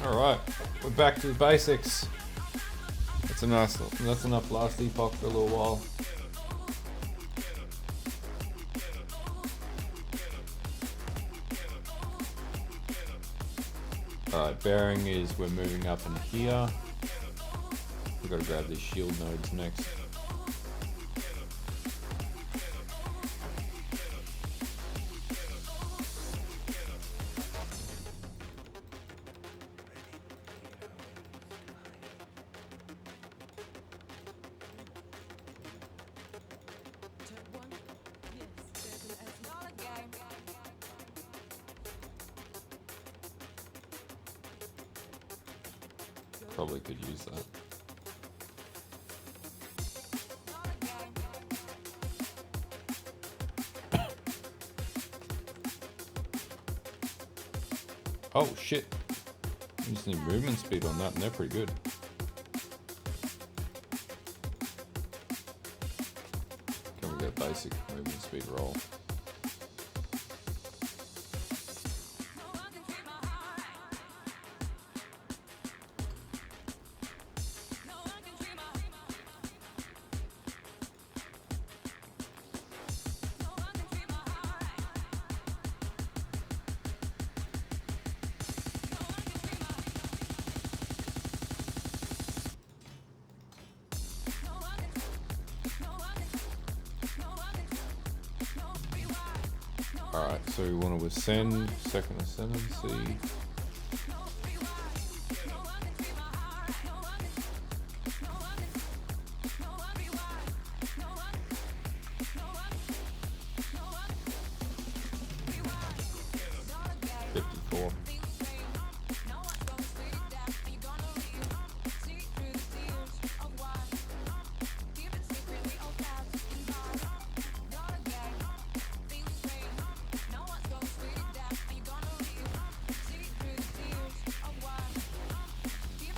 Alright, we're back to the basics. That's enough last epoch for a little while. Alright, bearing is we're moving up in here. We've got to grab these shield nodes next. Probably could use that. Oh shit. You just need movement speed on that and they're pretty good. Can we get a basic movement speed roll? Alright, so we want to ascend, second ascendancy.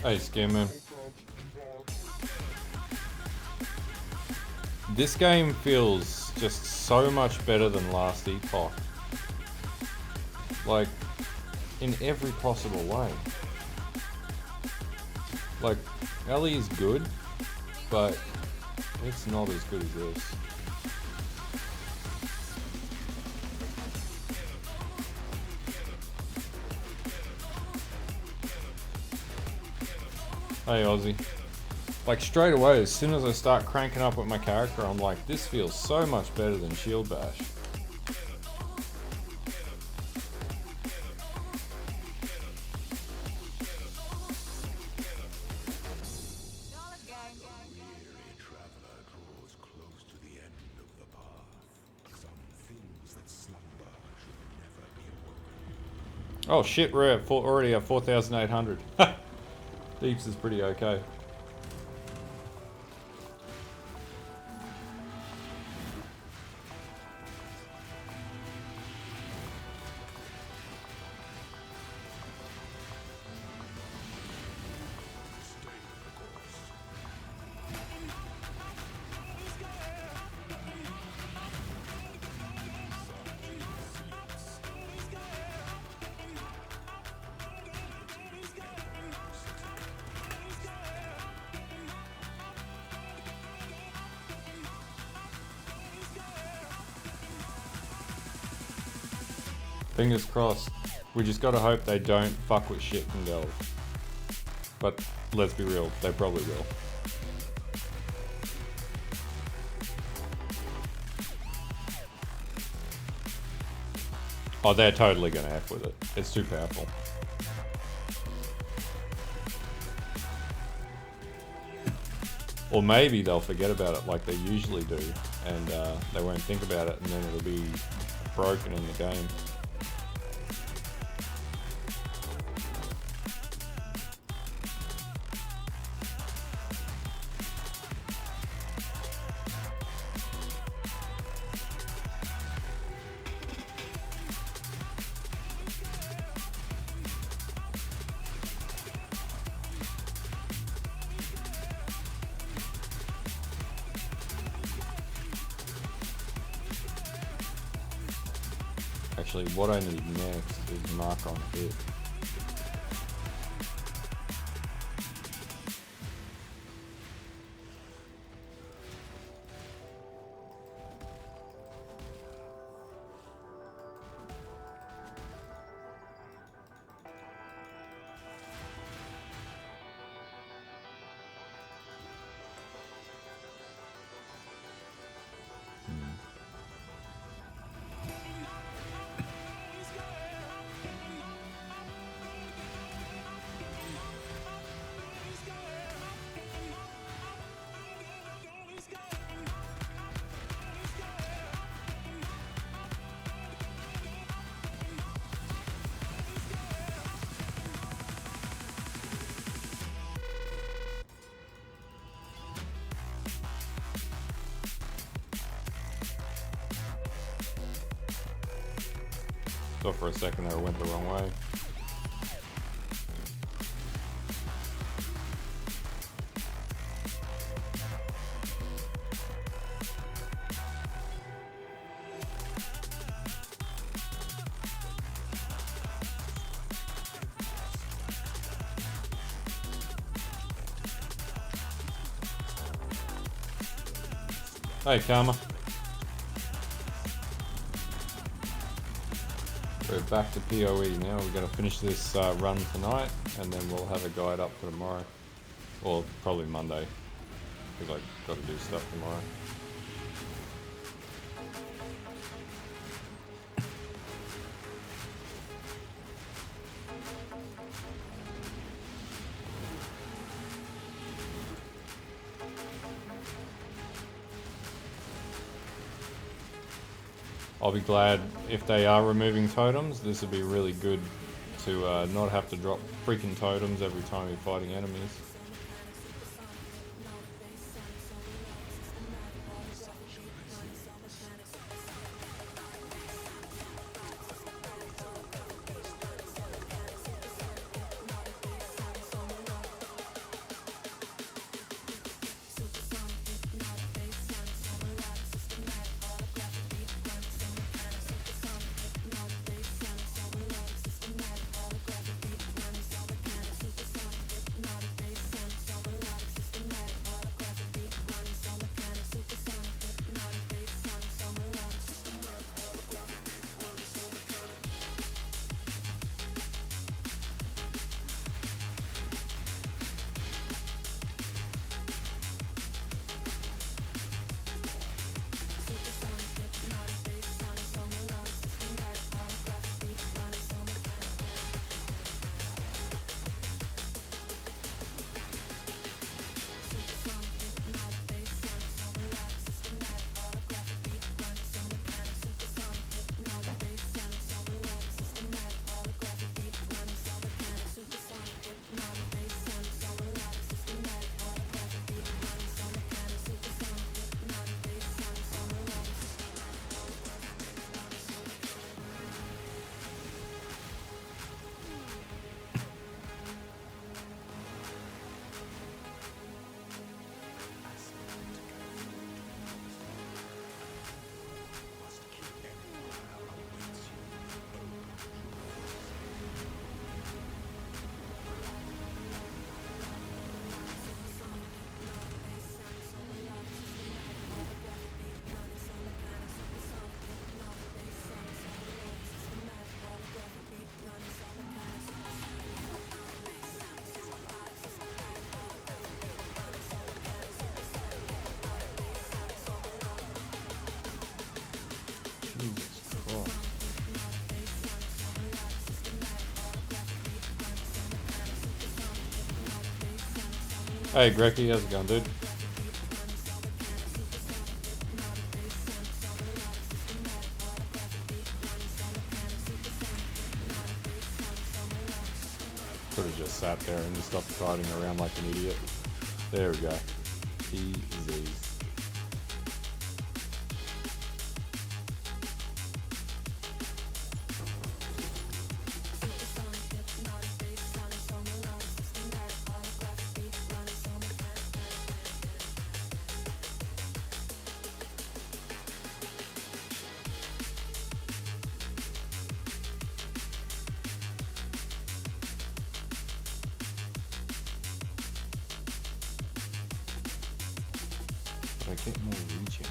Hey, Scammer. This game feels just so much better than last epoch. Like, in every possible way. Like, Ellie is good, but it's not as good as this. Hey Aussie. Like straight away, as soon as I start cranking up with my character, I'm like, this feels so much better than Shield Bash. Oh shit, we're at already at 4,800. Deeps is pretty okay. Fingers crossed. We just gotta hope they don't fuck with shit from gold. But let's be real, they probably will. Oh, they're totally gonna F with it. It's too powerful. Or maybe they'll forget about it like they usually do, and they won't think about it, and then it'll be broken in the game. Actually, what I need next is mark on hit. Thought for a second that it went the wrong way. Hey, Karma. We're back to PoE now. We're going to finish this run tonight, and then we'll have a guide up for tomorrow. Or probably Monday, because I've got to do stuff tomorrow. I'll be glad if they are removing totems. This would be really good to not have to drop freaking totems every time you're fighting enemies. Hey Grecky, how's it going, dude? Could have just sat there and stopped fighting around like an idiot. There we go. Easy. I get more reaching.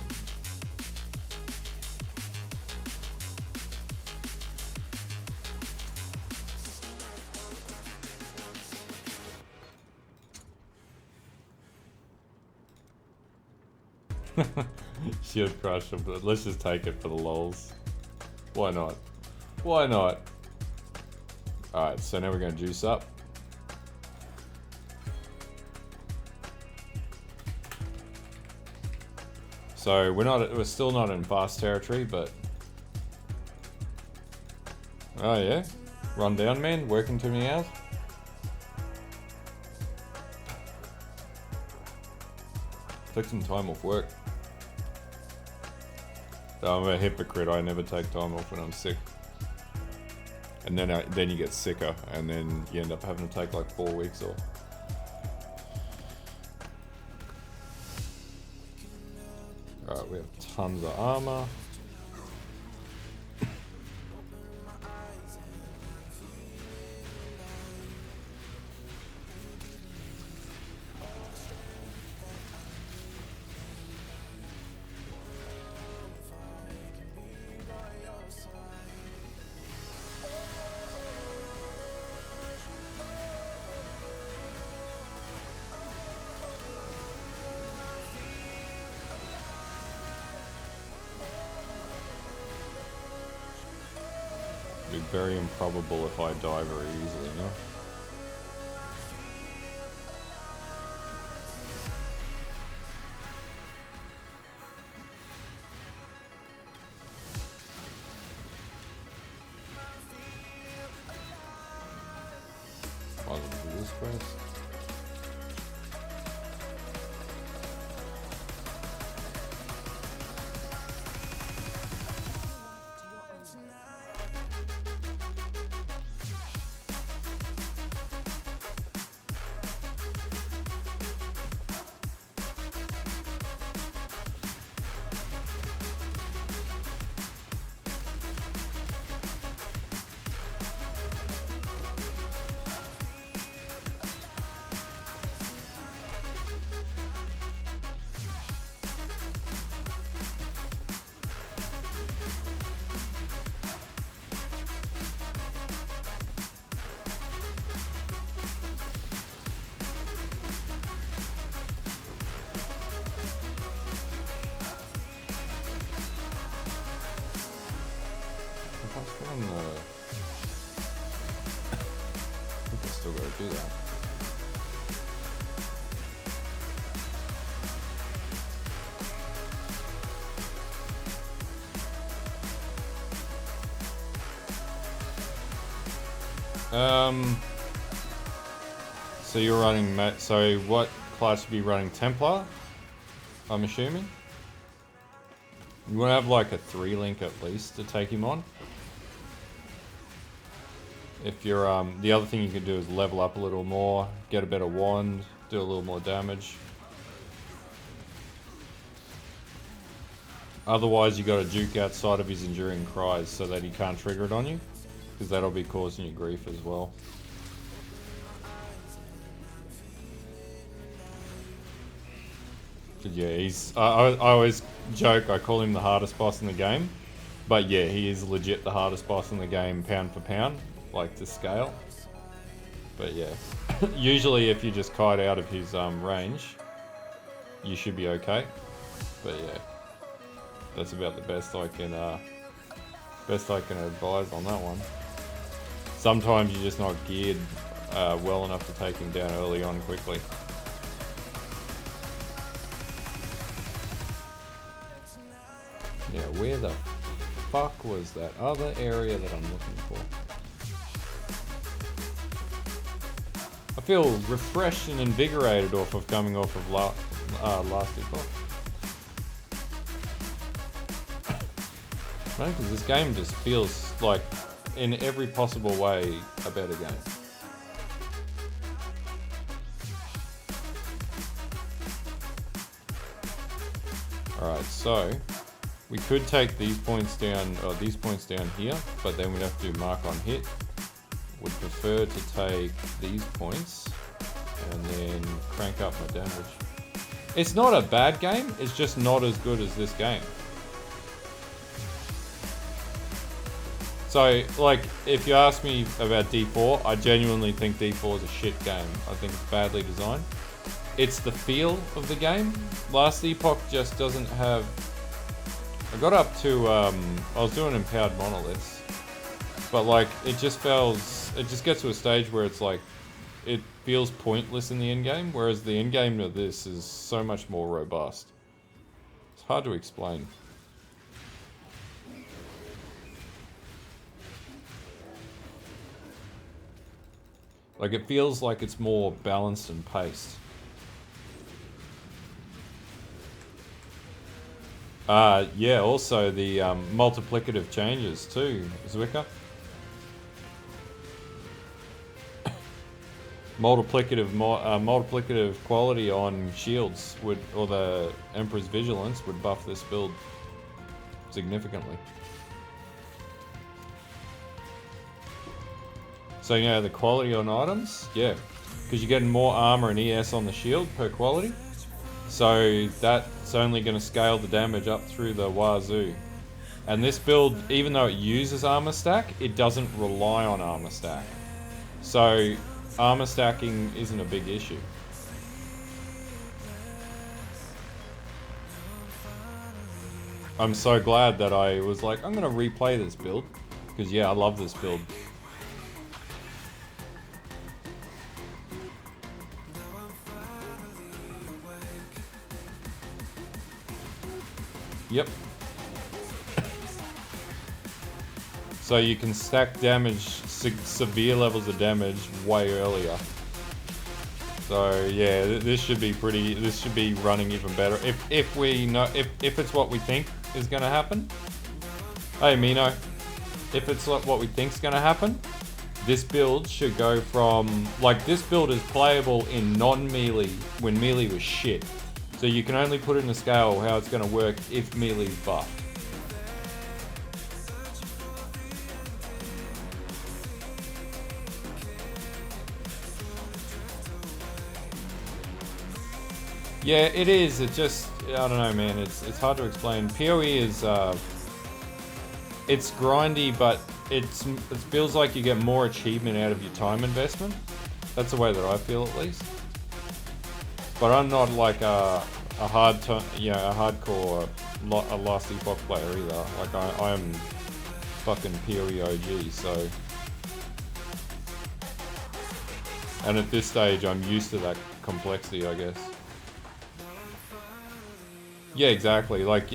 Shield crush, but let's just take it for the lols. Why not? Why not? Alright, so now we're gonna juice up. So we're still not in fast territory, but oh yeah, run down man, working to me out. Took some time off work. I'm a hypocrite. I never take time off when I'm sick. And then you get sicker, and then you end up having to take like 4 weeks off. Alright, we have tons of armor. Be very improbable if I die very easily, no? I'll do this first. I think I still gotta do that. So you're running, so what class should be running? Templar, I'm assuming? You want to have like a 3-link at least to take him on. If you're, the other thing you can do is level up a little more, get a better wand, do a little more damage. Otherwise you got a Jugg outside of his Enduring Cries so that he can't trigger it on you, because that'll be causing you grief as well. But yeah, he's, I always joke, I call him the hardest boss in the game. But yeah, he is legit the hardest boss in the game, pound for pound, like to scale. But yeah, usually if you just kite out of his range, you should be okay. But yeah, that's about the best I can advise on that one. Sometimes you're just not geared well enough to take him down early on quickly. Yeah, where the fuck was that other area that I'm looking for? I feel refreshed and invigorated off of coming off of last epoch. Right, because this game just feels like, in every possible way, a better game. Alright, so we could take these points down, or these points down here, but then we'd have to do mark on hit. Would prefer to take these points and then crank up my damage. It's not a bad game, it's just not as good as this game. So, like, if you ask me about D4, I genuinely think D4 is a shit game. I think it's badly designed. It's the feel of the game. Last Epoch just doesn't have... I got up to, I was doing empowered monoliths, but like, it just gets to a stage where it's like, it feels pointless in the end game, whereas the end game of this is so much more robust. It's hard to explain. Like, it feels like it's more balanced and paced. Yeah, also the multiplicative changes too, Zwicker. multiplicative quality on shields would, or the Emperor's Vigilance would buff this build significantly. So you know the quality on items, yeah, because you're getting more armor and ES on the shield per quality. So that's only going to scale the damage up through the wazoo. And this build, even though it uses armor stack, it doesn't rely on armor stack. So armor stacking isn't a big issue. I'm so glad that I was like, I'm going to replay this build. Because yeah, I love this build. Yep. So you can stack damage, severe levels of damage way earlier. So yeah, this should be running even better. If we know, if it's what we think is gonna happen. Hey Mino, if it's what we think's gonna happen, this build should go from, like, this build is playable in non-melee when melee was shit. So you can only put in a scale how it's gonna work if melee's buffed. Yeah, it is. It just, I don't know, man. It's hard to explain. PoE is, it's grindy, but it feels like you get more achievement out of your time investment. That's the way that I feel, at least. But I'm not like a hardcore a Last Epoch player either. Like I am fucking PoE OG, so. And at this stage, I'm used to that complexity, I guess. Yeah, exactly. Like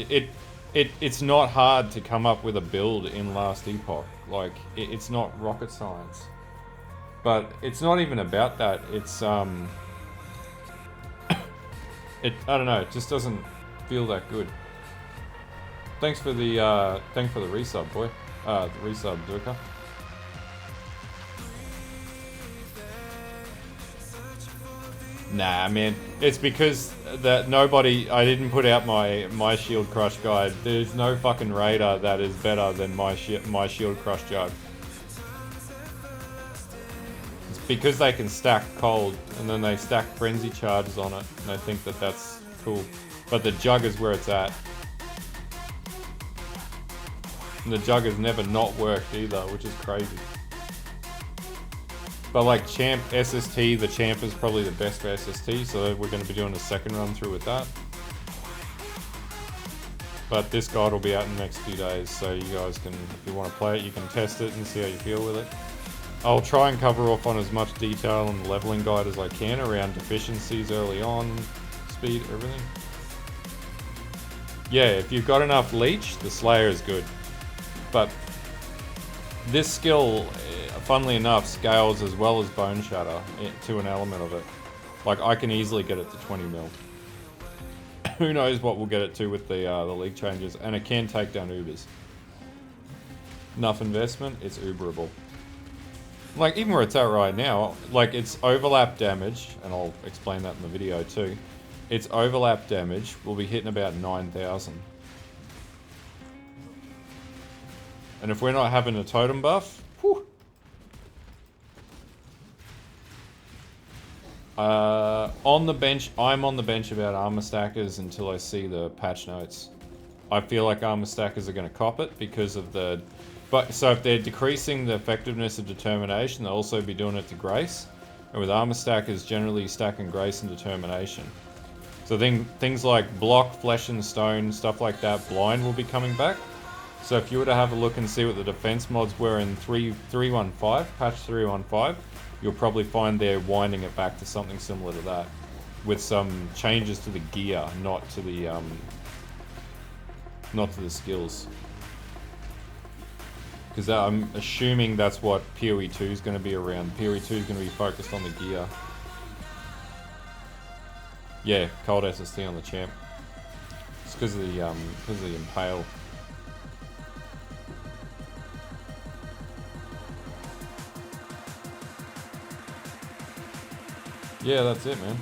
it's not hard to come up with a build in Last Epoch. Like it's not rocket science. But it's not even about that. It's I don't know. It just doesn't feel that good. Thanks for the resub, boy. The resub, Durka. Nah, man. It's because that I didn't put out my Shield Crush guide. There's no fucking raider that is better than my Shield Crush Jugg. It's because they can stack cold, and then they stack frenzy charges on it, and I think that that's cool. But the Jugg is where it's at. And the Jugg has never not worked either, which is crazy. But like Champ SST, the Champ is probably the best for SST, so we're going to be doing a second run through with that. But this guide will be out in the next few days, so you guys can, if you want to play it, you can test it and see how you feel with it. I'll try and cover off on as much detail in the leveling guide as I can around deficiencies early on, speed, everything. Yeah, if you've got enough leech, the Slayer is good. But this skill, funnily enough, scales as well as Bone Shatter to an element of it. Like, I can easily get it to 20 mil. Who knows what we'll get it to with the league changes, and it can take down Ubers. Enough investment, it's Uberable. Like, even where it's at right now, like, its overlap damage, and I'll explain that in the video too, its overlap damage will be hitting about 9,000. And if we're not having a totem buff, whew. On the bench, I'm on the bench about armor stackers until I see the patch notes. I feel like armor stackers are going to cop it because of the... so if they're decreasing the effectiveness of determination, they'll also be doing it to grace. And with armor stackers, generally stacking grace and determination. So things like block, flesh and stone, stuff like that, blind will be coming back. So if you were to have a look and see what the defense mods were in 3.15, patch 3.15, you'll probably find they're winding it back to something similar to that, with some changes to the gear, not to the skills. Because I'm assuming that's what PoE 2 is going to be around. PoE 2 is going to be focused on the gear. Yeah, cold SST on the champ. It's because of the impale. Yeah, that's it, man.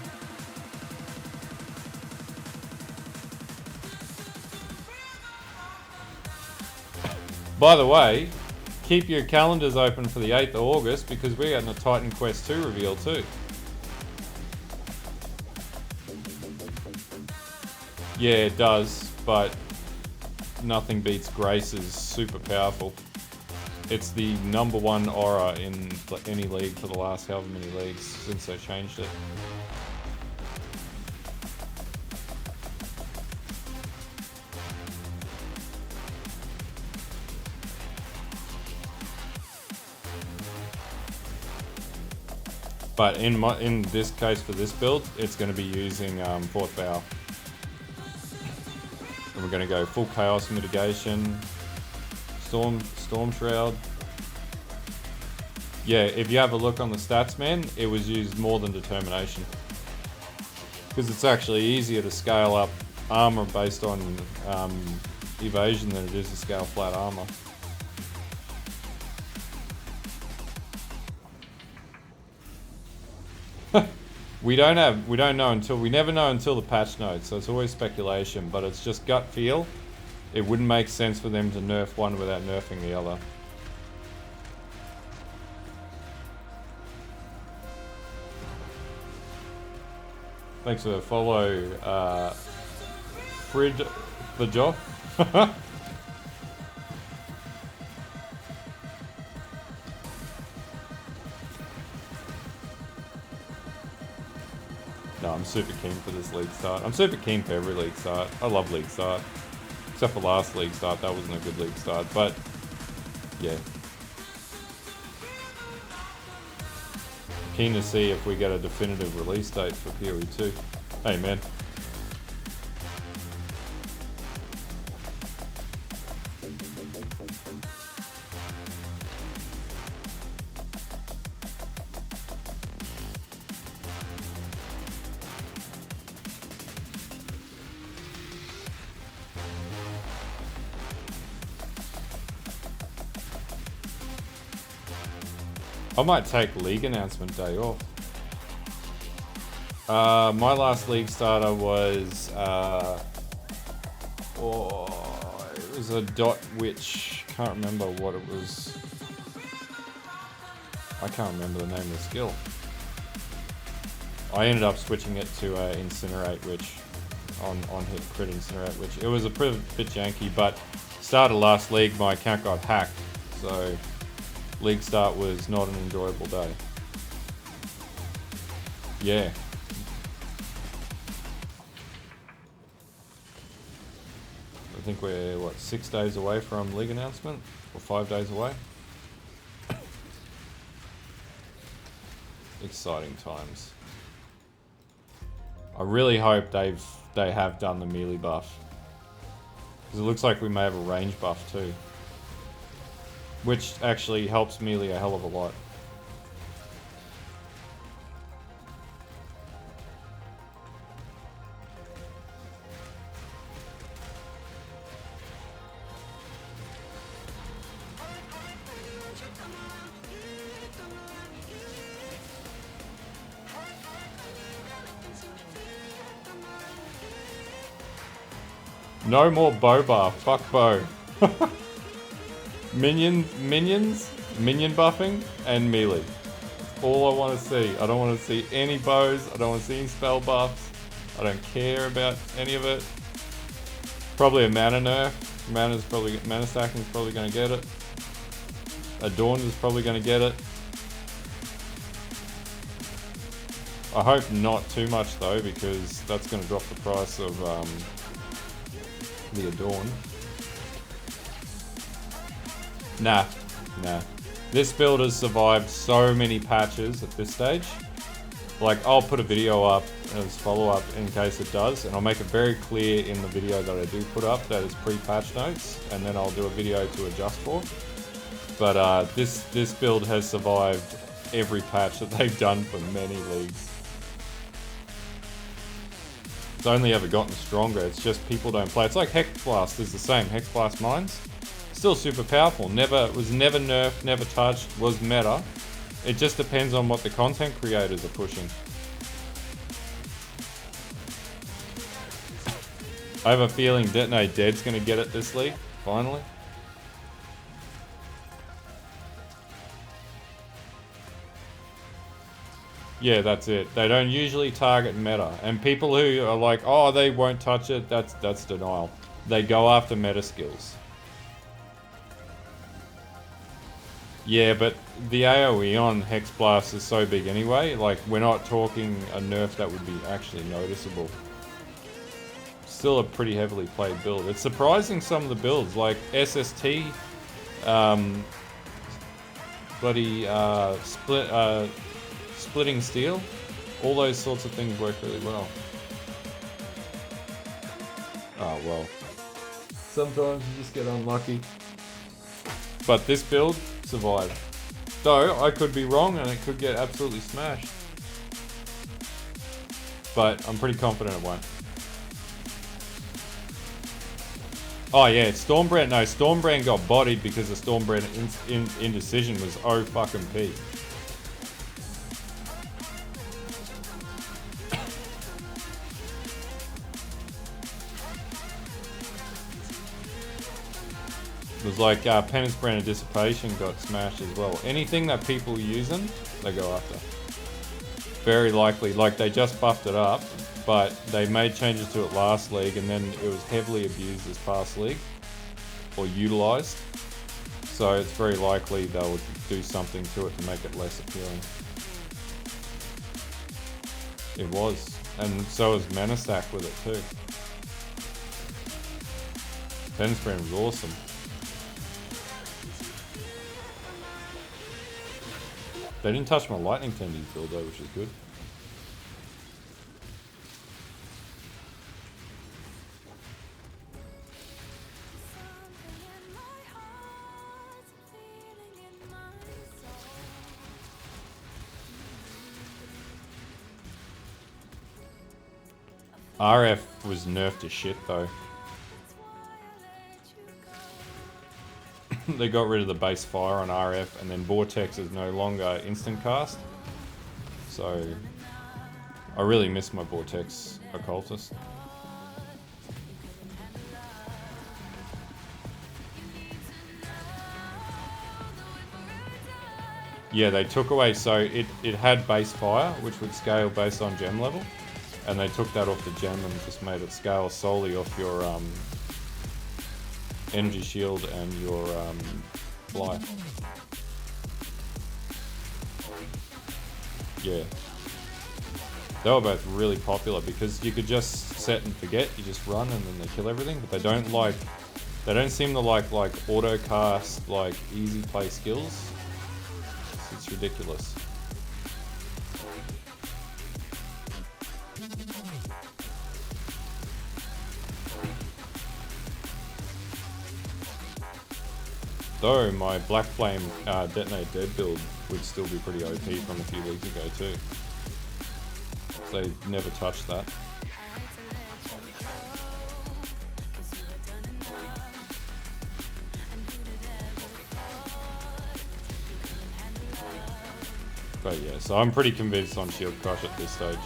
By the way, keep your calendars open for the 8th of August because we're getting a Titan Quest 2 reveal too. Yeah, it does, but nothing beats Grace's super powerful. It's the #1 aura in any league for the last however many leagues since they changed it. But in this case for this build, it's going to be using 4th Bow. And we're going to go full Chaos Mitigation, Storm Shroud. Yeah, if you have a look on the stats, man, it was used more than Determination. Because it's actually easier to scale up armor based on evasion than it is to scale flat armor. We never know until the patch notes, so it's always speculation, but it's just gut feel. It wouldn't make sense for them to nerf one without nerfing the other. Thanks for the follow, Frid the Joff. No, I'm super keen for this league start. I'm super keen for every league start. I love league start. Except for last league start, that wasn't a good league start, but yeah. Keen to see if we get a definitive release date for PoE 2. Hey man. I might take league announcement day off. My last league starter was it was a dot which can't remember what it was. I can't remember the name of the skill. I ended up switching it to Incinerate Witch on hit crit Incinerate Witch. It was a bit janky, but started last league my account got hacked, so league start was not an enjoyable day. Yeah. I think we're, what, 6 days away from league announcement? Or 5 days away? Exciting times. I really hope they have done the melee buff. Because it looks like we may have a range buff too. Which actually helps melee a hell of a lot. No more bow buff. Fuck bow. Minion buffing, and melee. All I want to see. I don't want to see any bows. I don't want to see any spell buffs. I don't care about any of it. Probably a mana nerf. Mana stacking is probably going to get it. Adorned is probably going to get it. I hope not too much though, because that's going to drop the price of the Adorned. Nah. This build has survived so many patches at this stage. Like, I'll put a video up as follow-up in case it does, and I'll make it very clear in the video that I do put up that it's pre-patch notes, and then I'll do a video to adjust for. But this build has survived every patch that they've done for many leagues. It's only ever gotten stronger, it's just people don't play. It's like Hex Blast is the same, Hex Blast Mines. Still super powerful, was never nerfed, never touched, was meta. It just depends on what the content creators are pushing. I have a feeling Detonate Dead's gonna get it this league, finally. Yeah, that's it. They don't usually target meta. And people who are like, oh, they won't touch it, that's denial. They go after meta skills. Yeah, but the AoE on Hex Blast is so big anyway, like, we're not talking a nerf that would be actually noticeable. Still a pretty heavily played build. It's surprising some of the builds, like SST, bloody splitting steel, all those sorts of things work really well. Oh well. Sometimes you just get unlucky. But this build survived. Though I could be wrong and it could get absolutely smashed. But I'm pretty confident it won't. Oh yeah, Stormbrand. No, Stormbrand got bodied because the Stormbrand indecision was O fucking P. It was like Penance Brand of Dissipation got smashed as well. Anything that people using, they go after. Very likely, like they just buffed it up, but they made changes to it last league and then it was heavily abused this past league, or utilised. So it's very likely they'll do something to it to make it less appealing. It was, and so was Menastack with it too. Penance Brand was awesome. They didn't touch my lightning tending field though, which is good. RF was nerfed to shit though. They got rid of the base fire on RF, and then Vortex is no longer instant cast. So I really miss my Vortex Occultist. Yeah, they took away, so it had base fire, which would scale based on gem level, and they took that off the gem and just made it scale solely off your energy shield and your fly. Yeah. They were both really popular because you could just set and forget, you just run and then they kill everything, but they don't seem to like auto cast, like easy play skills. It's ridiculous. Though my Black Flame Detonate Dead build would still be pretty OP from a few leagues ago too. They never touched that. But yeah, so I'm pretty convinced on Shield Crush at this stage.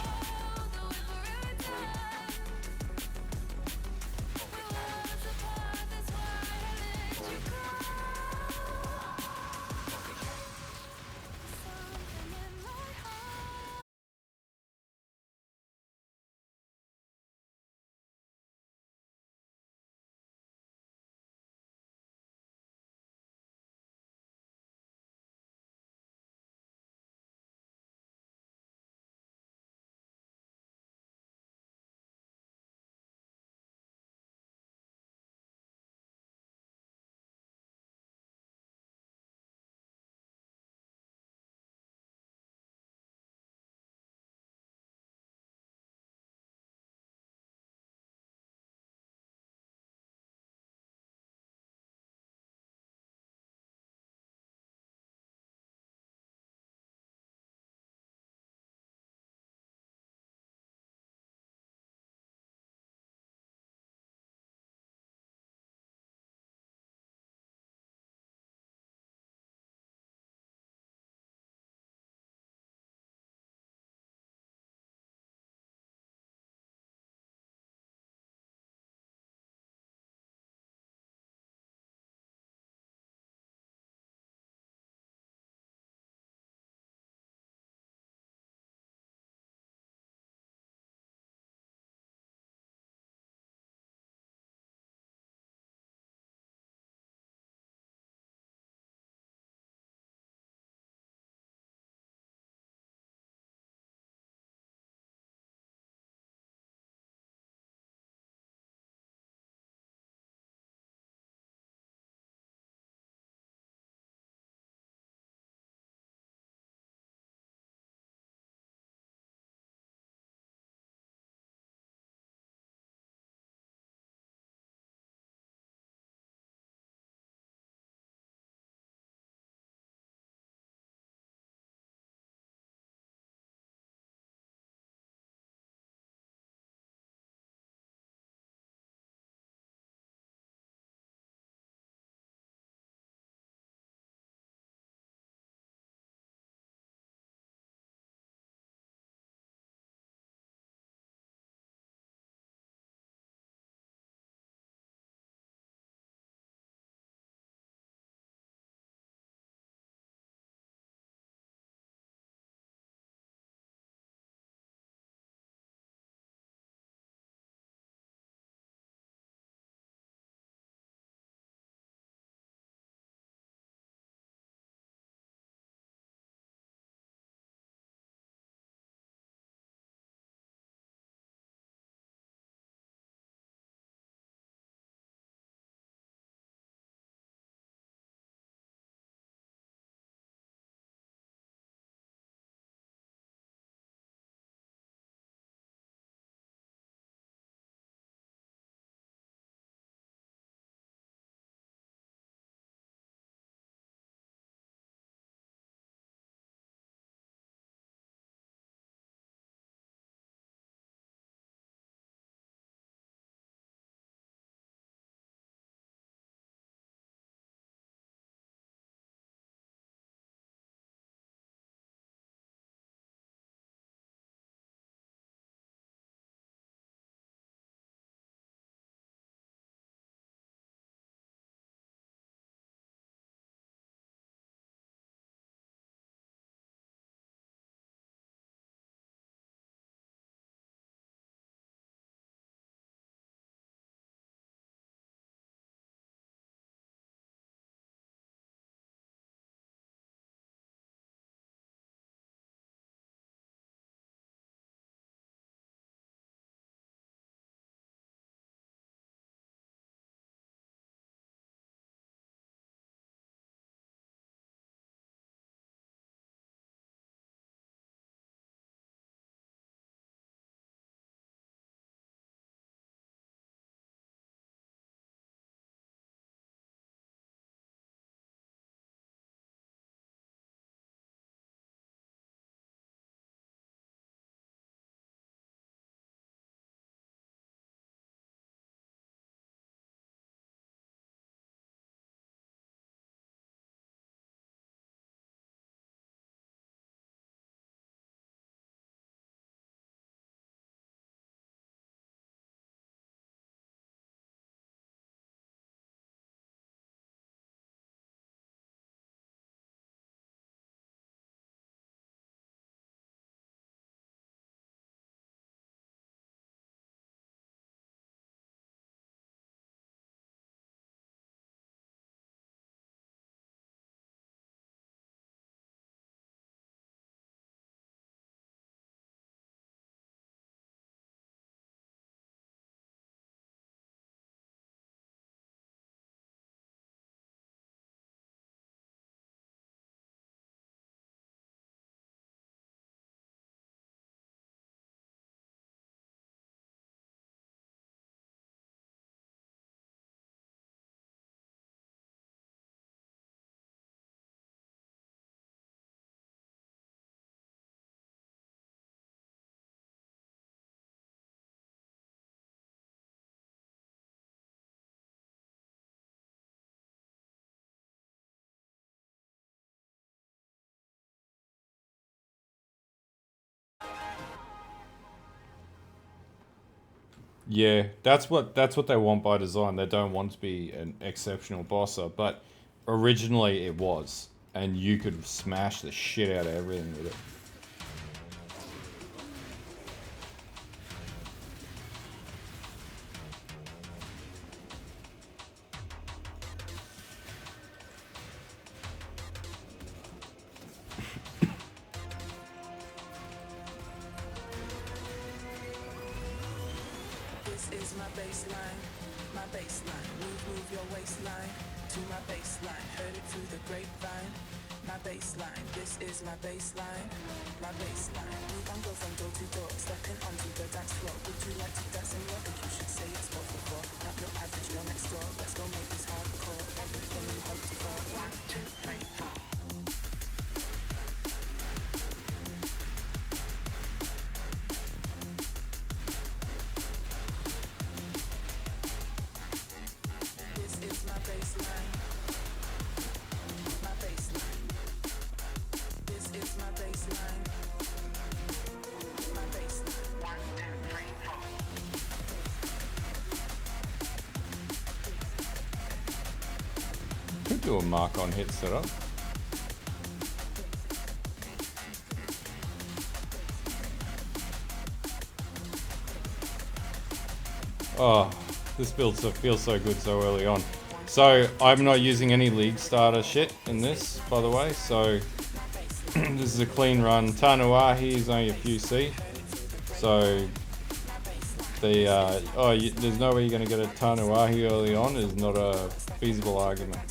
Yeah, that's what they want by design. They don't want to be an exceptional bosser, but originally it was, and you could smash the shit out of everything with it. This is my baseline, my baseline. Move your waistline to my baseline. Heard it through the grapevine. My baseline, this is my baseline, my baseline. Move and go from door to door, stepping onto the dance floor. Would you like to dance in your? You should say yes, both before. Not your average, your next door. Let's go make this hardcore. Everything you hope for. 1, 2, 3, 4. This is my baseline, my baseline. This is my baseline, my baseline. 1, 2, 3, 4. Could do a mark on hit setup. Oh, this build feels so good so early on. So I'm not using any league starter shit in this, by the way. So this is a clean run. Tanuahi is only a few C. So the there's no way you're going to get a Tanuahi early on is not a feasible argument.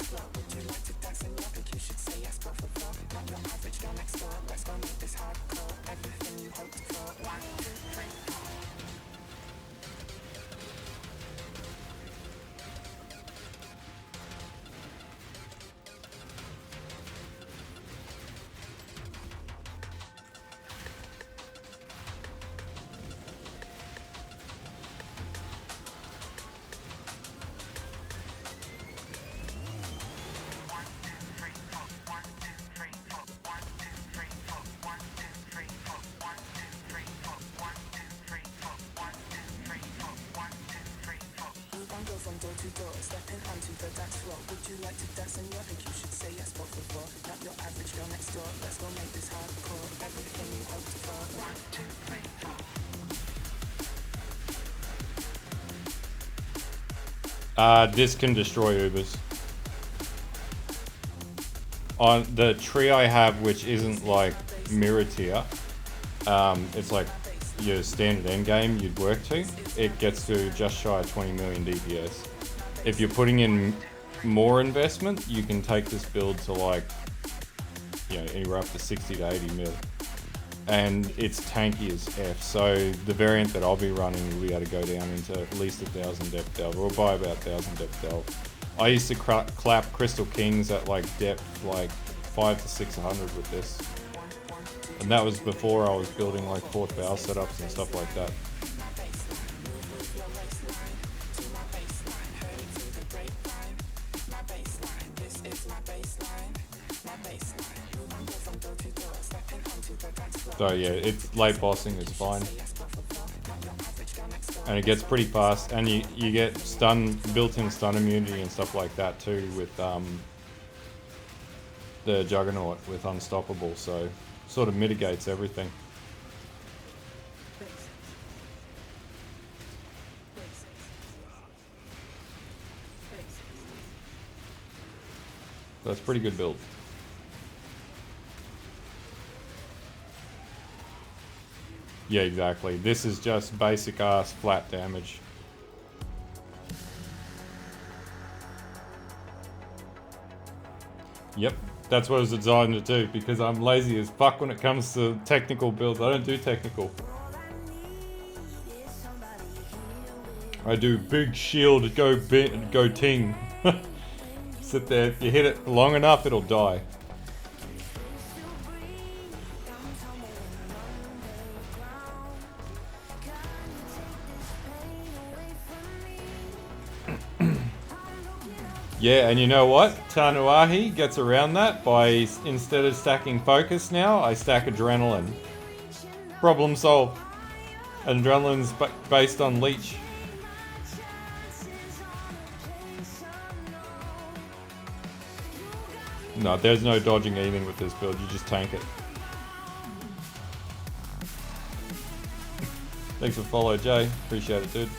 From door to door, stepping onto the dance floor. Would you like to dance in your? You should say yes, both before. Not your average girl next door. Let's go make this hardcore. Everything you hoped for. 1, 2, 3, 4. This can destroy Ubers. On the tree I have, which isn't like mirror tier, it's like your standard end game you'd work to, it gets to just shy of 20 million DPS. If you're putting in more investment, you can take this build to like, anywhere up to 60 to 80 mil. And it's tanky as F, so the variant that I'll be running will be able to go down into at least 1,000 depth delve, or by about 1,000 depth delve. I used to clap Crystal Kings at like depth like 5 to 600 with this. And that was before I was building like fourth bow setups and stuff like that. So yeah, it's late bossing is fine. And it gets pretty fast, and you get built-in stun immunity and stuff like that too with the Juggernaut with Unstoppable, so sort of mitigates everything. That's a pretty good build. Yeah, exactly. This is just basic ass flat damage. Yep, that's what it was designed to do, because I'm lazy as fuck when it comes to technical builds. I don't do technical. I do big shield, go ting. Sit there, if you hit it long enough, it'll die. Yeah, and you know what? Tanuahi gets around that by, instead of stacking focus now, I stack adrenaline. Problem solved. Adrenaline's based on leech. No, there's no dodging anything with this build. You just tank it. Thanks for follow, Jay. Appreciate it, dude.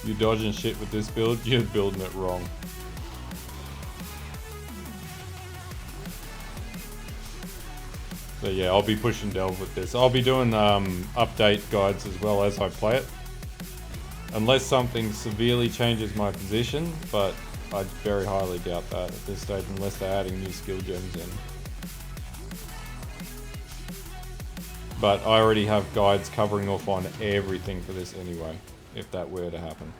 You're dodging shit with this build, you're building it wrong. So yeah, I'll be pushing Delve with this. I'll be doing update guides as well as I play it. Unless something severely changes my position, but I very highly doubt that at this stage unless they're adding new skill gems in. But I already have guides covering off on everything for this anyway, if that were to happen.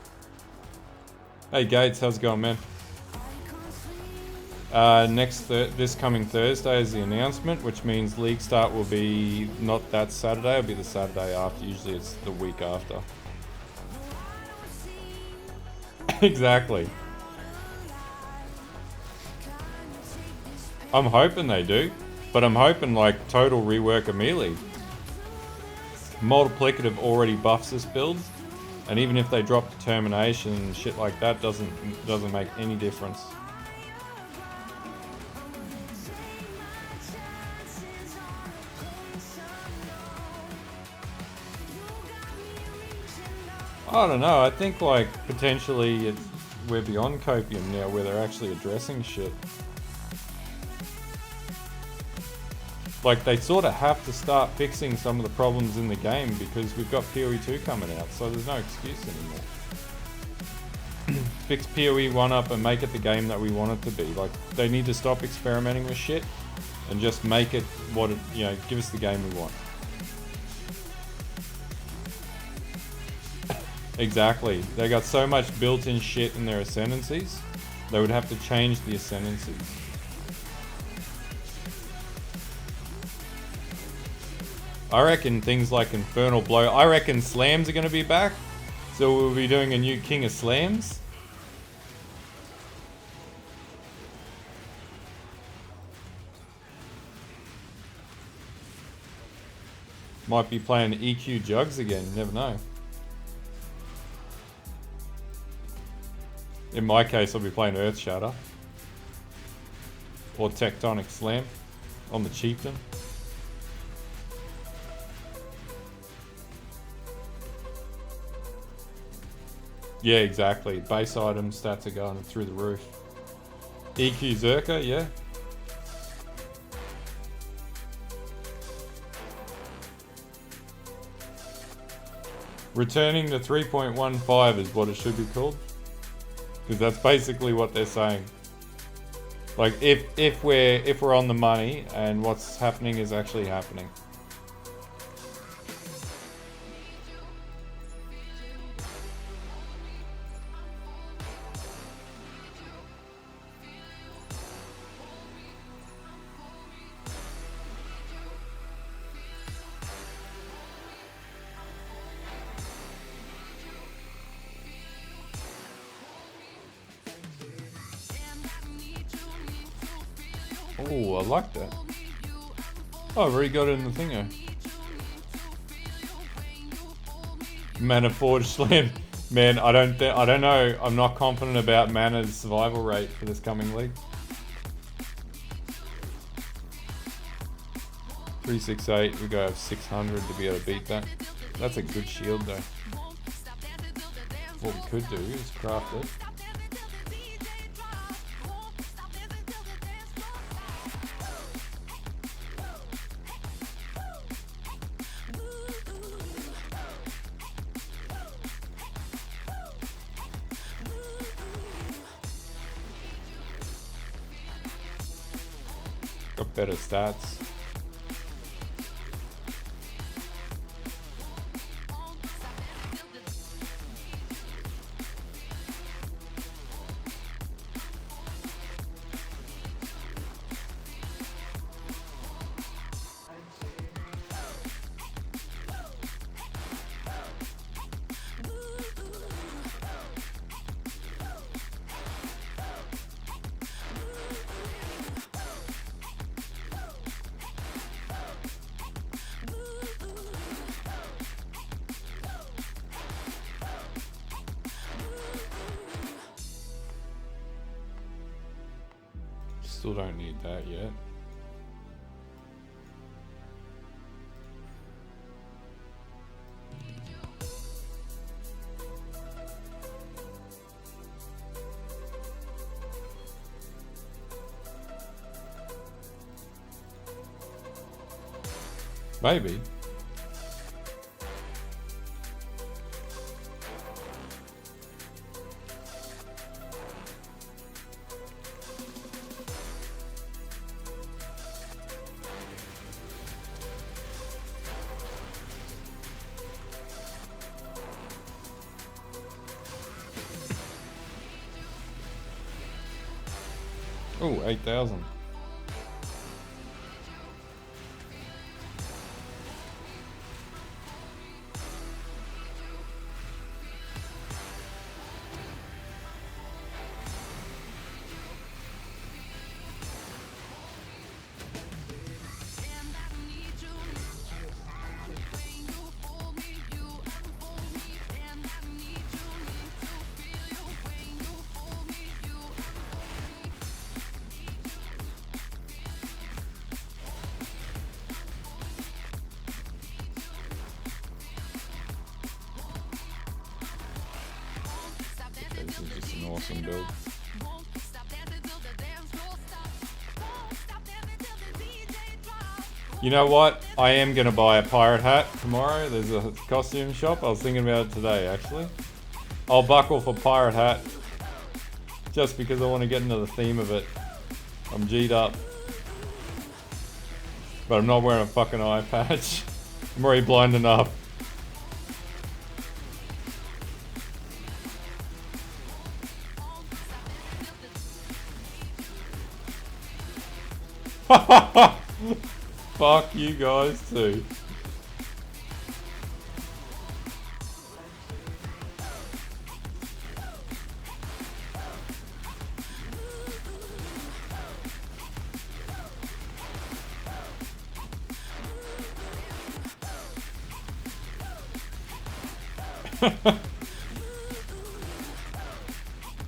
Hey Gates, how's it going, man? This coming Thursday is the announcement, which means league start will be not that Saturday, it'll be the Saturday after. Usually it's the week after. Exactly. I'm hoping they do, but I'm hoping like total rework immediately. Multiplicative already buffs this build, and even if they drop determination and shit like that, doesn't make any difference. I don't know, I think like potentially we're beyond Copium now where they're actually addressing shit. Like they sort of have to start fixing some of the problems in the game because we've got PoE 2 coming out, so there's no excuse anymore. Fix PoE 1 up and make it the game that we want it to be. Like they need to stop experimenting with shit and just make it what it, you know, give us the game we want. Exactly. They got so much built-in shit in their ascendancies, they would have to change the ascendancies. I reckon things like Infernal Blow, I reckon slams are going to be back. So we'll be doing a new King of Slams. Might be playing EQ Jugs again, you never know. In my case, I'll be playing Earth Shatter. Or Tectonic Slam on the Chieftain. Yeah, exactly. Base item stats are going through the roof. EQ Zerker, yeah. Returning to 3.15 is what it should be called. Because that's basically what they're saying. Like if we're on the money and what's happening is actually happening. Oh, I like that. Oh, I've already got it in the thinger. Mana Forge Slam. Man, I don't know. I'm not confident about Mana's survival rate for this coming league. 368, we go have 600 to be able to beat that. That's a good shield though. What we could do is craft it. Got better stats. Still don't need that yet. Maybe. Oh, 8,000. This is just an awesome build. You know what? I am going to buy a pirate hat tomorrow. There's a costume shop. I was thinking about it today, actually. I'll buckle for pirate hat just because I want to get into the theme of it. I'm G'd up. But I'm not wearing a fucking eye patch. I'm already blind enough. Fuck you guys too.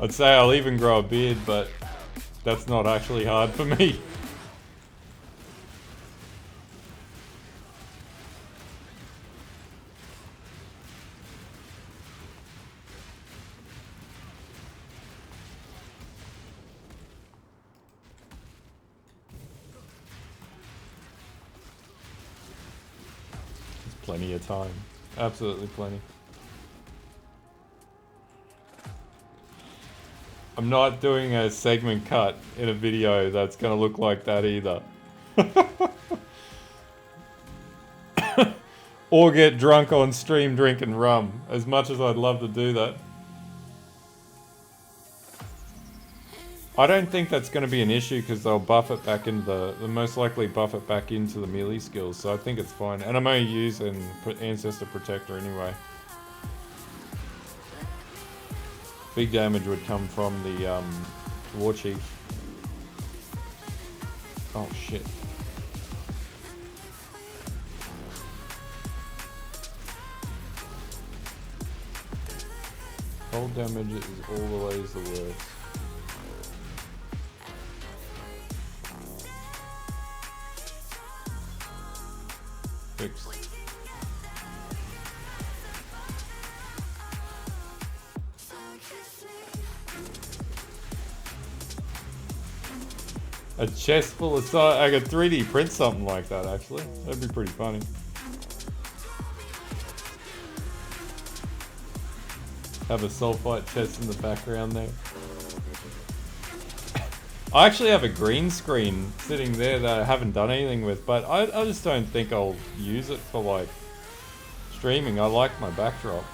I'd say I'll even grow a beard, but that's not actually hard for me. Plenty of time. Absolutely plenty. I'm not doing a segment cut in a video that's gonna look like that either. Or get drunk on stream drinking rum, as much as I'd love to do that. I don't think that's going to be an issue because they'll buff it back into they'll most likely buff it back into the melee skills, so I think it's fine. And I'm only using Ancestor Protector anyway. Big damage would come from the War Chief. Oh shit. Cold damage is always the worst. Fixed. A chest full of I could 3D print something like that actually. That'd be pretty funny. Have a sulfite chest in the background there. I actually have a green screen sitting there that I haven't done anything with, but I just don't think I'll use it for like streaming. I like my backdrop.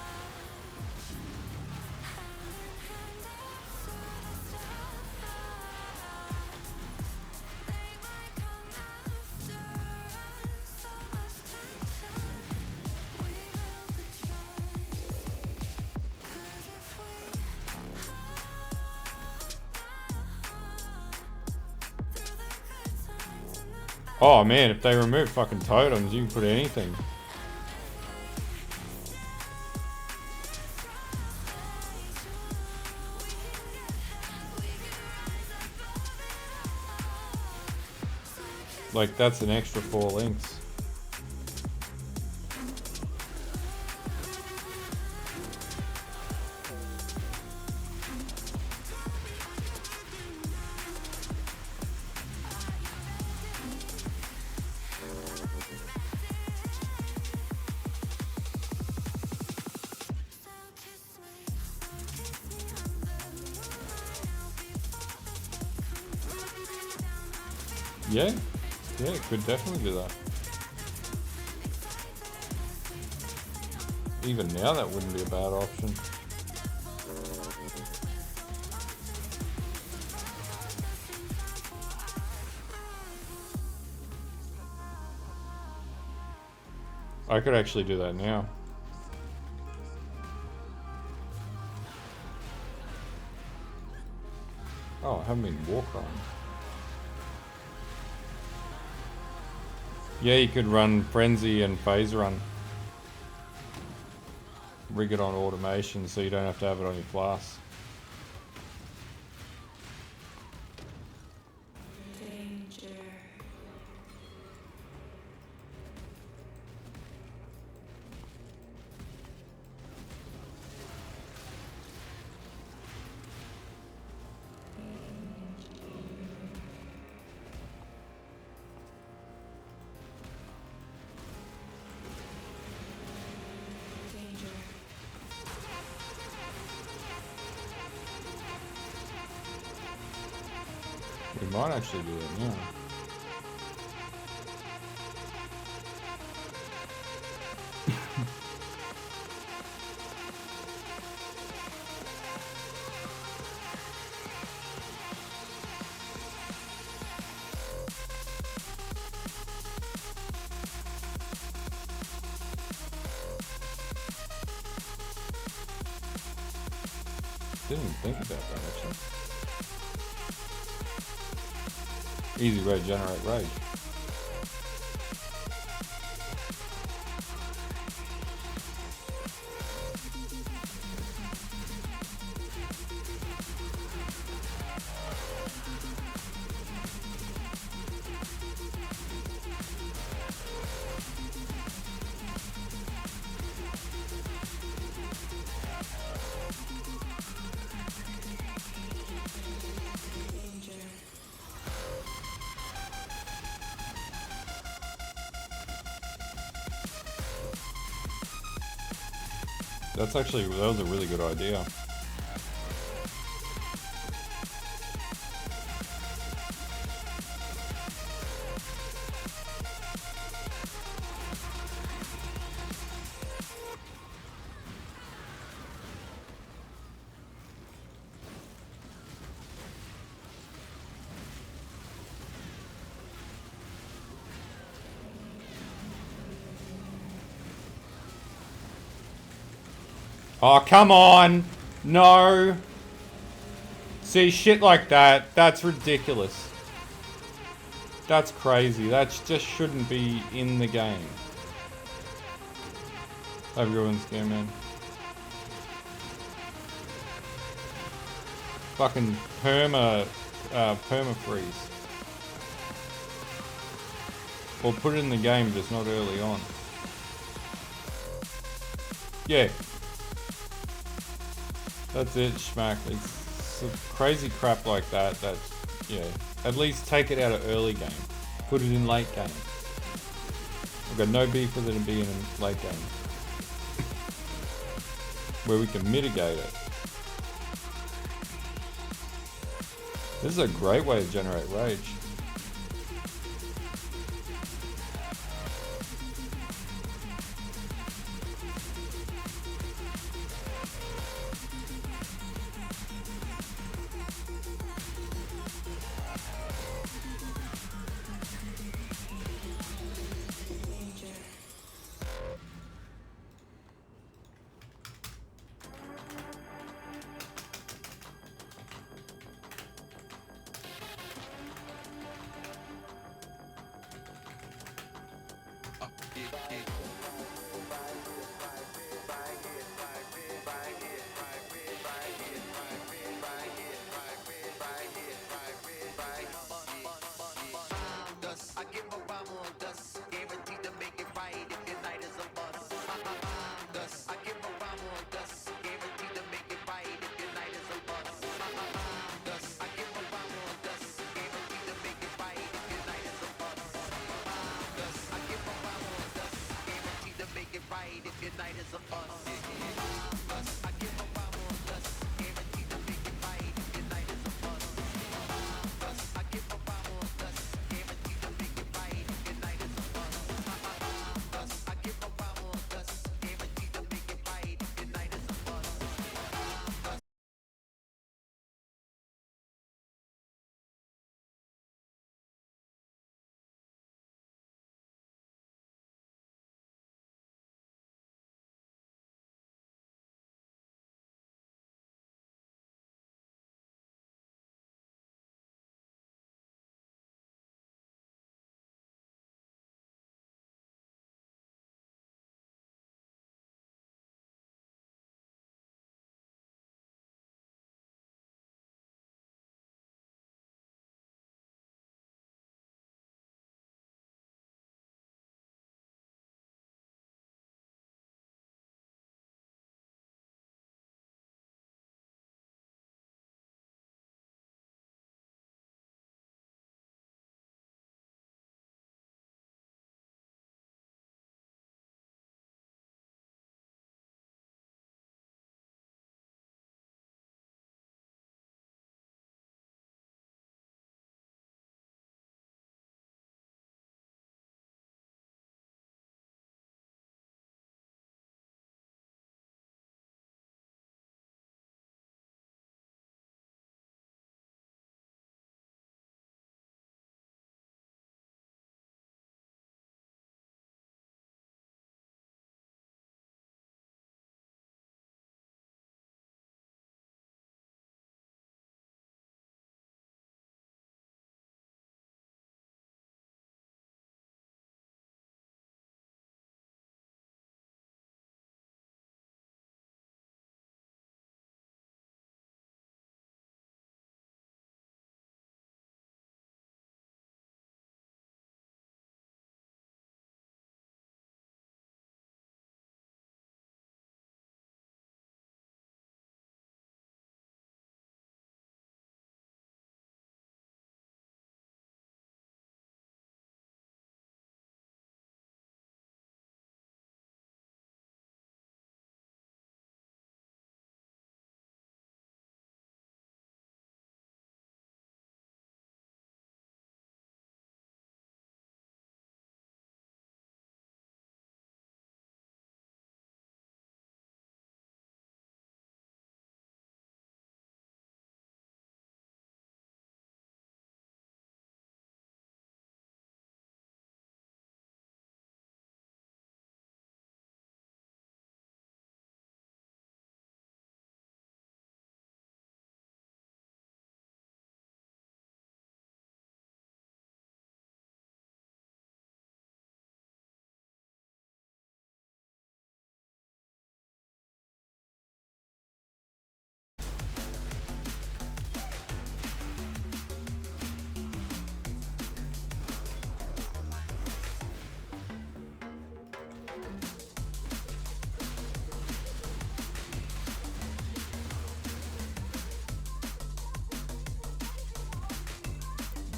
Oh man, if they remove fucking totems, you can put anything. Like, that's an extra 4 links. Yeah, yeah, it could definitely do that. Even now, that wouldn't be a bad option. I could actually do that now. Oh, I haven't been walk on. Yeah, you could run Frenzy and Phase Run. Rig it on automation so you don't have to have it on your class. Danger. We might actually do that now. Didn't even think about that actually. Easy way to generate rage. That was a really good idea. Oh, come on! No! See, shit like that, that's ridiculous. That's crazy. That just shouldn't be in the game. Everyone's game, man. Fucking perma freeze. Or put it in the game, just not early on. Yeah. That's it, schmack. It's some crazy crap like that. Yeah. At least take it out of early game. Put it in late game. I've got no beef with it being in late game. Where we can mitigate it. This is a great way to generate rage.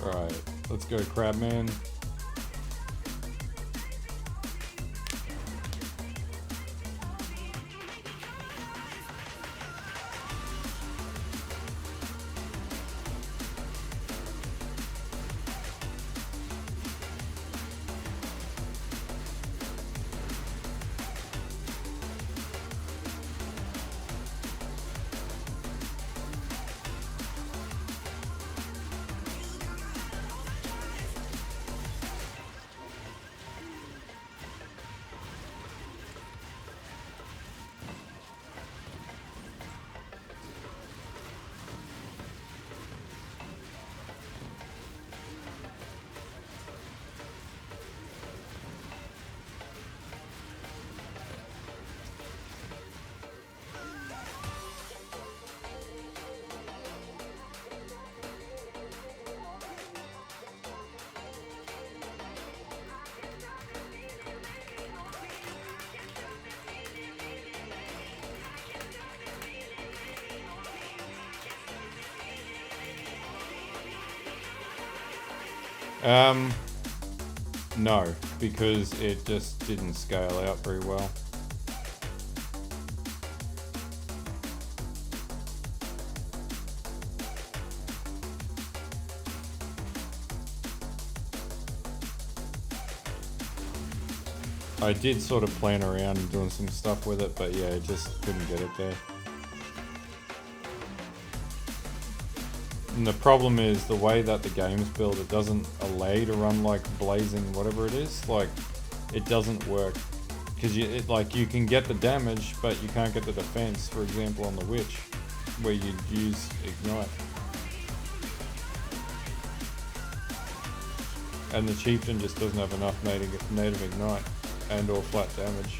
Alright, let's go Crabman. No, because it just didn't scale out very well. I did sort of plan around and doing some stuff with it, but yeah, I just couldn't get it there. And the problem is the way that the game's built, it doesn't allow you to run like blazing whatever it is. Like, it doesn't work. Because you can get the damage, but you can't get the defense, for example on the Witch, where you'd use Ignite. And the Chieftain just doesn't have enough native Ignite and or flat damage.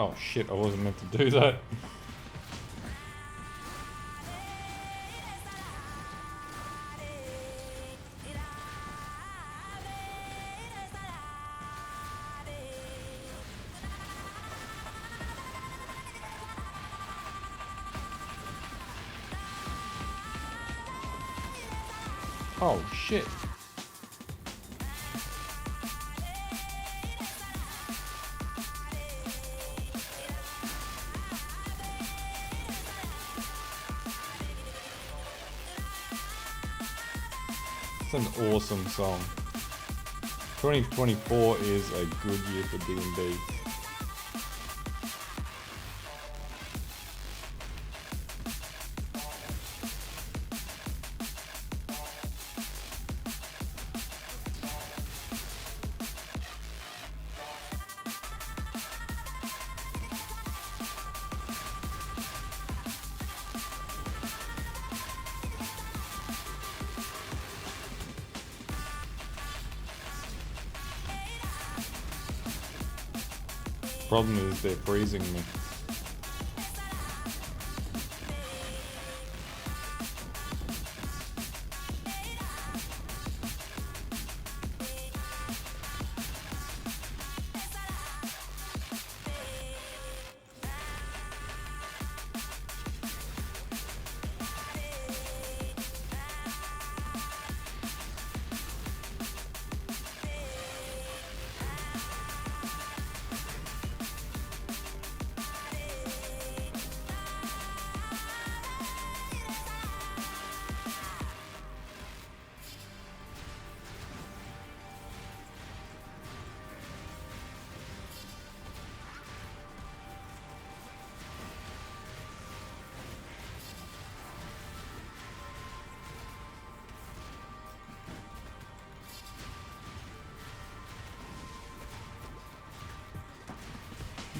Oh shit, I wasn't meant to do that. Oh shit. It's an awesome song. 2024 is a good year for D&D. Problem is they're freezing me.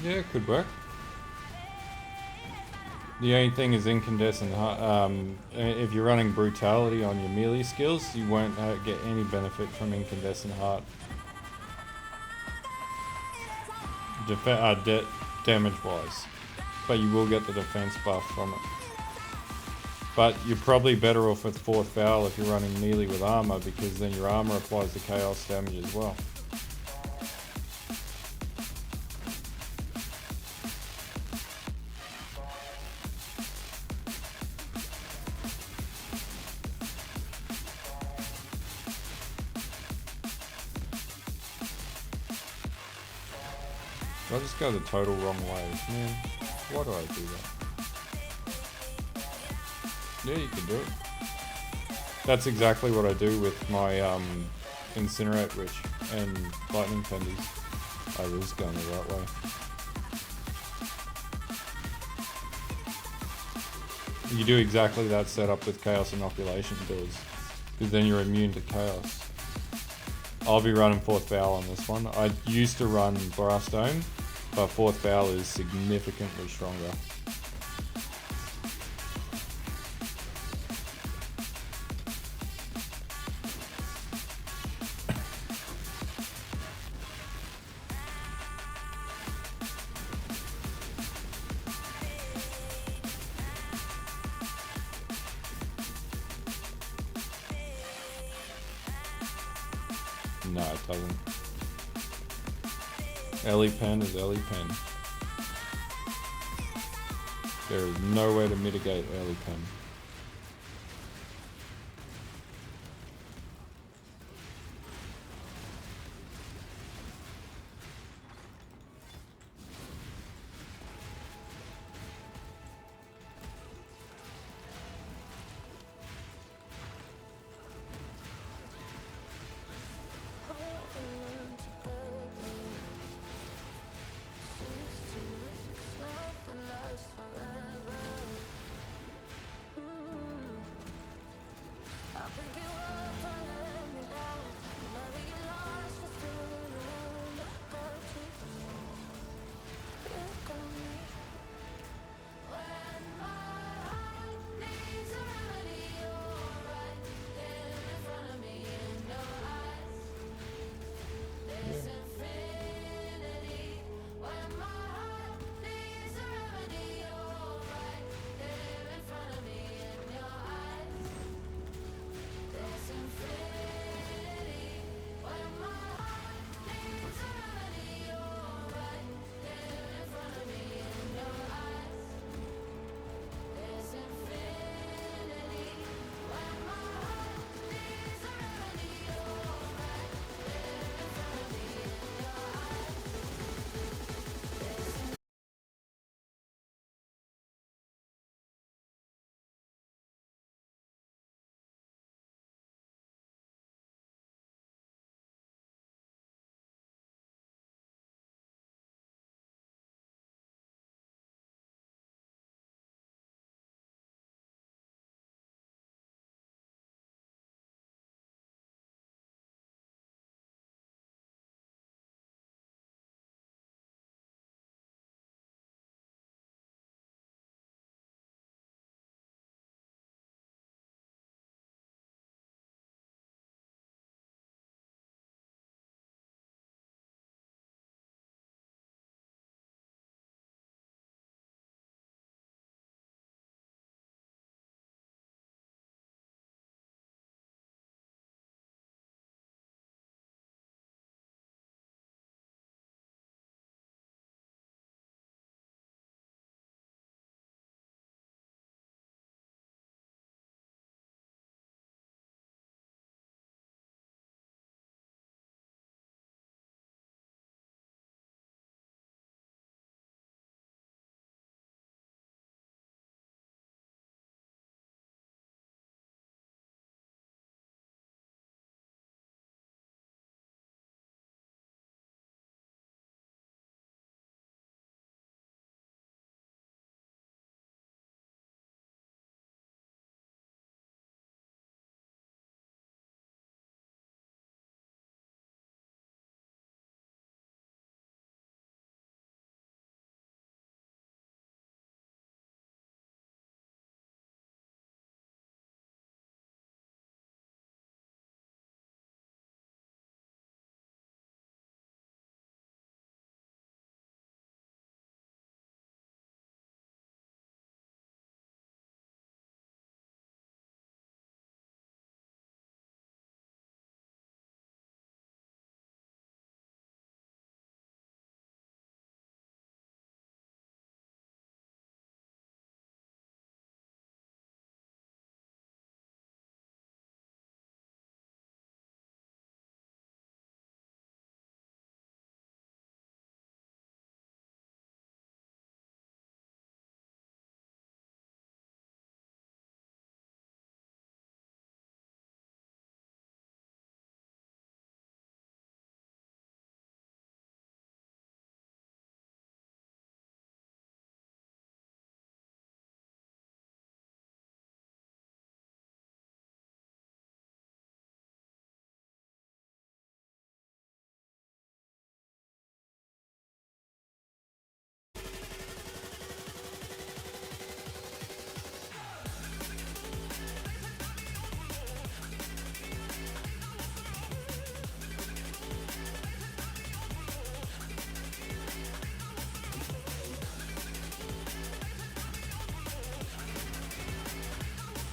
Yeah, it could work. The only thing is incandescent heart. If you're running brutality on your melee skills, you won't get any benefit from incandescent heart. Damage wise, but you will get the defense buff from it. But you're probably better off with fourth foul if you're running melee with armor, because then your armor applies the chaos damage as well. I just go the total wrong way, man. Why do I do that? Yeah, you can do it. That's exactly what I do with my Incinerate Witch and Lightning Tendies. I was going the right way. You do exactly that setup with Chaos Inoculation builds, because then you're immune to Chaos. I'll be running fourth foul on this one. I used to run Blast Dome, but fourth foul is significantly stronger. No, it doesn't. Ellie Pen is Ellie Pen. There is no way to mitigate Ellie Pen.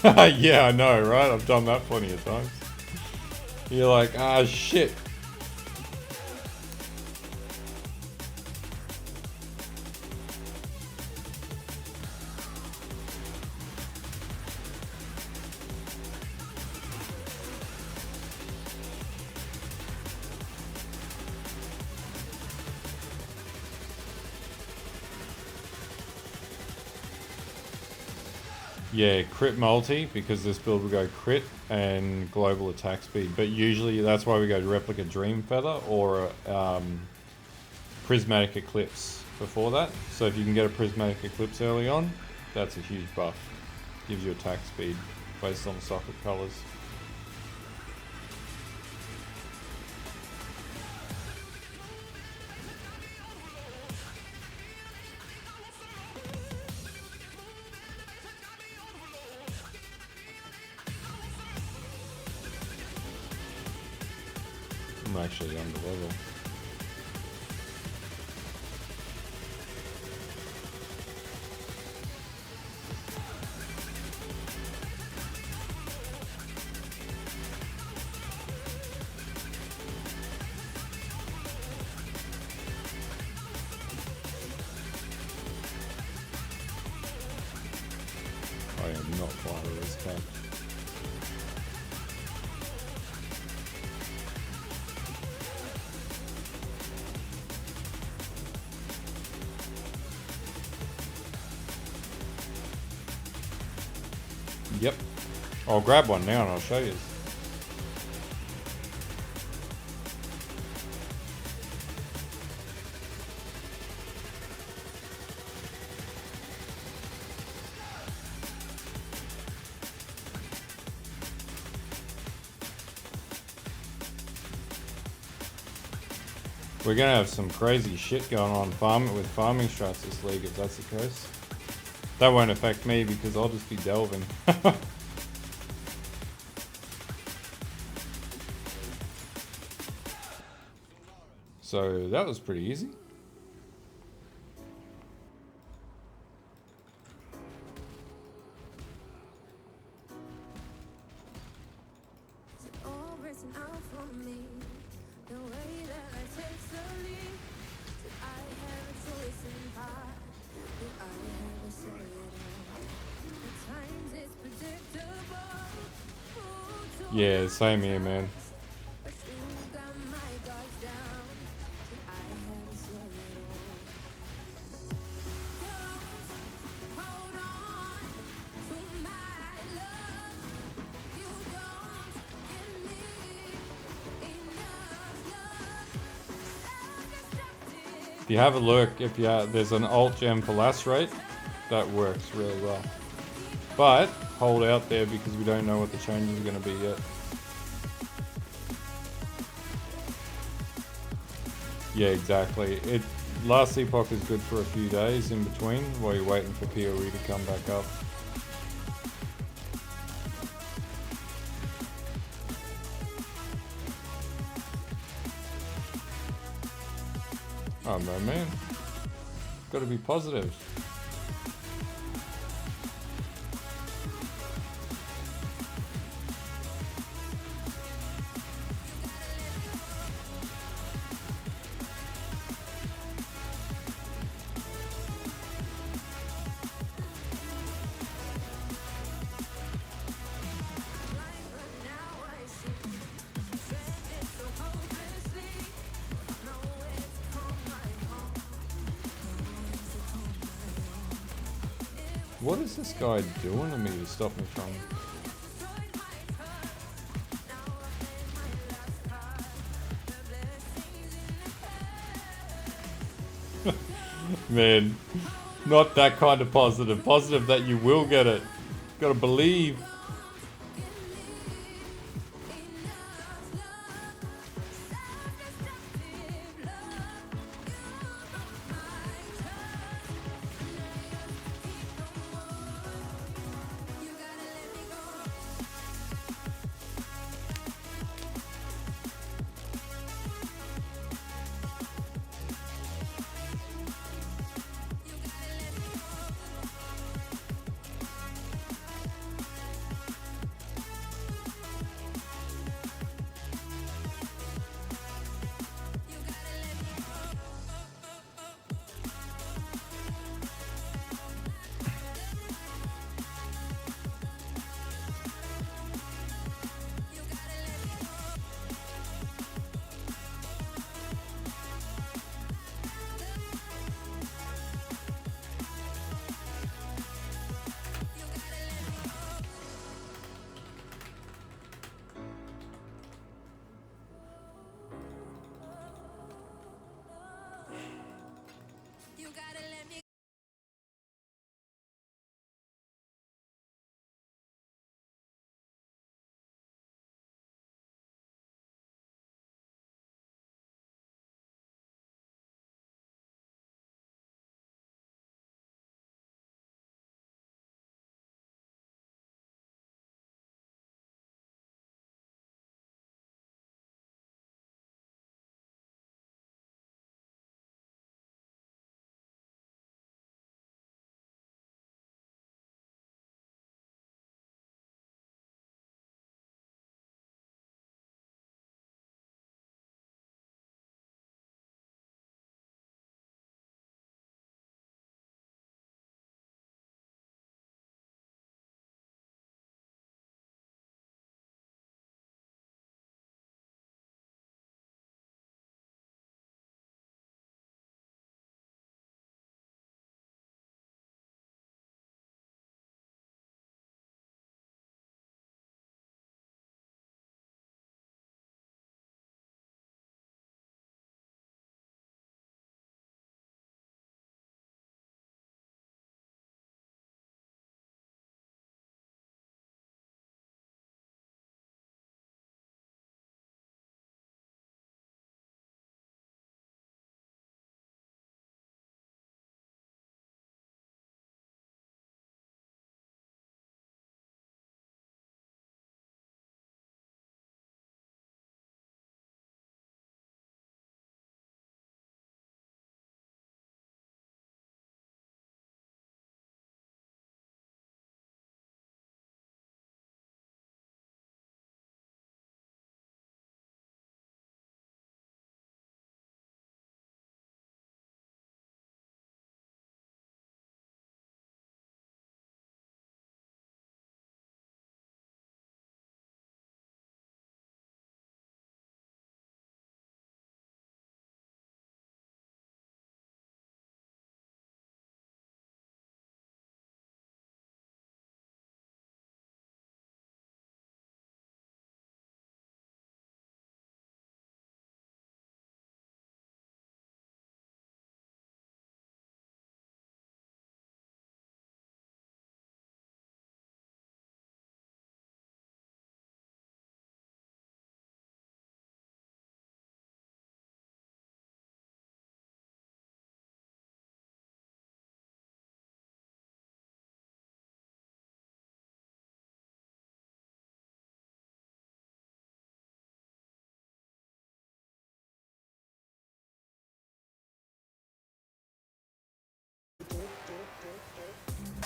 Yeah, I know, right? I've done that plenty of times. You're like, ah, shit. Yeah, crit multi, because this build will go crit and global attack speed. But usually that's why we go Replica Dream Feather or Prismatic Eclipse before that. So if you can get a Prismatic Eclipse early on, that's a huge buff. Gives you attack speed based on the socket colors. I'm actually under level. I am not part of this camp. Yep. I'll grab one now and I'll show you. We're gonna have some crazy shit going on with farming strats this league if that's the case. That won't affect me because I'll just be delving. So that was pretty easy. Yeah, same here, man. If you have a look, there's an alt gem for lacerate, that works really well. But hold out there because we don't know what the changes are going to be yet. Yeah, exactly. Last epoch is good for a few days in between while you're waiting for PoE to come back up. Oh no, man. Got to be positive. What is this guy doing to me to stop me from... Man, not that kind of positive. Positive that you will get it. Gotta believe.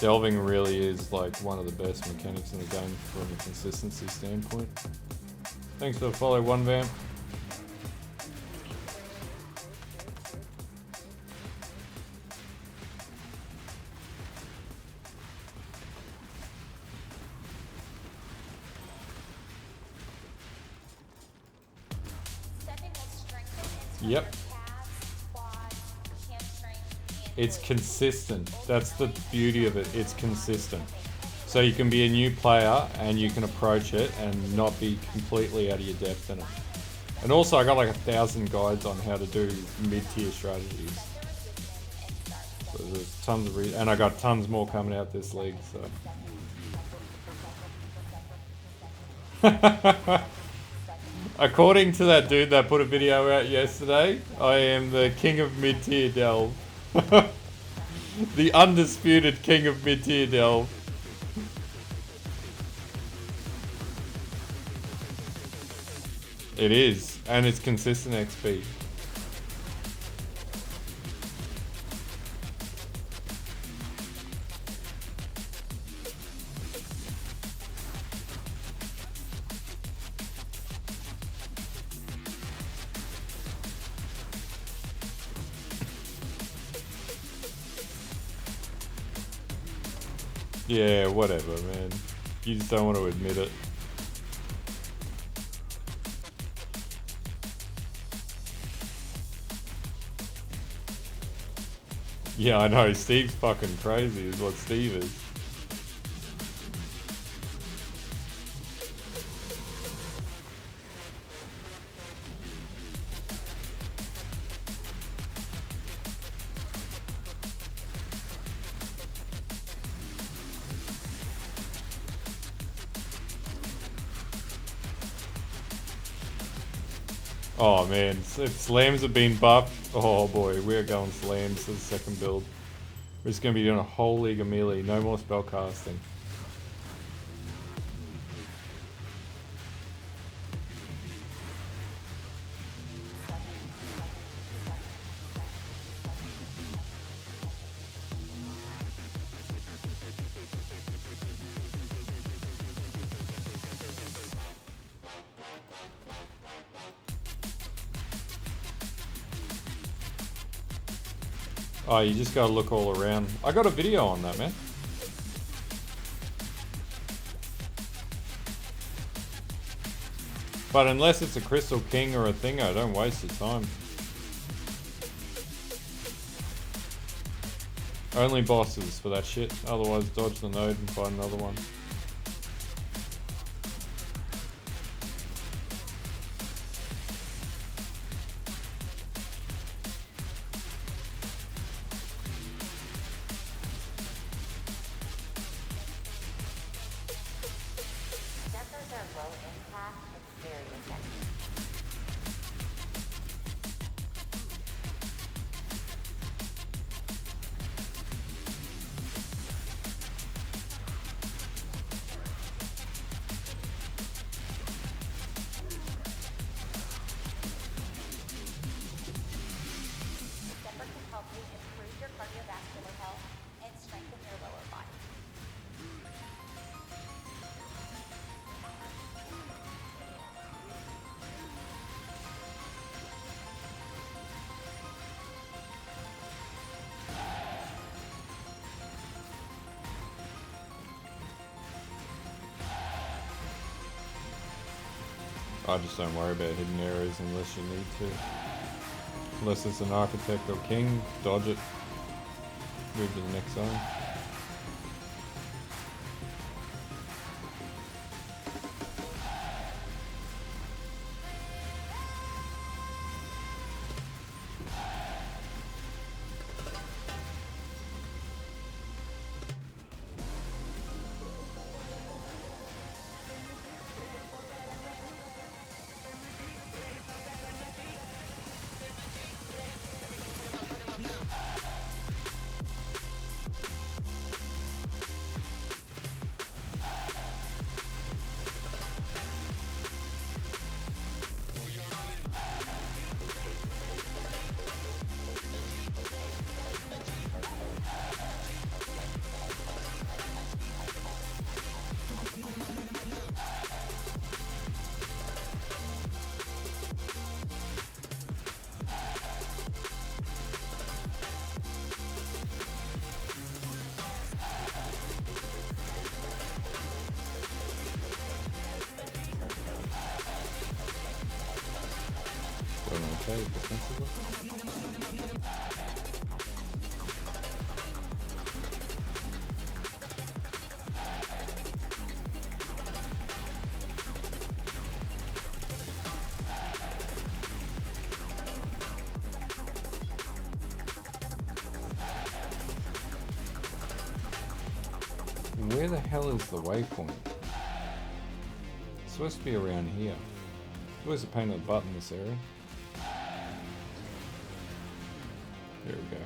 delving really is like one of the best mechanics in the game from a consistency standpoint. Thanks for the follow, One Vamp. Yep. It's consistent. That's the beauty of it. It's consistent. So you can be a new player and you can approach it and not be completely out of your depth in it. And also I got like 1,000 guides on how to do mid-tier strategies. So there's tons of and I got tons more coming out this league, so. According to that dude that put a video out yesterday, I am the king of mid-tier delve. The undisputed king of mid-tier delve. It is, and it's consistent XP. Yeah, whatever, man. You just don't want to admit it. Yeah, I know. Steve's fucking crazy is what Steve is. Oh man, if slams have been buffed, oh boy, we're going slams to the second build. We're just going to be doing a whole league of melee, no more spell casting. Oh, you just gotta look all around. I got a video on that, man. But unless it's a Crystal King or a Thingo, don't waste your time. Only bosses for that shit. Otherwise, dodge the node and find another one. I just don't worry about hidden areas unless you need to. Unless it's an Architect or King, dodge it. Move to the next zone. okay defensively. Where the hell is the waypoint? It's supposed to be around here. Where's the pain of the butt in this area? There we go.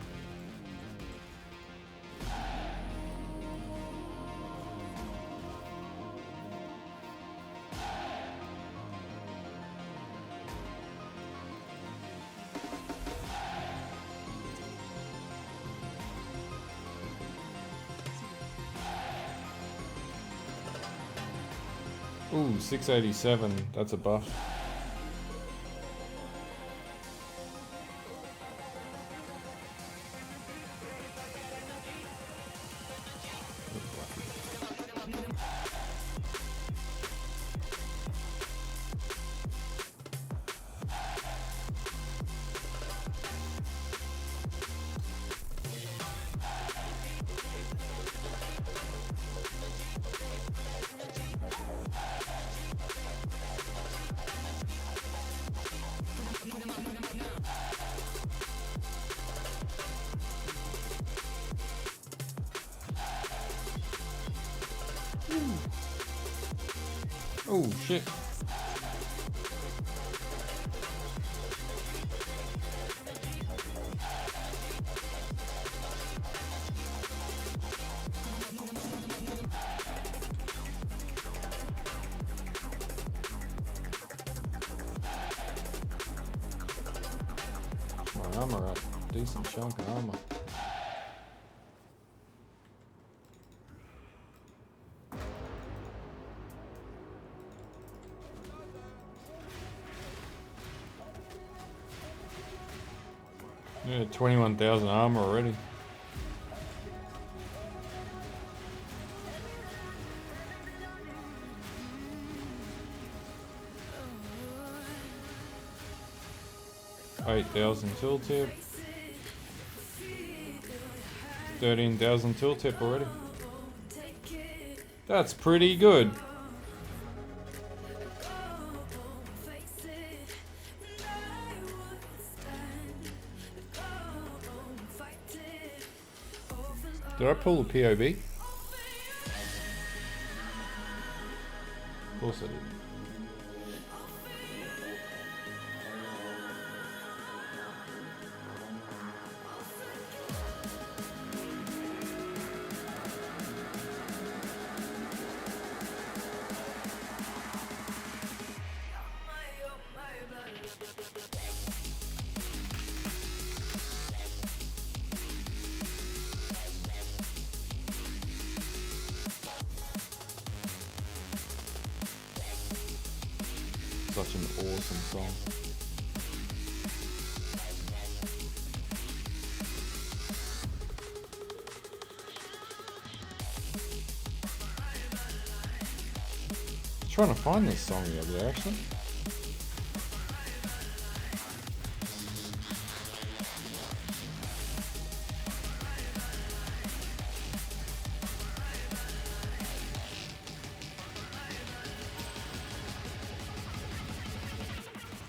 Ooh, 687. That's a buff. Oh shit. My armor up. Decent chunk of armor. Yeah, 21,000 armor already. $8,000 tooltip. 13,000 tooltip already. That's pretty good. Did I pull the POB? Of course I did. Such an awesome song. I was trying to find this song the other day actually.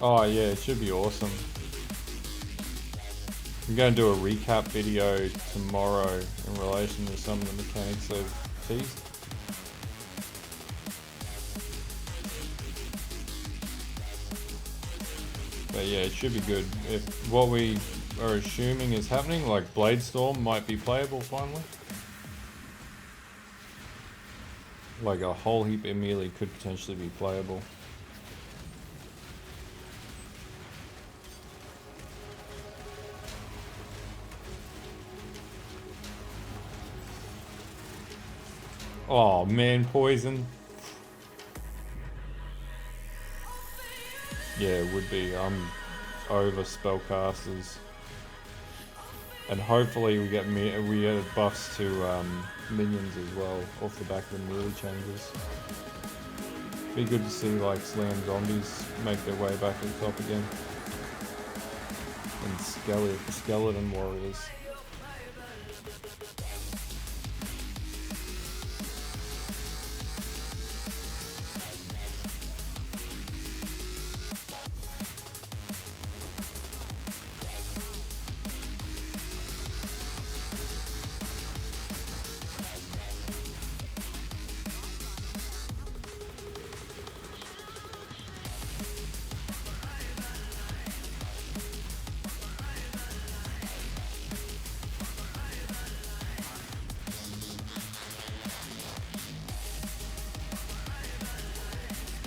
Oh yeah, it should be awesome. I'm going to do a recap video tomorrow in relation to some of the mechanics they've teased. But yeah, it should be good. If what we are assuming is happening, like Bladestorm might be playable finally. Like a whole heap of melee could potentially be playable. Oh man, poison. Yeah, it would be. I'm over spellcasters, and hopefully we get buffs to minions as well off the back of the melee changes. Be good to see like slam zombies make their way back to the top again. and skeleton warriors.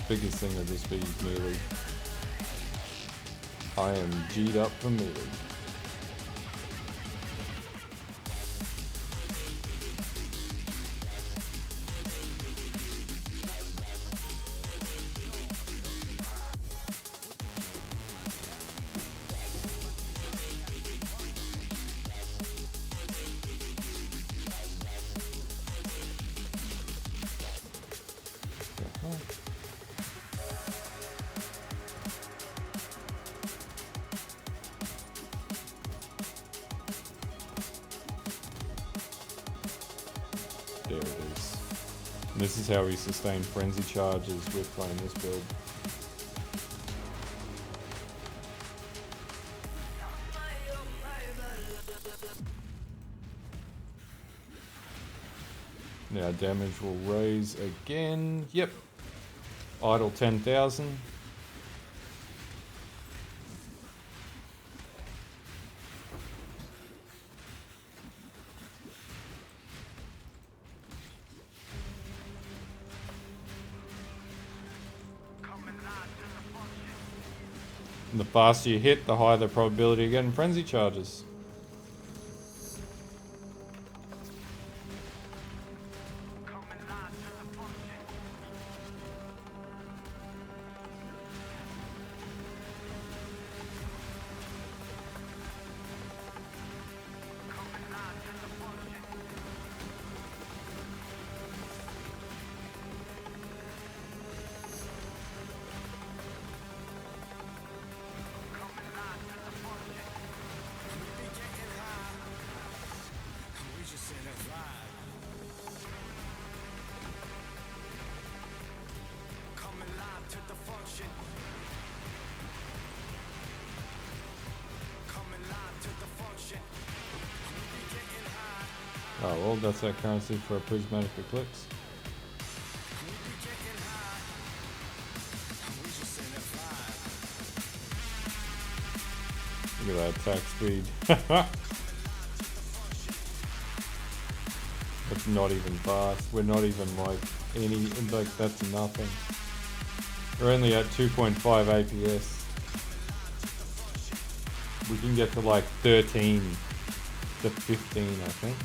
Biggest thing will just be melee. I am G'd up for melee. There it is. And this is how we sustain frenzy charges with playing this build. Now damage will raise again. Yep. Idle 10,000. And the faster you hit, the higher the probability of getting frenzy charges. Oh well, that's our currency for a prismatic eclipse. Look at that attack speed. That's not even fast. We're not even like that's nothing. We're only at 2.5 APS. We can get to like 13 to 15, I think.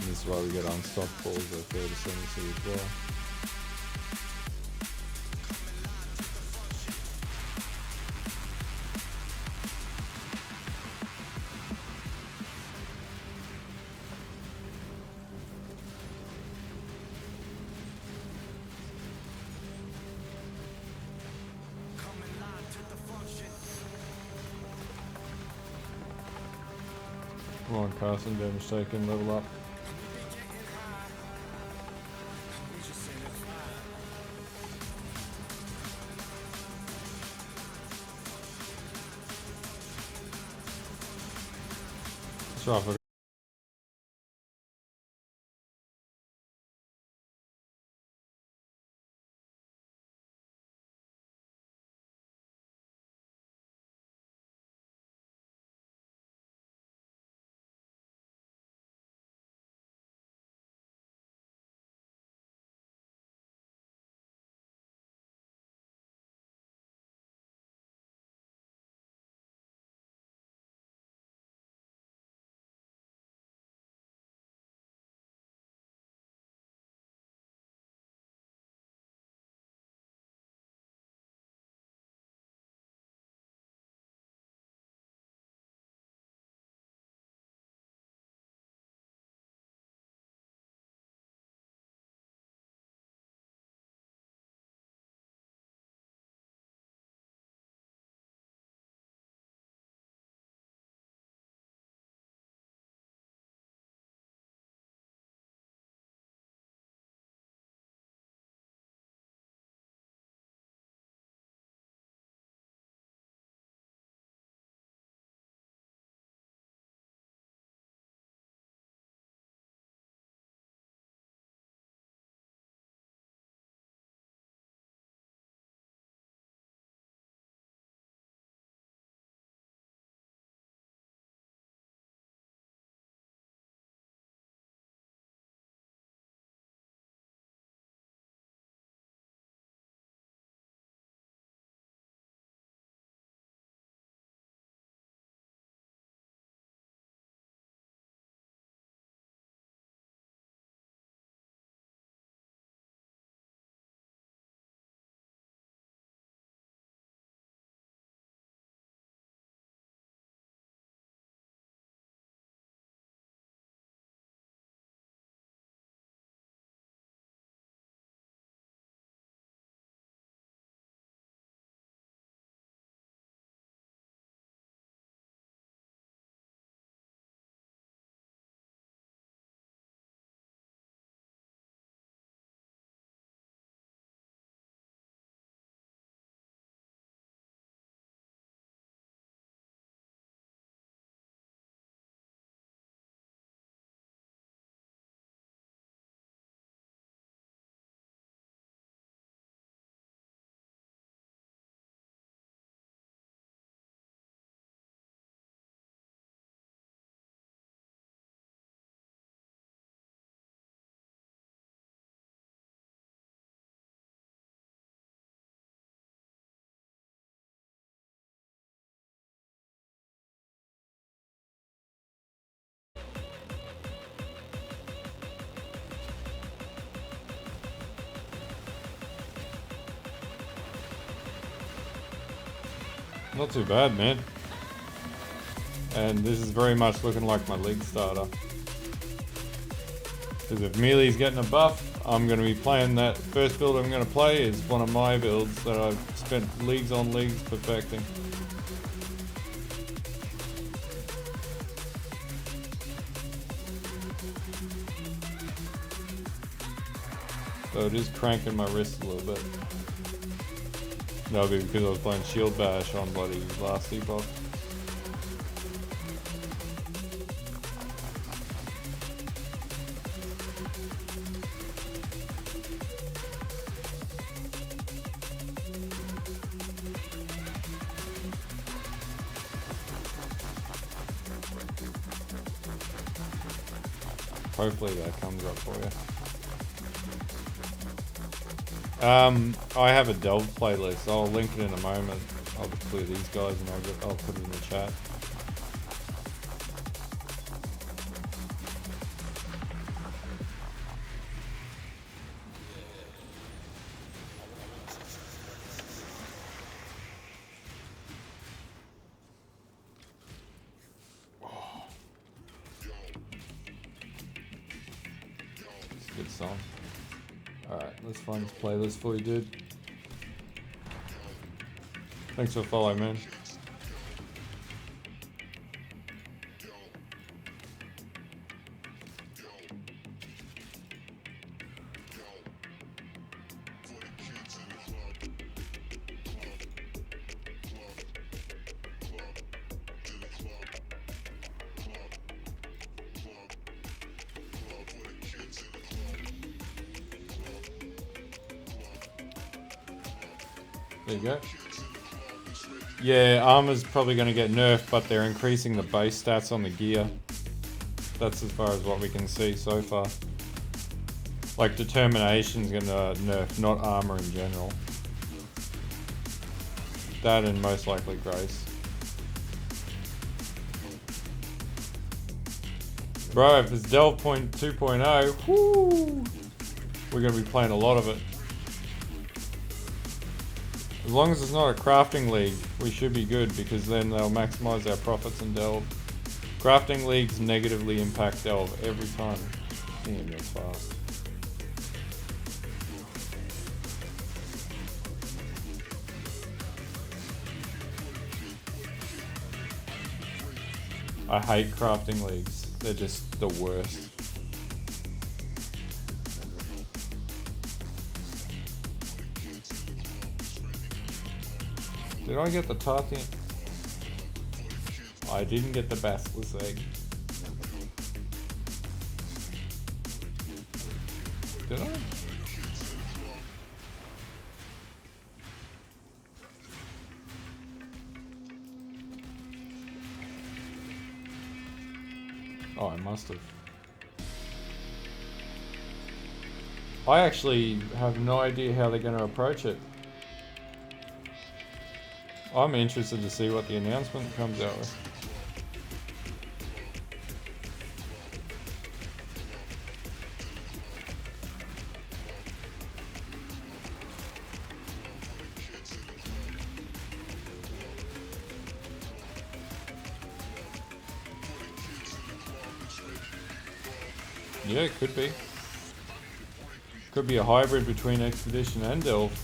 This is why we get unstoppables at third ascendancy as well. Come on, Carson, damage taken, level up. That's right, Not too bad, man. And this is very much looking like my league starter. Because if Mealy's getting a buff, I'm going to be playing that. First build I'm going to play is one of my builds that I've spent leagues on leagues perfecting. So it is cranking my wrist a little bit. That'll be because I was playing Shield Bash on bloody last epoch. Hopefully that comes up for you. I have a Delve playlist. I'll link it in a moment. I'll just clear these guys and I'll put it in the chat. Good song. Alright, let's find this playlist for you, dude. Thanks for following, man. There you go. Yeah, armor's probably going to get nerfed, but they're increasing the base stats on the gear. That's as far as what we can see so far. Like, determination's going to nerf, not armor in general. That and most likely grace. Bro, if it's Delve 2.0, whoo, we're going to be playing a lot of it. As long as it's not a crafting league, we should be good because then they'll maximize our profits in Delve. Crafting leagues negatively impact Delve every time. Damn, that's fast. I hate crafting leagues. They're just the worst. Did I get the Tarthian? I didn't get the Basilisk egg. Did I? Oh, I must have. I actually have no idea how they're going to approach it. I'm interested to see what the announcement comes out with. Yeah, it could be. Could be a hybrid between Expedition and Delve.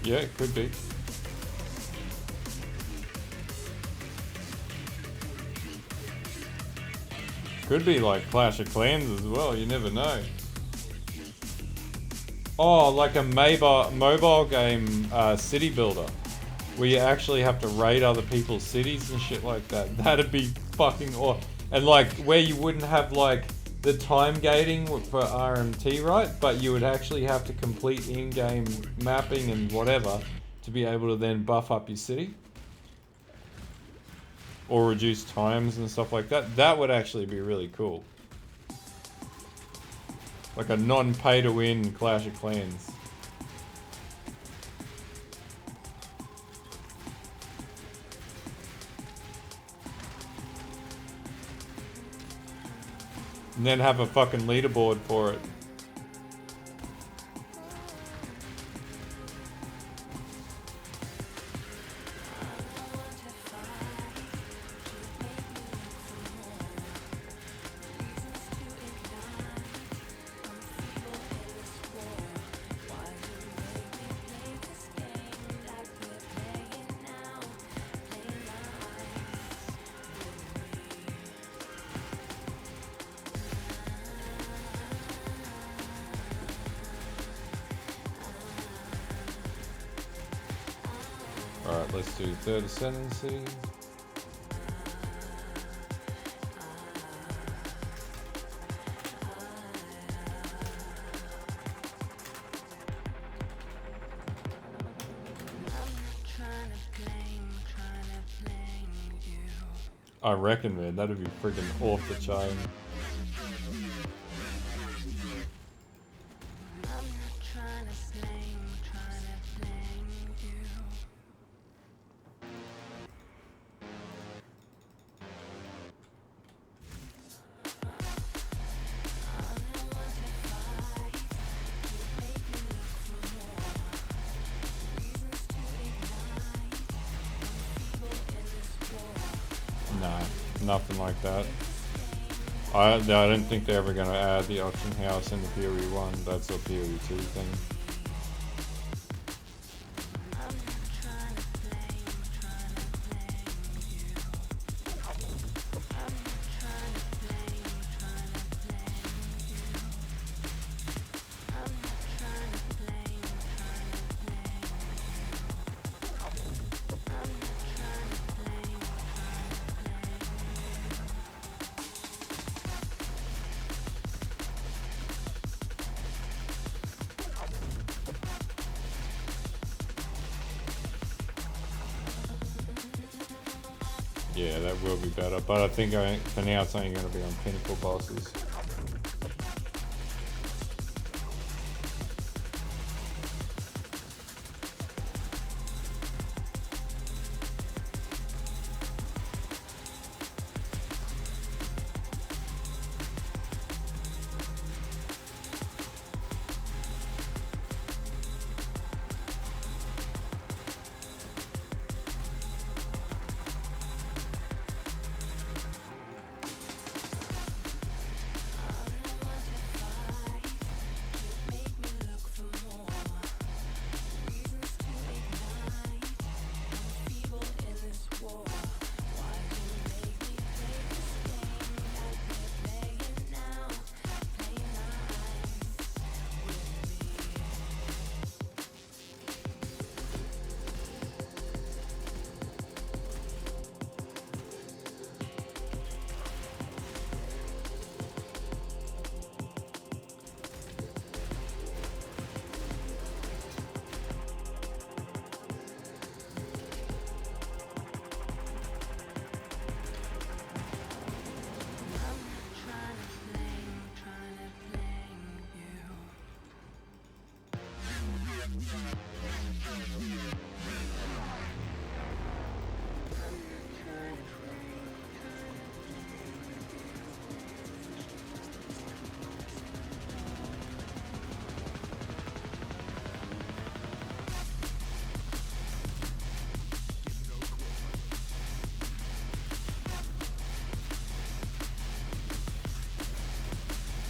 Yeah, it could be. Could be like Clash of Clans as well, you never know. Oh, like a mobile game city builder. Where you actually have to raid other people's cities and shit like that. That'd be fucking awesome. And like, where you wouldn't have like the time gating for RMT right, but you would actually have to complete in-game mapping and whatever to be able to then buff up your city. Or reduce times and stuff like that. That would actually be really cool. Like a non-pay-to-win Clash of Clans. And then have a fucking leaderboard for it. Alright, let's do third ascendancy. I reckon, man, that'd be freaking off the chain. Nothing like that. I don't think they're ever going to add the auction house in the PoE 1. That's a PoE 2 thing. Yeah, that will be better, but I think for now it's only going to be on pinnacle bosses.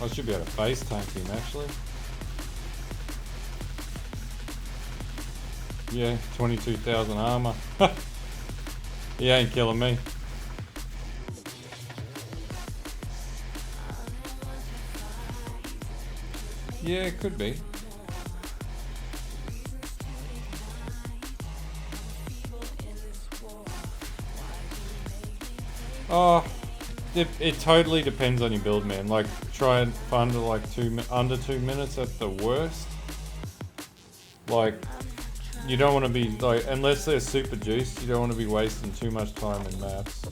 I should be able to face tank him actually. Yeah, 22,000 armor. He ain't killing me. Yeah, it could be. Oh, it totally depends on your build, man. Like, try and find like under 2 minutes at the worst. Like, you don't want to be like, unless they're super juiced, you don't want to be wasting too much time in maps.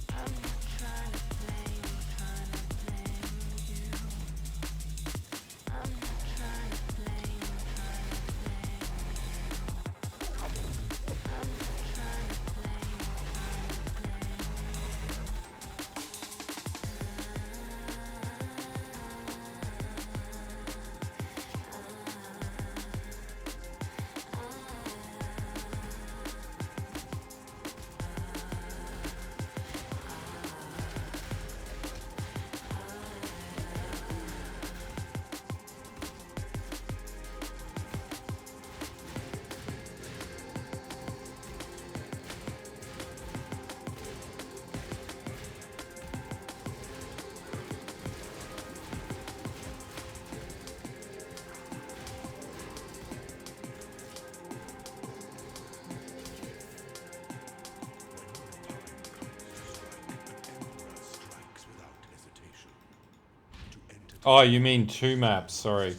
Oh, you mean 2 maps, sorry.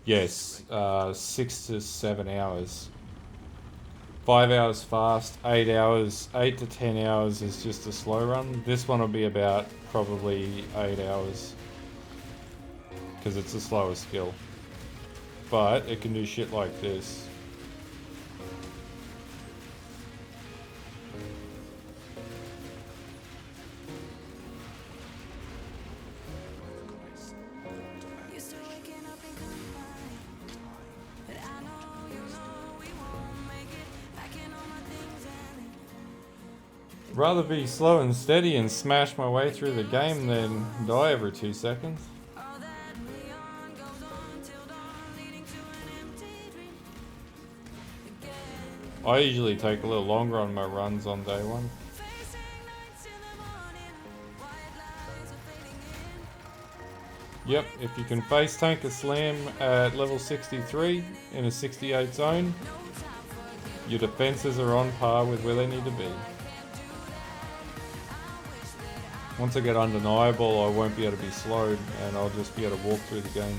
Yes, 6 to 7 hours. 5 hours fast, 8 hours, 8 to 10 hours is just a slow run. This one will be about probably 8 hours. Because it's a slower skill. But it can do shit like this. Rather be slow and steady and smash my way through the game than die every 2 seconds. I usually take a little longer on my runs on day 1. Yep, if you can face tank a slam at level 63 in a 68 zone, your defenses are on par with where they need to be. Once I get undeniable, I won't be able to be slowed and I'll just be able to walk through the game.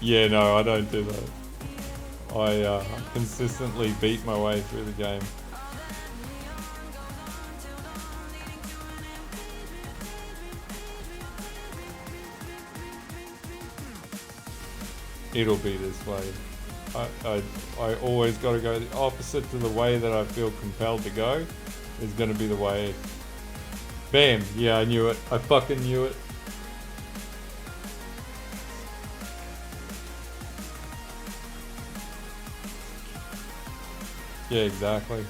Yeah, no, I don't do that. I consistently beat my way through the game. It'll be this way. I always got to go the opposite to the way that I feel compelled to go is going to be the way. Bam! Yeah, I knew it. I fucking knew it. Yeah, exactly.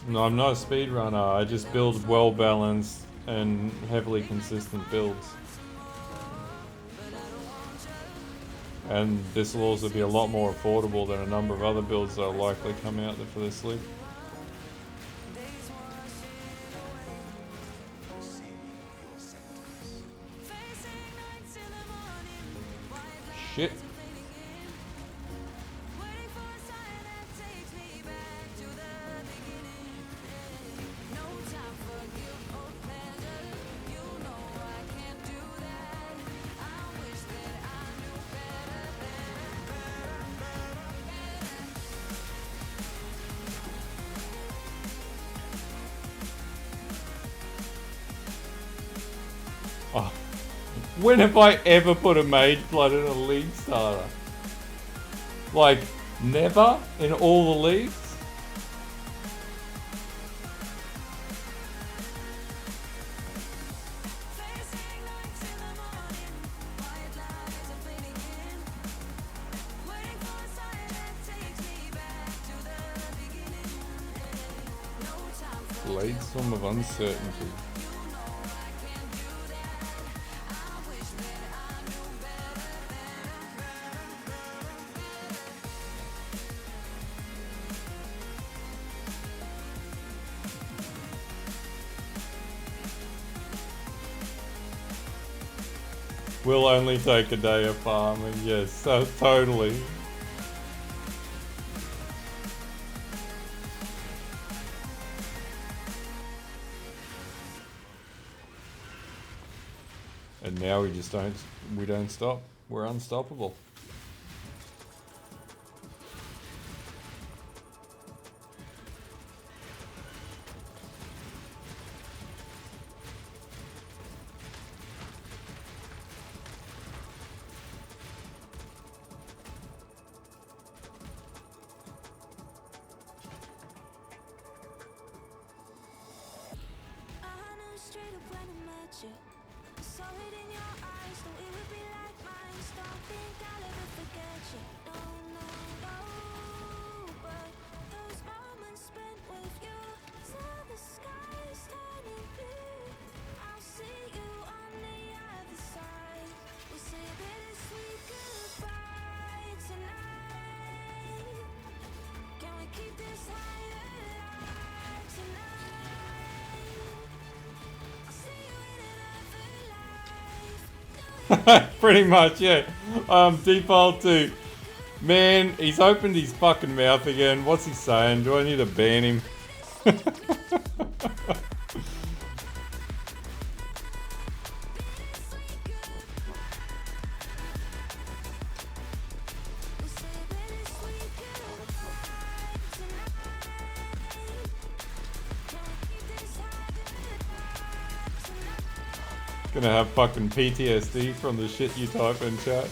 No, I'm not a speedrunner. I just build well-balanced and heavily consistent builds. And this will also be a lot more affordable than a number of other builds that will likely come out there for this league. Shit. Oh. When have I ever put a Mage Blood in a league starter? Like, never in all the leagues? Blade Storm of Uncertainty. We'll only take a day of farming. Yes, totally. And now we don't stop. We're unstoppable. Pretty much, yeah. Default to, man, he's opened his fucking mouth again. What's he saying? Do I need to ban him? Gonna have fucking PTSD from the shit you type in chat.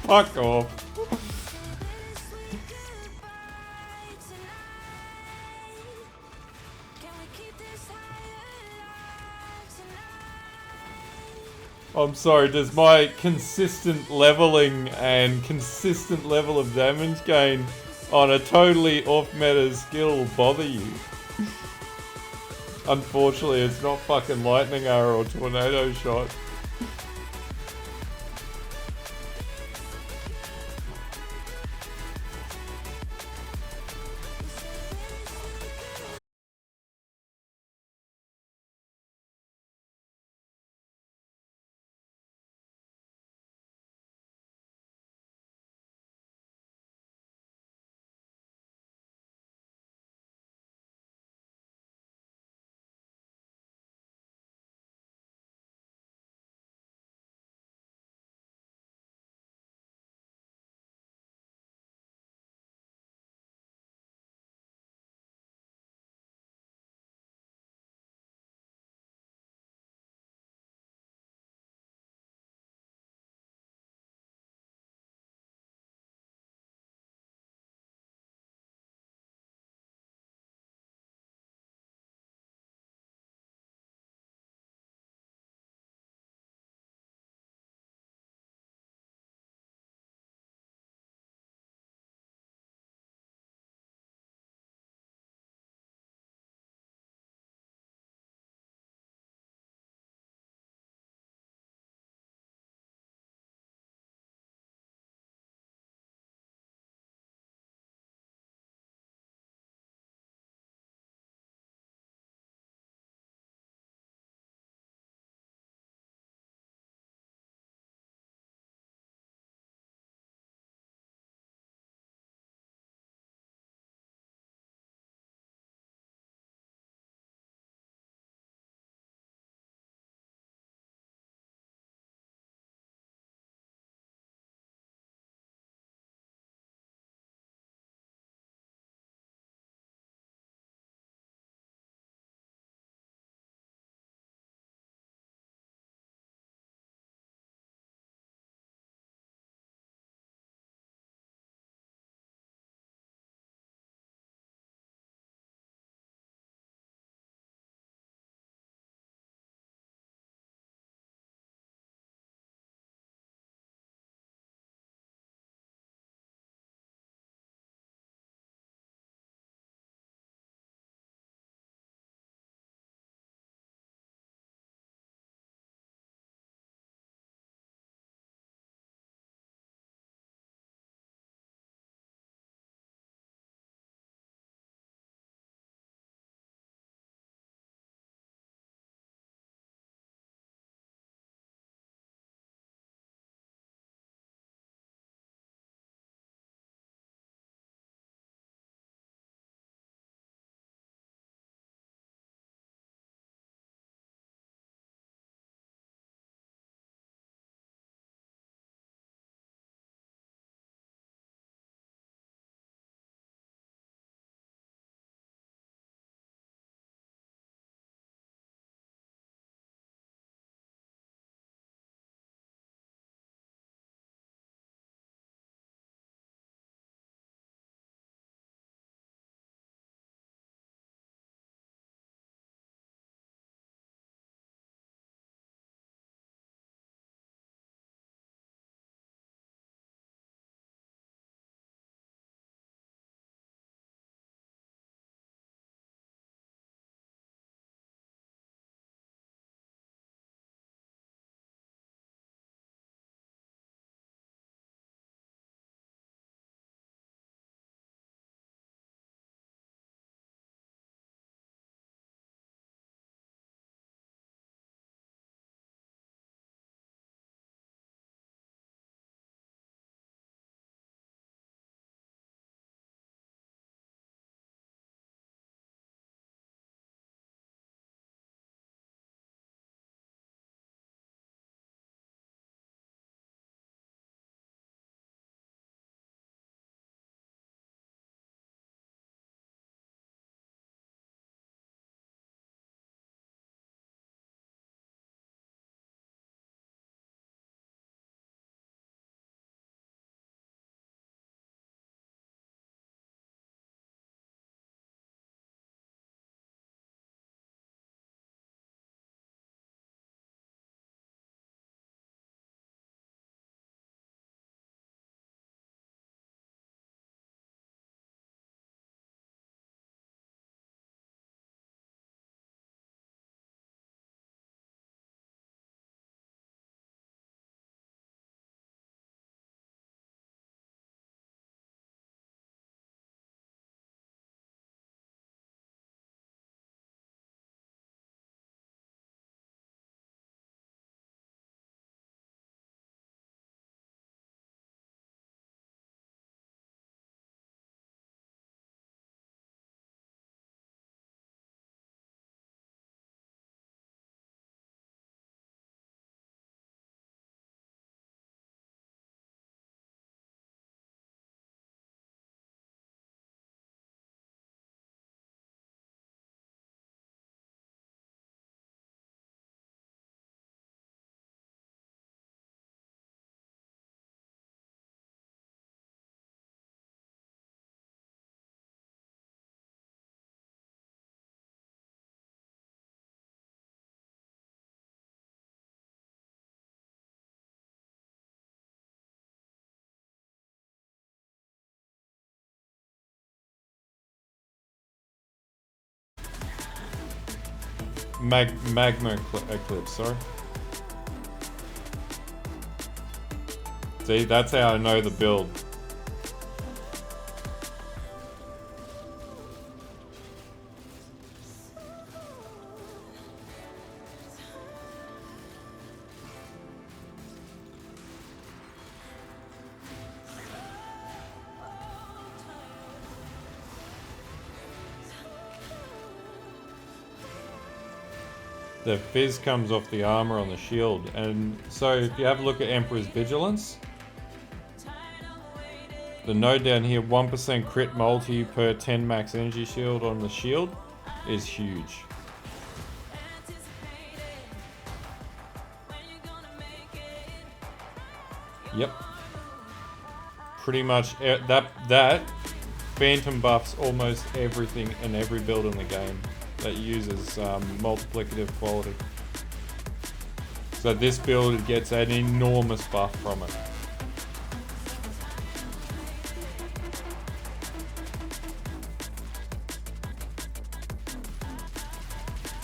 Fuck off. I'm sorry, does my consistent leveling and consistent level of damage gain on a totally off-meta skill bother you? Unfortunately, it's not fucking lightning arrow or tornado shot. magma eclipse, sorry. See, that's how I know the build. The fizz comes off the armor on the shield, and so if you have a look at Emperor's Vigilance, the node down here, 1% crit multi per 10 max energy shield on the shield is huge. Yep. Pretty much that Phantom buffs almost everything and every build in the game that uses multiplicative quality. So this build gets an enormous buff from it.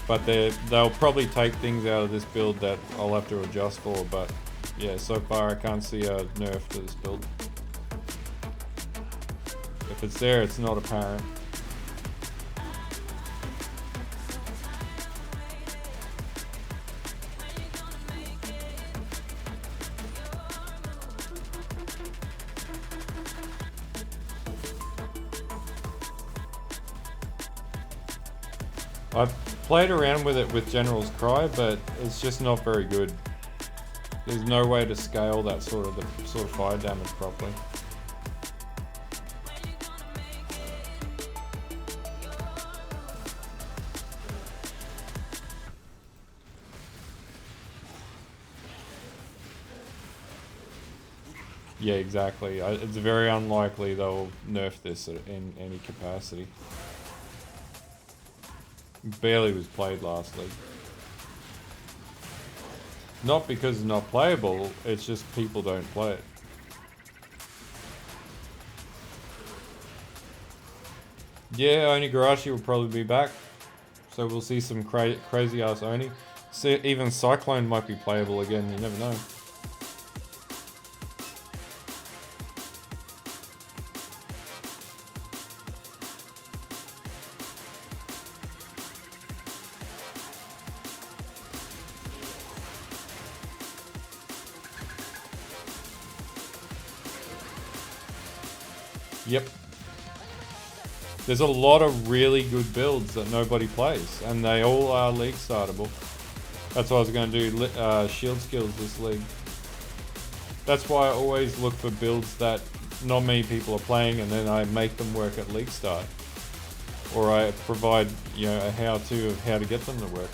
But they'll probably take things out of this build that I'll have to adjust for, but yeah, so far I can't see a nerf to this build. If it's there, it's not apparent. I've played around with it with General's Cry, but it's just not very good. There's no way to scale that sort of fire damage properly. Yeah, exactly. It's very unlikely they'll nerf this in any capacity. Barely was played last league. Not because it's not playable, it's just people don't play it. Yeah, Oni Garashi will probably be back. So we'll see some crazy ass Oni. See, even Cyclone might be playable again, you never know. Yep. There's a lot of really good builds that nobody plays, and they all are league startable. That's why I was going to do shield skills this league. That's why I always look for builds that not many people are playing, and then I make them work at league start. Or I provide, you know, a how-to of how to get them to work.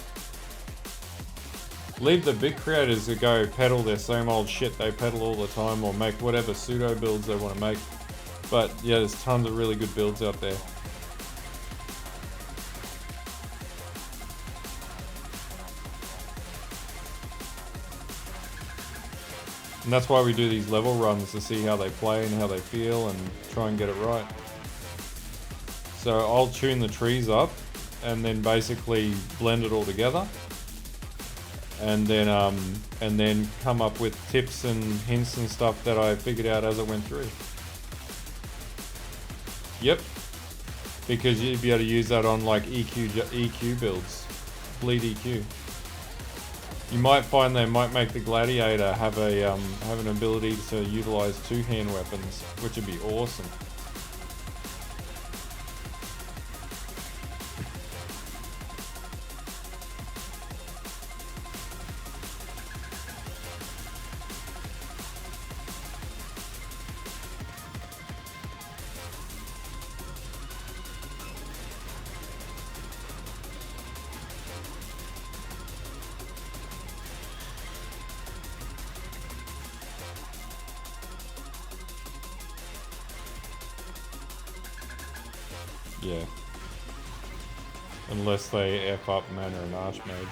Leave the big creators to go peddle their same old shit they peddle all the time, or make whatever pseudo builds they want to make. But yeah, there's tons of really good builds out there. And that's why we do these level runs, to see how they play and how they feel and try and get it right. So I'll tune the trees up and then basically blend it all together. And then come up with tips and hints and stuff that I figured out as I went through. Yep, because you'd be able to use that on like EQ builds, bleed EQ. You might find they might make the Gladiator have an ability to utilize two-hand weapons, which would be awesome. Yeah. Unless they F up Mana and Archmage.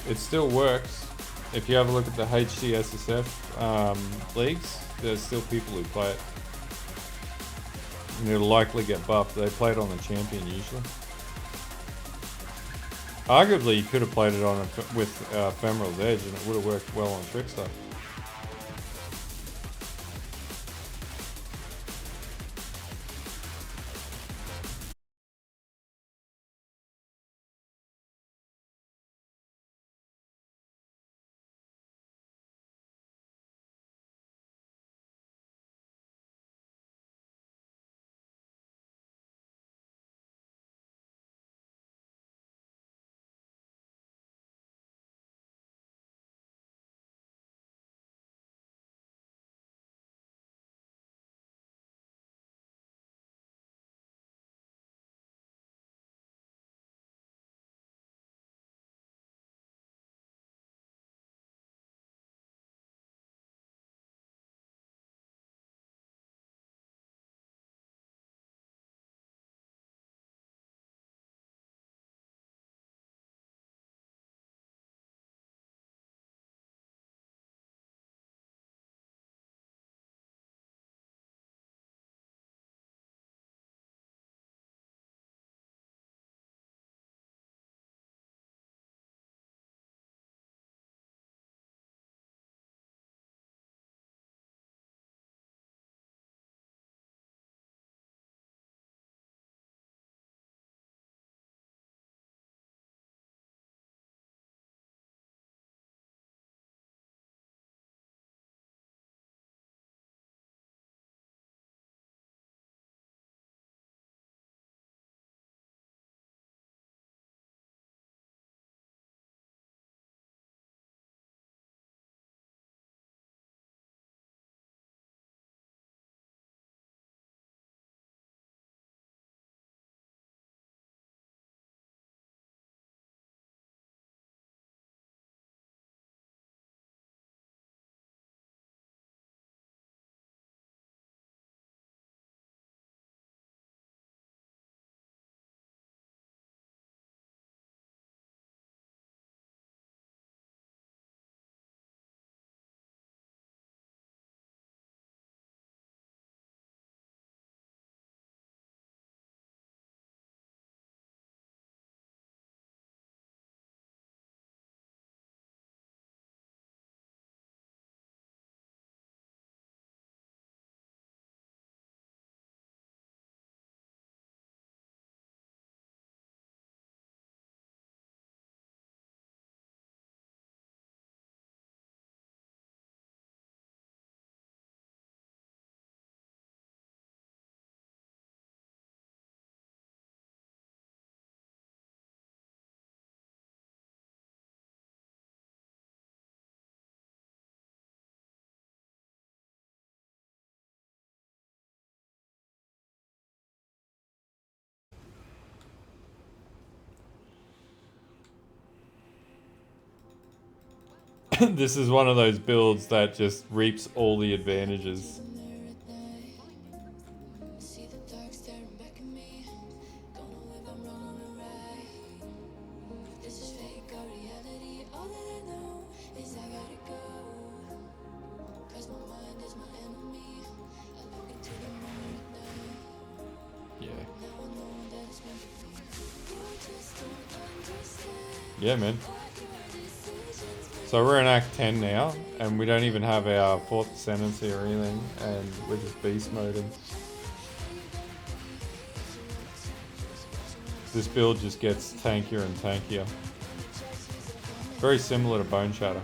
It still works. If you have a look at the HCSSF leagues, there's still people who play it. And it'll likely get buffed. They play it on the champion usually. Arguably, you could have played it on with Ephemeral's Edge and it would have worked well on Trickster. This is one of those builds that just reaps all the advantages. Yeah, man. So we're in Act 10 now, and we don't even have our 4th ascendancy or anything, and we're just beast moding. This build just gets tankier and tankier. Very similar to Bone Shatter.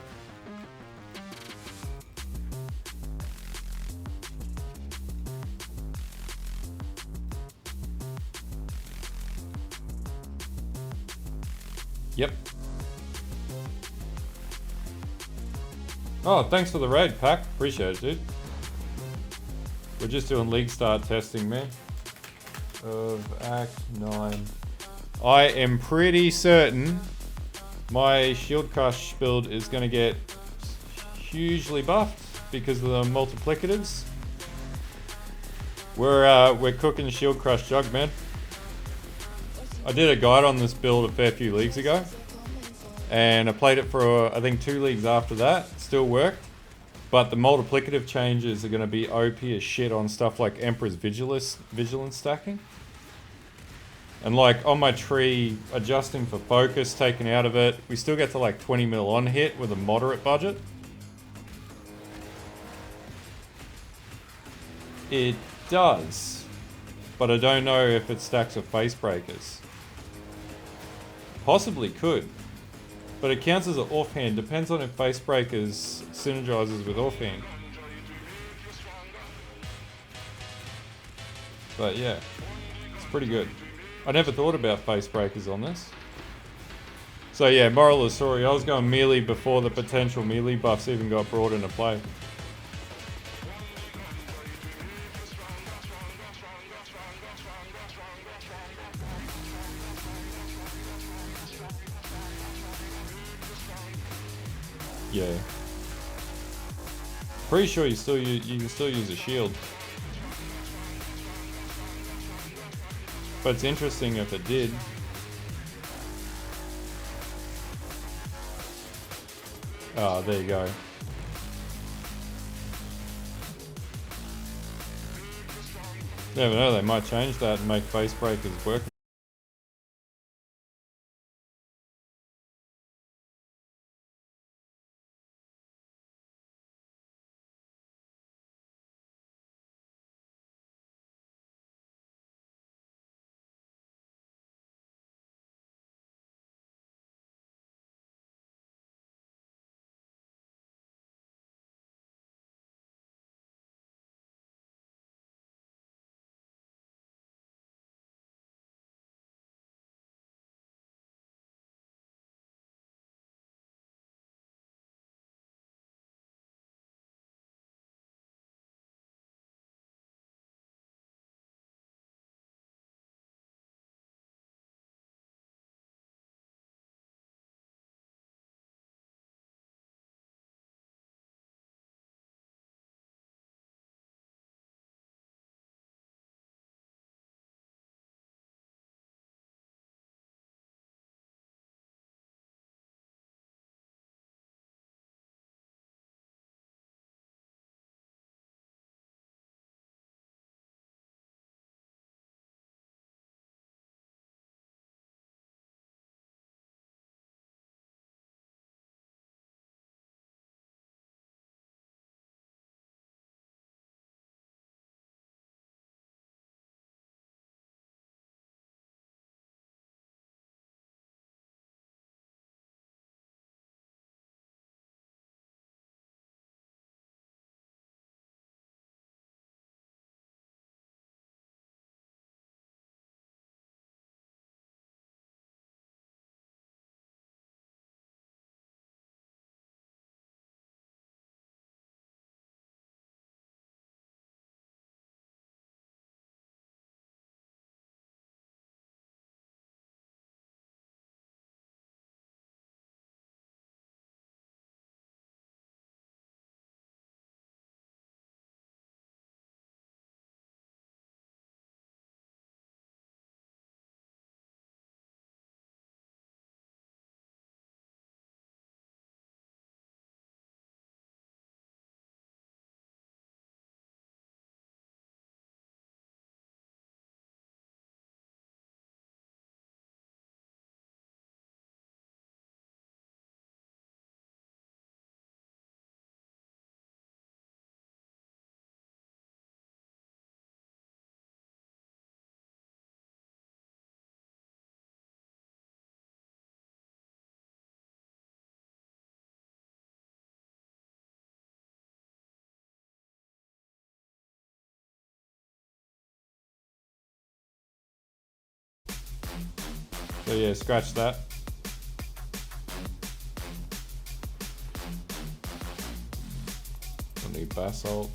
Yep. Oh, thanks for the raid, Pack. Appreciate it, dude. We're just doing league start testing, man. Of Act 9. I am pretty certain my Shield Crush build is going to get hugely buffed because of the multiplicatives. We're cooking Shield Crush Jugg, man. I did a guide on this build a fair few leagues ago. And I played it for, I think, 2 leagues after that. Still worked. But the multiplicative changes are going to be OP as shit on stuff like Emperor's Vigilance stacking. And like on my tree, adjusting for focus, taken out of it, we still get to like 20 mil on hit with a moderate budget. It does, but I don't know if it stacks with face breakers. Possibly could, but it counts as an offhand. Depends on if face breakers synergizes with offhand. But yeah, it's pretty good. I never thought about face breakers on this. So yeah, moral of the story, I was going melee before the potential melee buffs even got brought into play. Yeah. Pretty sure you can still use a shield. But it's interesting if it did. Oh, there you go. Never know, they might change that and make face breakers work. So yeah, scratch that. I need basalt.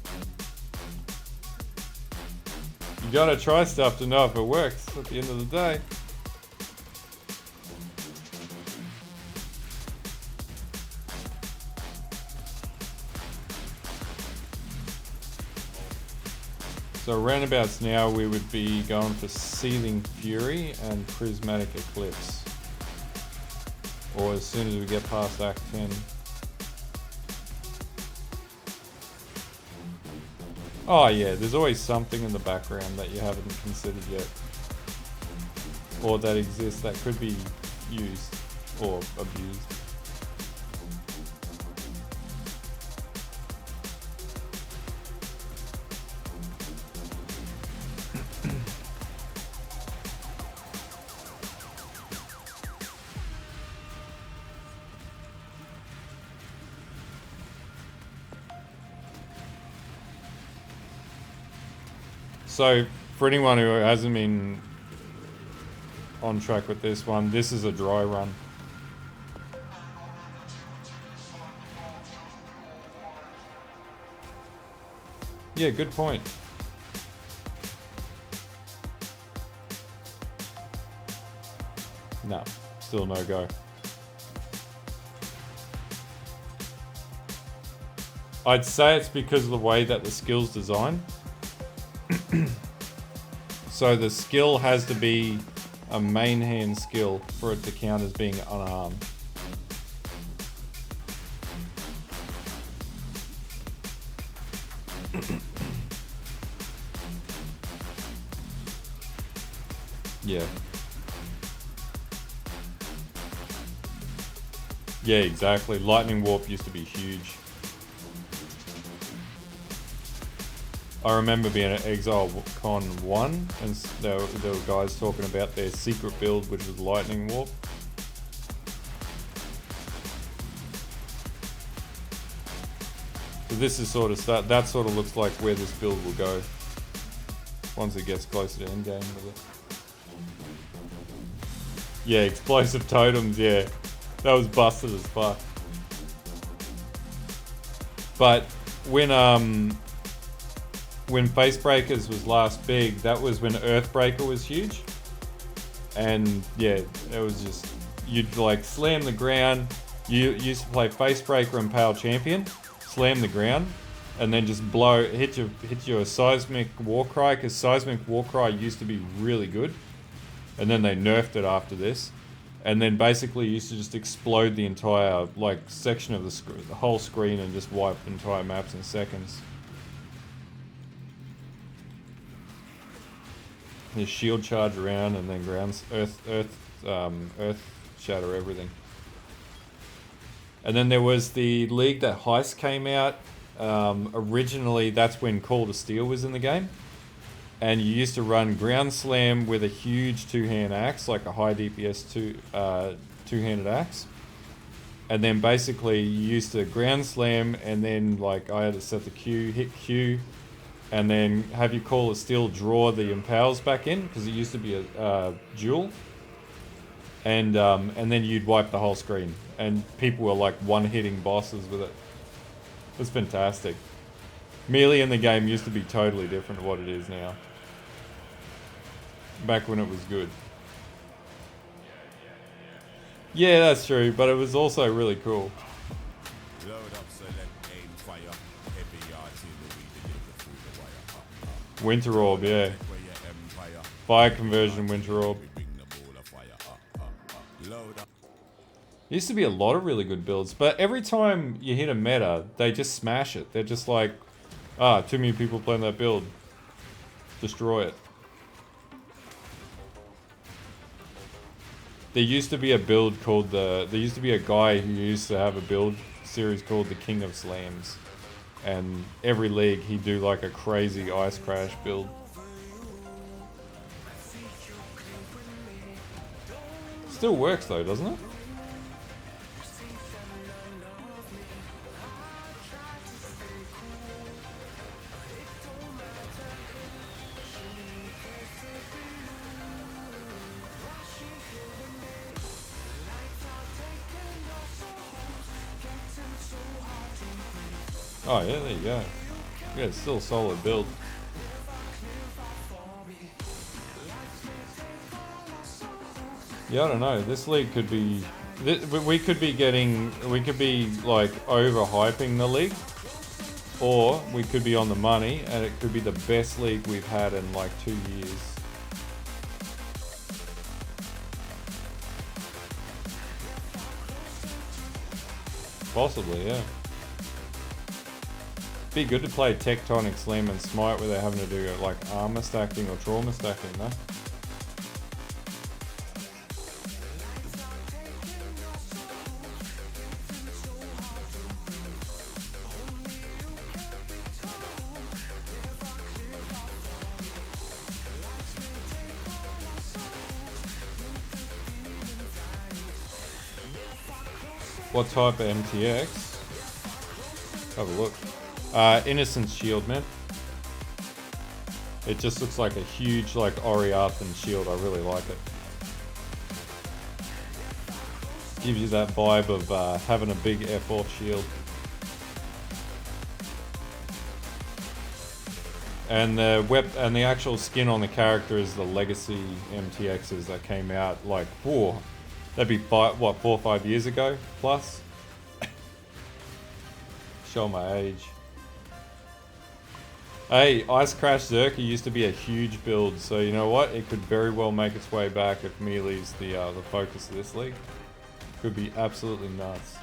You gotta try stuff to know if it works at the end of the day. So roundabouts now we would be going for Seething Fury and Prismatic Eclipse. or as soon as we get past Act 10. Oh yeah, there's always something in the background that you haven't considered yet, or that exists that could be used or abused. So, for anyone who hasn't been on track with this one, this is a dry run. Yeah, good point. No, still no go. I'd say it's because of the way that the skill's designed. So the skill has to be a main hand skill for it to count as being unarmed. Yeah. Yeah, exactly. Lightning Warp used to be huge. I remember being at Exile Con 1 and there were guys talking about their secret build, which was Lightning Warp. So this is sort of that sort of looks like where this build will go once it gets closer to endgame with it. Yeah, explosive totems, yeah. That was busted as fuck. But when Facebreakers was last big, that was when Earthbreaker was huge. And yeah, it was just, you'd like slam the ground. You used to play Facebreaker and Pale Champion, slam the ground, and then just hit your Seismic Warcry, because Seismic Warcry used to be really good. And then they nerfed it after this. And then basically you used to just explode the entire like section of the whole screen and just wipe entire maps in seconds. His shield charge around and then earth shatter everything. And then there was the league that Heist came out. Originally, that's when Call to Steel was in the game. And you used to run Ground Slam with a huge two-hand axe, like a high DPS two-handed axe. And then basically you used to Ground Slam, and then like I had to set the Q, hit Q, and then have your Call of Steel draw the Impales back in, because it used to be a duel. And then you'd wipe the whole screen. And people were like one-hitting bosses with it. It was fantastic. Melee in the game used to be totally different to what it is now. Back when it was good. Yeah, that's true, but it was also really cool. Winter Orb, yeah. Fire conversion, Winter Orb. Used to be a lot of really good builds, but every time you hit a meta, they just smash it. They're just like, too many people playing that build. Destroy it. There used to be a build called there used to be a guy who used to have a build series called the King of Slams. And every league he'd do like a crazy Ice Crash build. Still works though, doesn't it? Oh yeah, there you go. Yeah, it's still a solid build. Yeah, I don't know. This league could be... We could be like overhyping the league. Or we could be on the money and it could be the best league we've had in like 2 years. Possibly, yeah. Be good to play Tectonic, Slam, and Smite without having to do like armor stacking or trauma stacking, no? What type of MTX? Have a look. Innocence Shield, man. It just looks like a huge, like, Oriathan shield. I really like it. Gives you that vibe of having a big F4 shield. And the actual skin on the character is the legacy MTXs that came out like, whoa, that'd be 4 or 5 years ago plus. Show my age. Hey, Ice Crash Zerker used to be a huge build, so you know what? It could very well make its way back if Melee's the focus of this league. Could be absolutely nuts.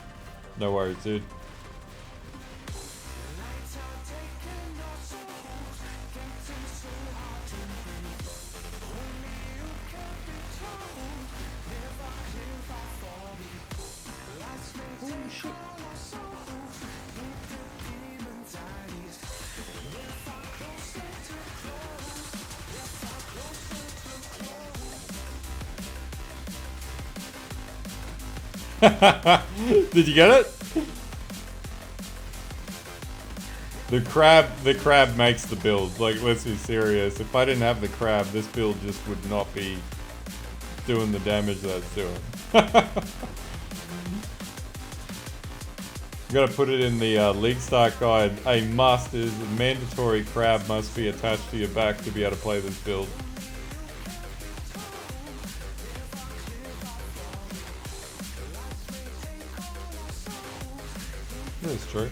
No worries, dude. Holy shit. Did you get it? The crab makes the build. Like, let's be serious. If I didn't have the crab, this build just would not be doing the damage that it's doing. You gotta put it in the League Start guide. A must is a mandatory crab must be attached to your back to be able to play this build. That is true.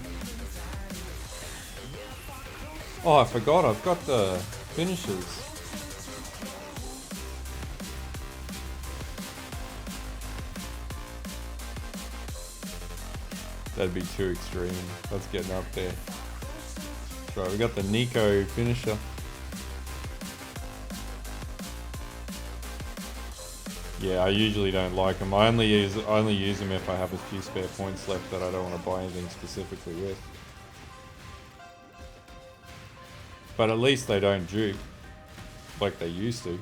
Oh, I forgot. I've got the finishes. That'd be too extreme. That's getting up there. That's right, we got the Nico finisher. Yeah, I usually don't like them. I only use them if I have a few spare points left that I don't want to buy anything specifically with. But at least they don't dupe like they used to.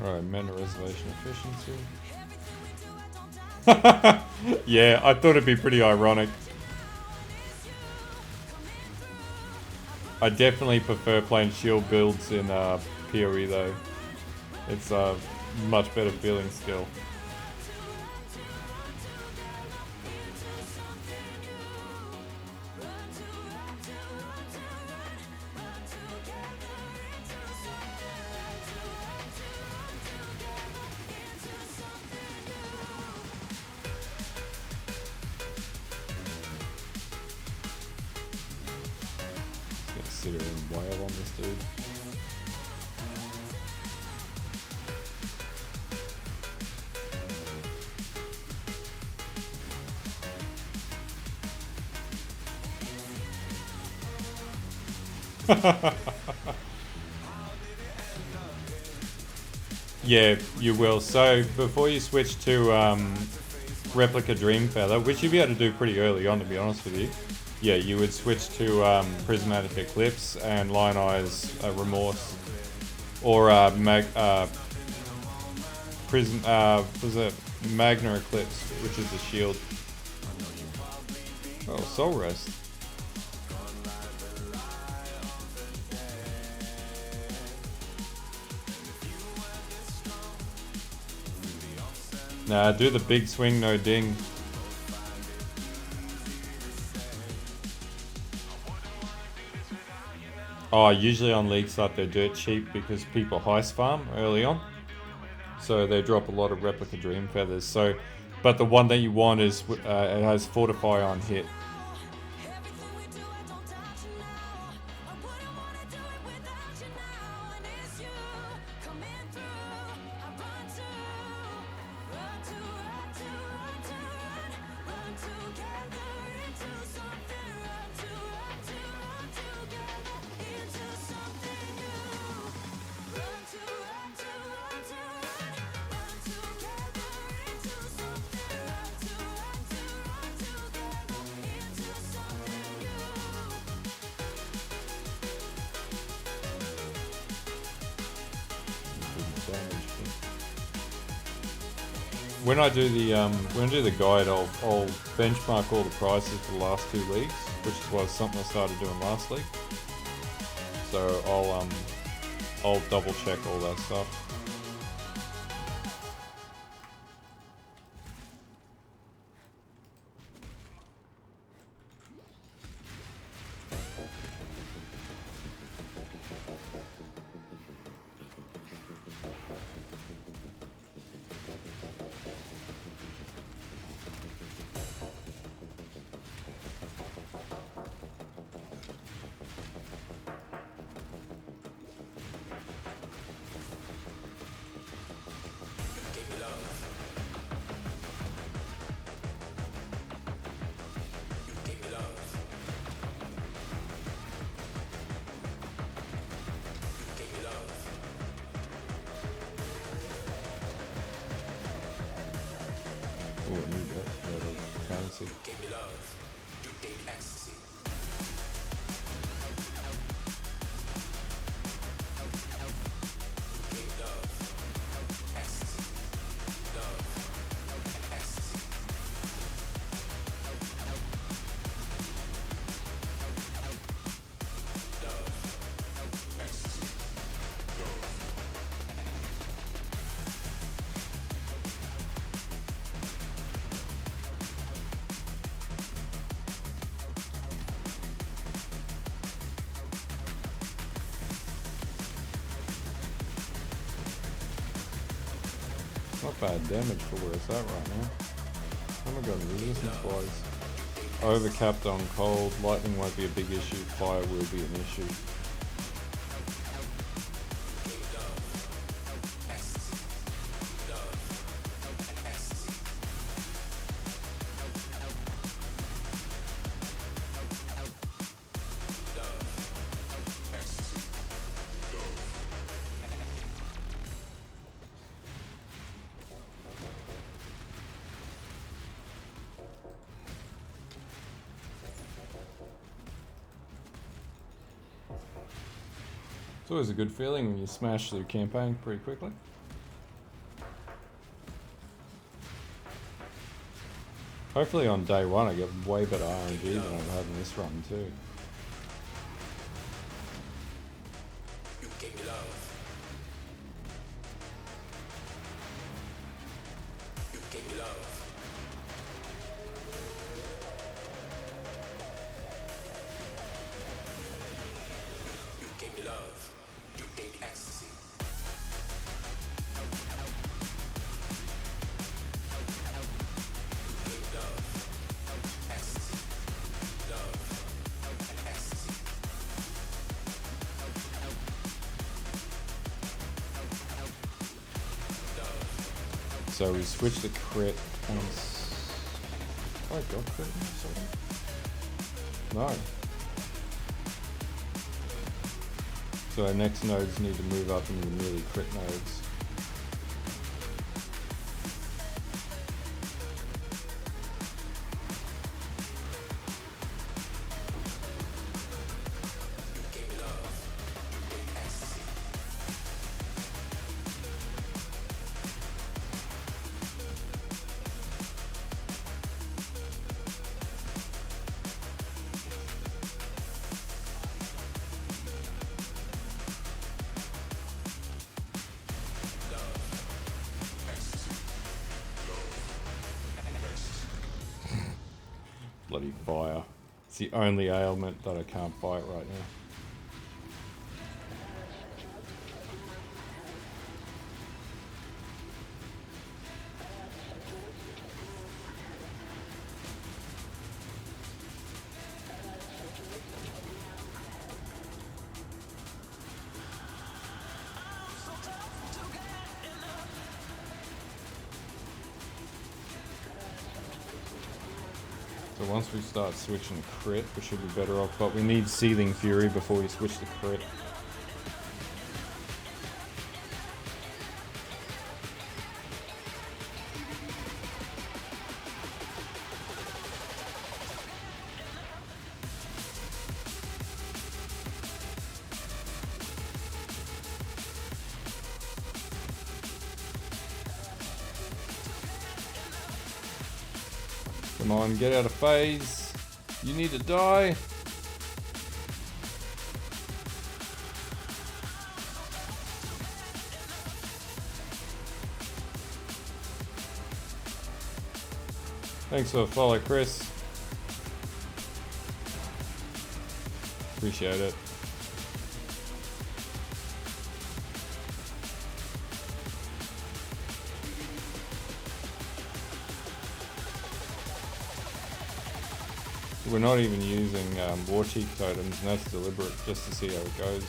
Alright, mana reservation efficiency. Yeah, I thought it'd be pretty ironic. I definitely prefer playing shield builds in PoE though. It's a much better feeling skill. Sit here and wail on this dude. Yeah, you will. So before you switch to Replica Dreamfeather, which you'll be able to do pretty early on, to be honest with you. Yeah, you would switch to Prismatic Eclipse and Lion Eyes Remorse, or was it Magna Eclipse, which is the shield. Oh, Soul Rest. Nah, do the big swing, no ding. Oh, usually on League Start they're dirt cheap because people heist farm early on. So they drop a lot of replica dream feathers. So, but the one that you want is it has fortify on hit. When I do the guide, I'll benchmark all the prices for the last 2 leagues, which was something I started doing last league. So I'll double check all that stuff. Not bad damage for where it's at right now. Oh my god, resistance wise. Overcapped on cold, lightning won't be a big issue, fire will be an issue. It's always a good feeling when you smash through campaign pretty quickly. Hopefully on day one I get way better RNG than I'm having this run too. So we switched the crit and oh, I got crit in a second? No. So our next nodes need to move up into the nearly crit nodes. Bloody fire. It's the only ailment that I can't fight right now. So once we start switching crit, we should be better off, but we need Seething Fury before we switch to crit. Come on, get out of phase. You need to die. Thanks for the follow, Chris. Appreciate it. We're not even using War Chief totems, and that's deliberate, just to see how it goes.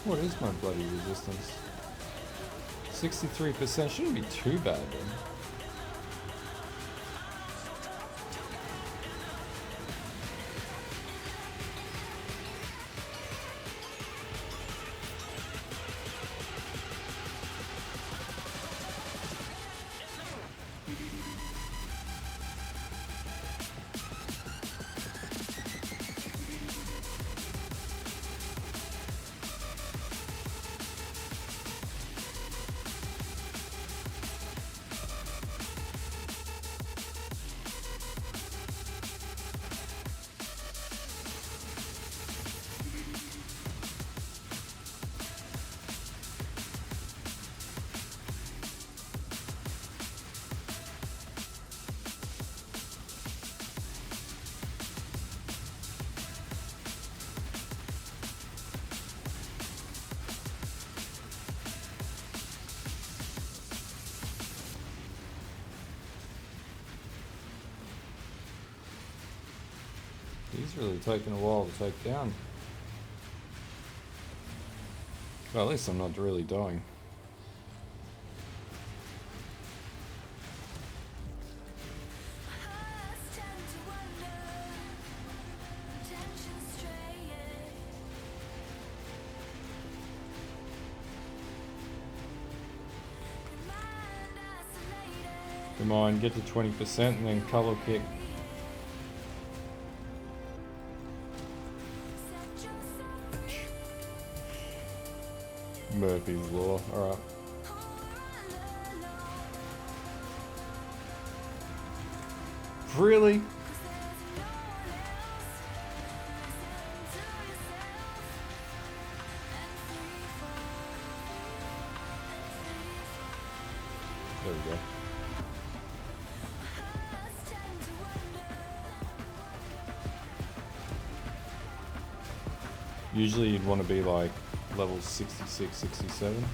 What is my bloody resistance? 63%, shouldn't be too bad then. He's really taking a while to take down. Well, at least I'm not really dying. Come on, get to 20% and then color kick. Murphy's Law, alright. Really? There we go. Usually you'd want to be like level 66, 67.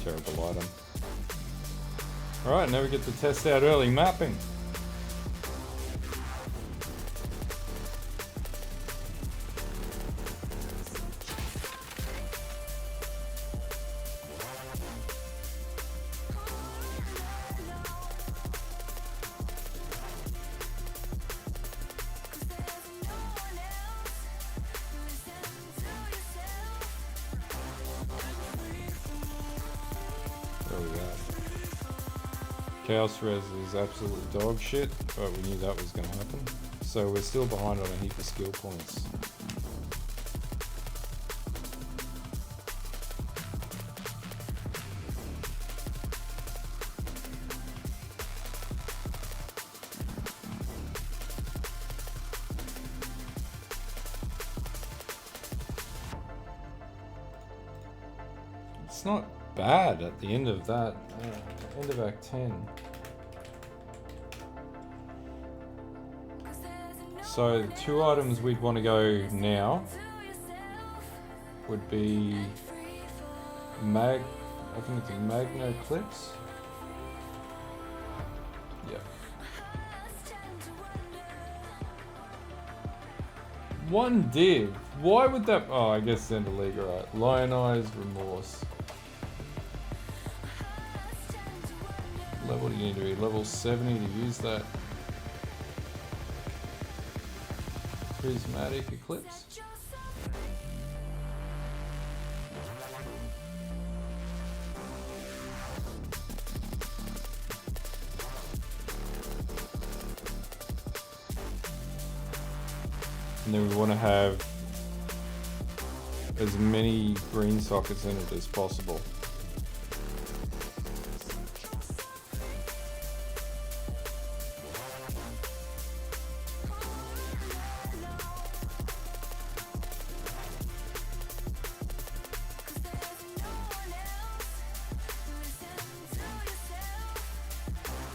Terrible item. Alright, now we get to test out early mapping. Where are we at? Chaos Res is absolutely dog shit, but we knew that was going to happen. So we're still behind on a heap of skill points. It's not bad at the end of that, end of Act 10. So the 2 items we'd want to go now would be I think it's a Magno Clips. Yeah. One div. Why would that? Oh, I guess Zendaliga, right? Lionized Remorse. Level do you need to be? Level 70 to use that. Prismatic Eclipse. And then we want to have as many green sockets in it as possible.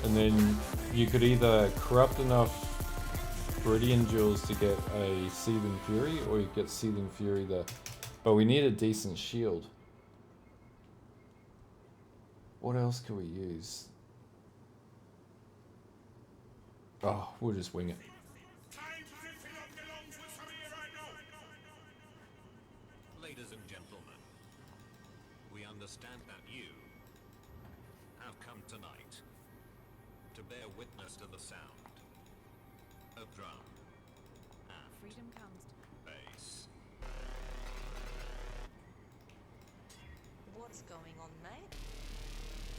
And then you could either corrupt enough Viridian Jewels to get a Seething Fury, or you get Seething Fury but we need a decent shield. What else can we use? Oh, we'll just wing it. Ladies and gentlemen, we understand that you have come tonight to bear witness to the sound of drum and Freedom comes. bass. What's going on, mate?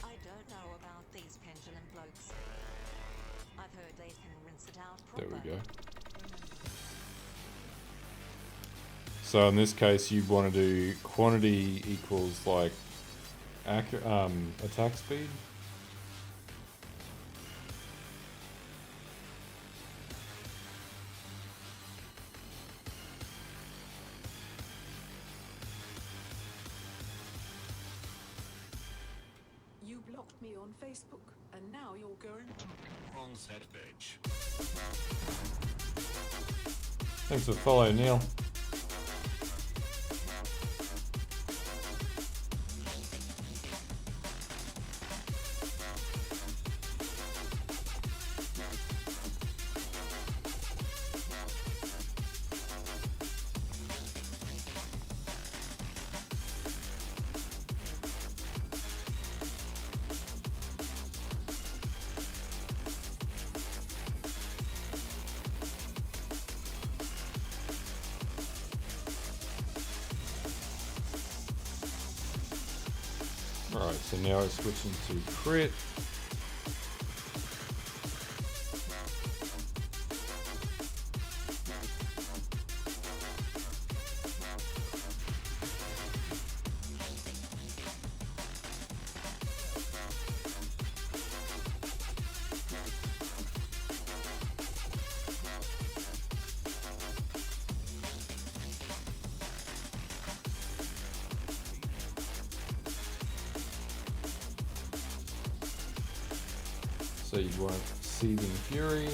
I don't know about these pendulum blokes. I've heard they can rinse it out proper. There we go. So in this case, you'd want to do quantity equals like attack speed. You blocked me on Facebook, and now you're going. Wrong set, bitch. Thanks for the follow, Neil. Alright, so now it's switching to crit. So you want Seething Fury.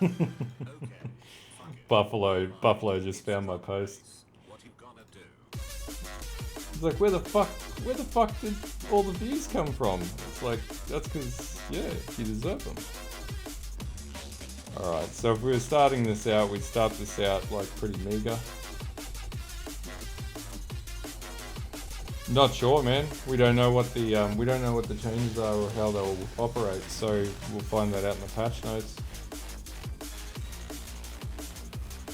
Okay, fuck it. Buffalo just found my post. What you gonna do? like, where the fuck did all the views come from? It's like, that's because, yeah, you deserve them. Alright, so if we were starting this out, we'd start this out like pretty meager. Not sure, man. We don't know what the changes are or how they'll operate, so we'll find that out in the patch notes.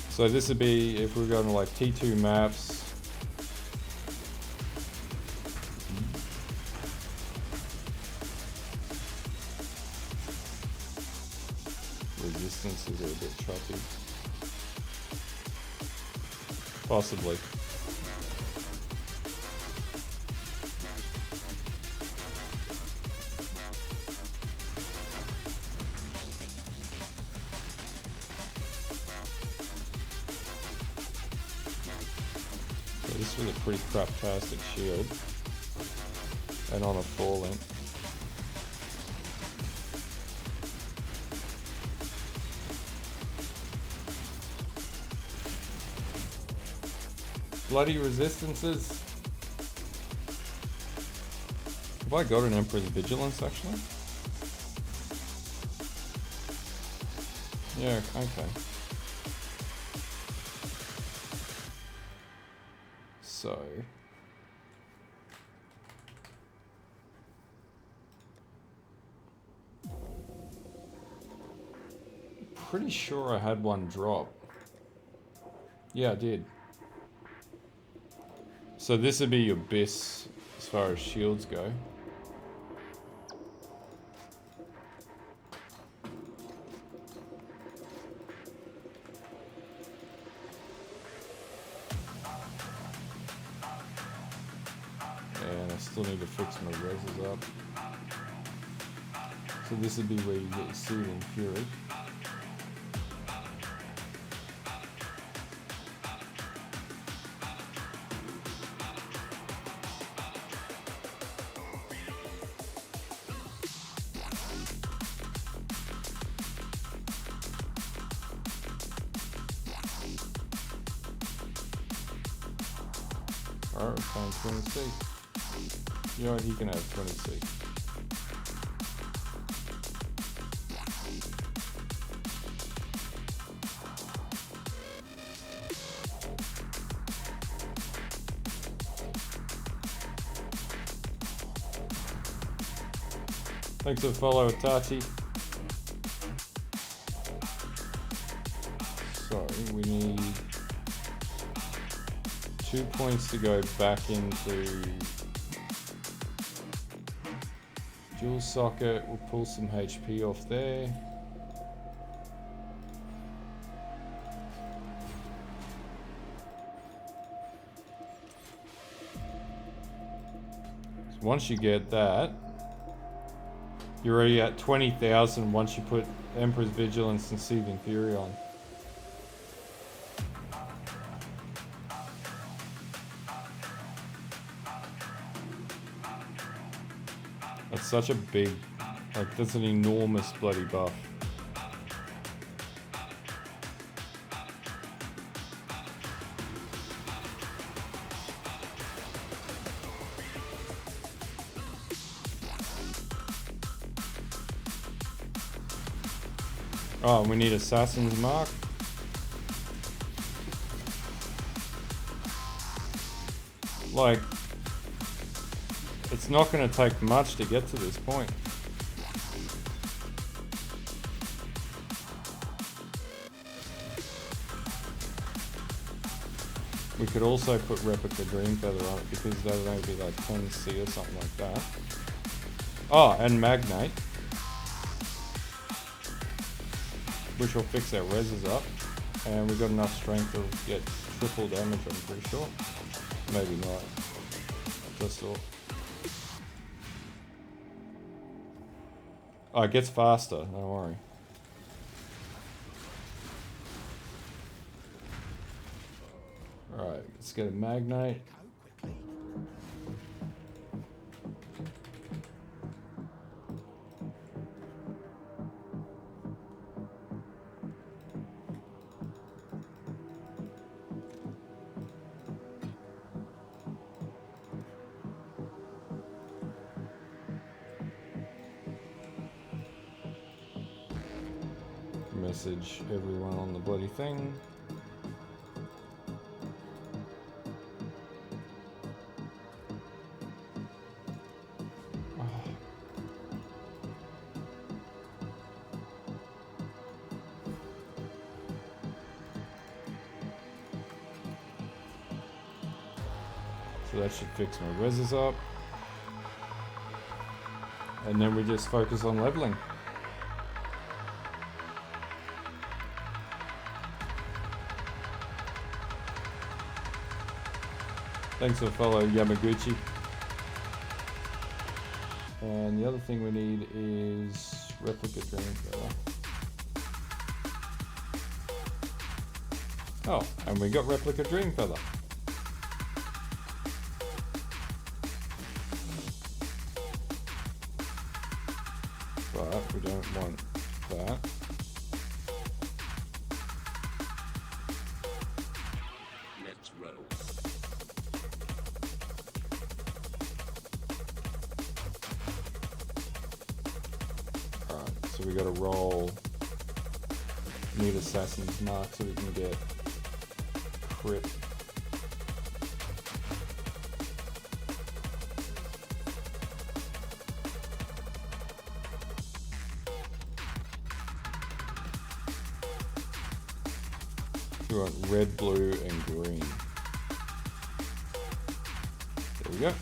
So this would be if we're going to like T2 maps. Resistances are a bit choppy. Possibly. So this was a pretty craptastic shield. And on a 4 link. Bloody resistances. Have I got an Emperor's Vigilance actually? Yeah, okay. So. Pretty sure I had one drop. Yeah, I did. So this would be your Abyss as far as shields go. And I still need to fix my reses up. So this would be where you get your Soothing Fury. Alright, we're playing 20C. You know what, he can have 20C. Thanks for the follow, Tati. So, we need 2 points to go back into dual socket. We'll pull some HP off there. So once you get that, you're already at 20,000 once you put Emperor's Vigilance and Seething Fury on. That's such a big, like, that's an enormous bloody buff. Oh, we need Assassin's Mark. Like, it's not going to take much to get to this point. We could also put Replica Dream Feather on it because that would only be like 10C or something like that. Oh, and Magnate, which will fix our reses up. And we've got enough strength to get triple damage, I'm pretty sure. Maybe not. Just all. Oh, it gets faster, don't worry. Alright, let's get a Magnate. message everyone on the bloody thing. So that should fix my reses up. And then we just focus on leveling. Thanks for the follow, Yamaguchi. And the other thing we need is replica dream feather. Oh, and we got replica dream feather. But we don't want that. Let's roll. Alright, so we gotta roll need Assassin's Mark so we can get crit. We want red, blue, and green. There we go.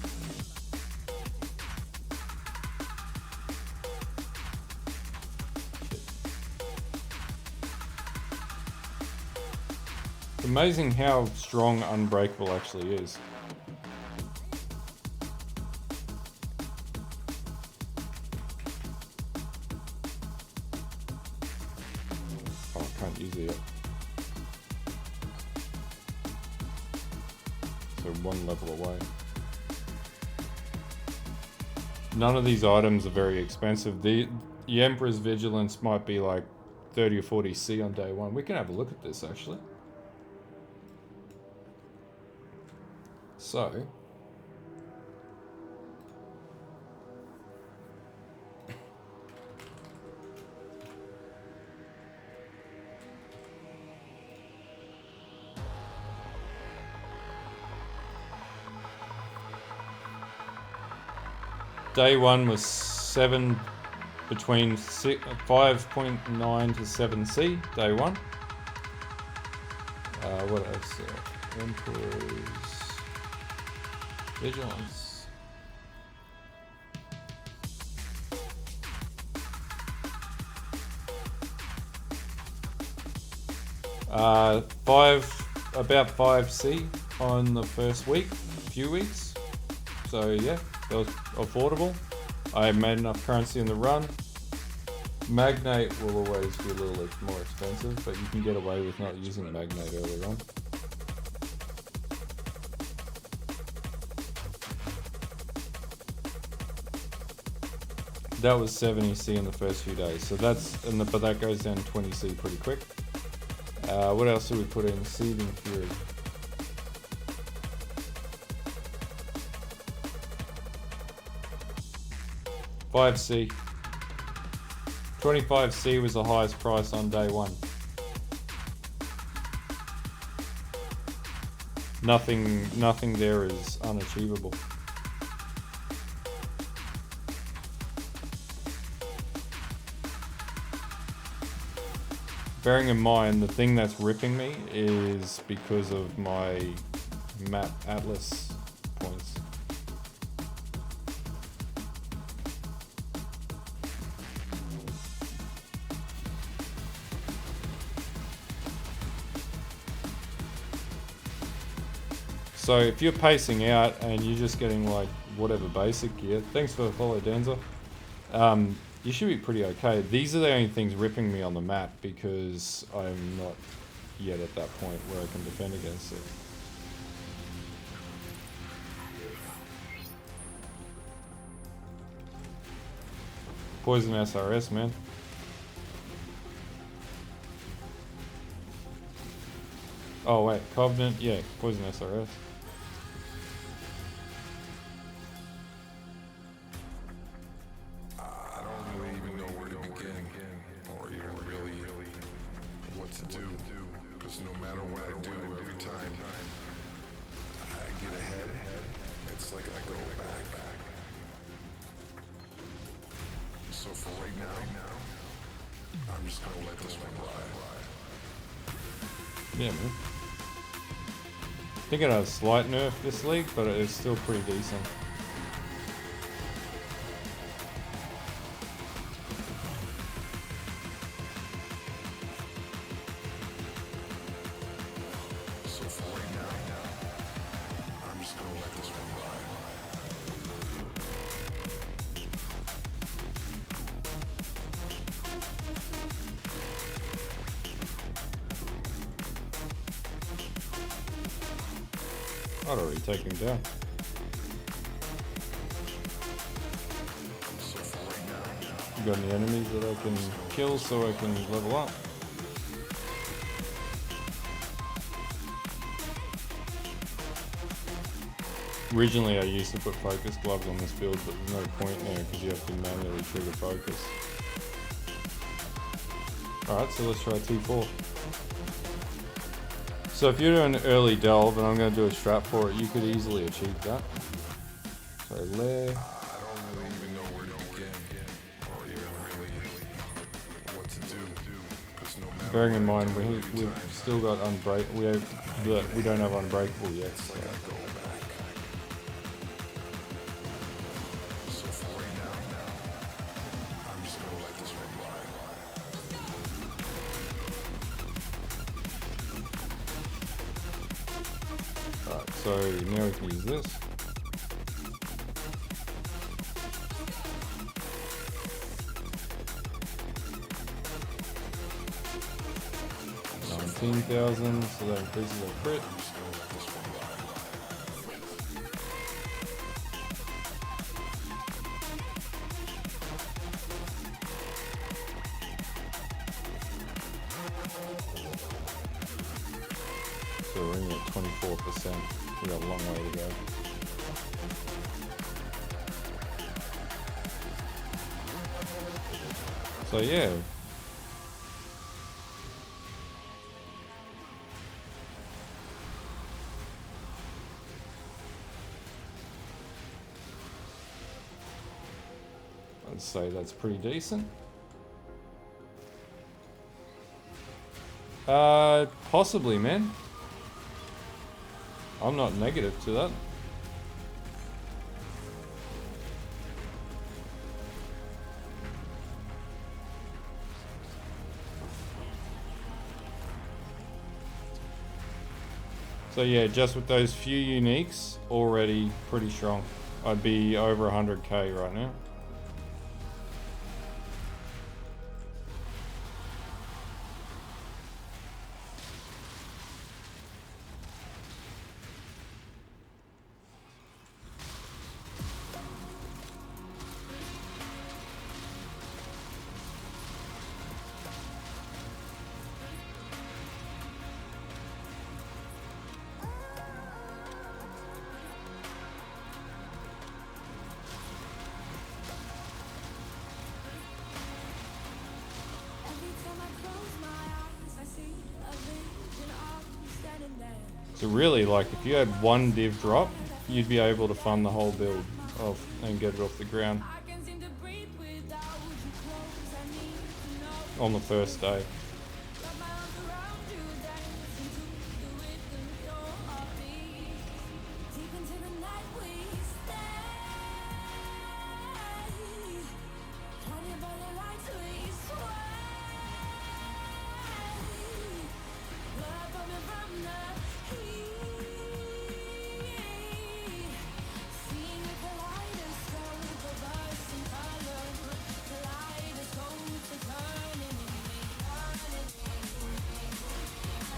It's amazing how strong Unbreakable actually is. Oh, I can't use it yet. So one level away. None of these items are very expensive. The Emperor's Vigilance might be like 30 or 40 C on day one. We can have a look at this actually. So, day one was 7 between 5.9 to 7C, day one. What else? Emperor's Vigilance. About 5C on the first few weeks. So yeah, that was affordable. I made enough currency in the run. Magnate will always be a little more expensive, but you can get away with not using Magnate early on. That was 70C in the first few days, so but that goes down 20C pretty quick. What else did we put in? Seething Fury. $5C. 25C was the highest price on day one. Nothing there is unachievable. Bearing in mind, the thing that's ripping me is because of my map atlas points. So if you're pacing out and you're just getting like whatever basic gear, thanks for the follow, Danza. You should be pretty okay. These are the only things ripping me on the map because I'm not yet at that point where I can defend against it. Poison SRS, man. Oh wait, Covenant, yeah, Poison SRS. Cause no matter what I do, every time I get ahead, it's like I go back. So for right now, I'm just gonna let this one ride. Yeah, man. I think it has a slight nerf this league, but it's still pretty decent. So for right now, I'm just gonna let this one ride. I'd already taken him down. So for right now, You got any enemies that I can kill so I can level up? Originally I used to put focus gloves on this build, but there's no point now because you have to manually trigger focus. Alright, so let's try T4. So if you're doing an early delve, and I'm going to do a strat for it, you could easily achieve that. So lair. I don't really even know where to begin, or even really what to do. 'Cause no matter Bearing in what I mind do, every we've time still got we don't have unbreakable yet. it's So. like I go back. So for right now, I'm just gonna let this one ride. Alright, so now we can use this. $19,000, so that increases our crit. I'm just gonna let this one ride. So we're in at 24%. We got a long way to go. So yeah. I'd say that's pretty decent. Possibly, man. I'm not negative to that. So yeah, just with those few uniques, already pretty strong. I'd be over 100k right now. So really, like, if you had one div drop, you'd be able to fund the whole build off and get it off the ground on the first day.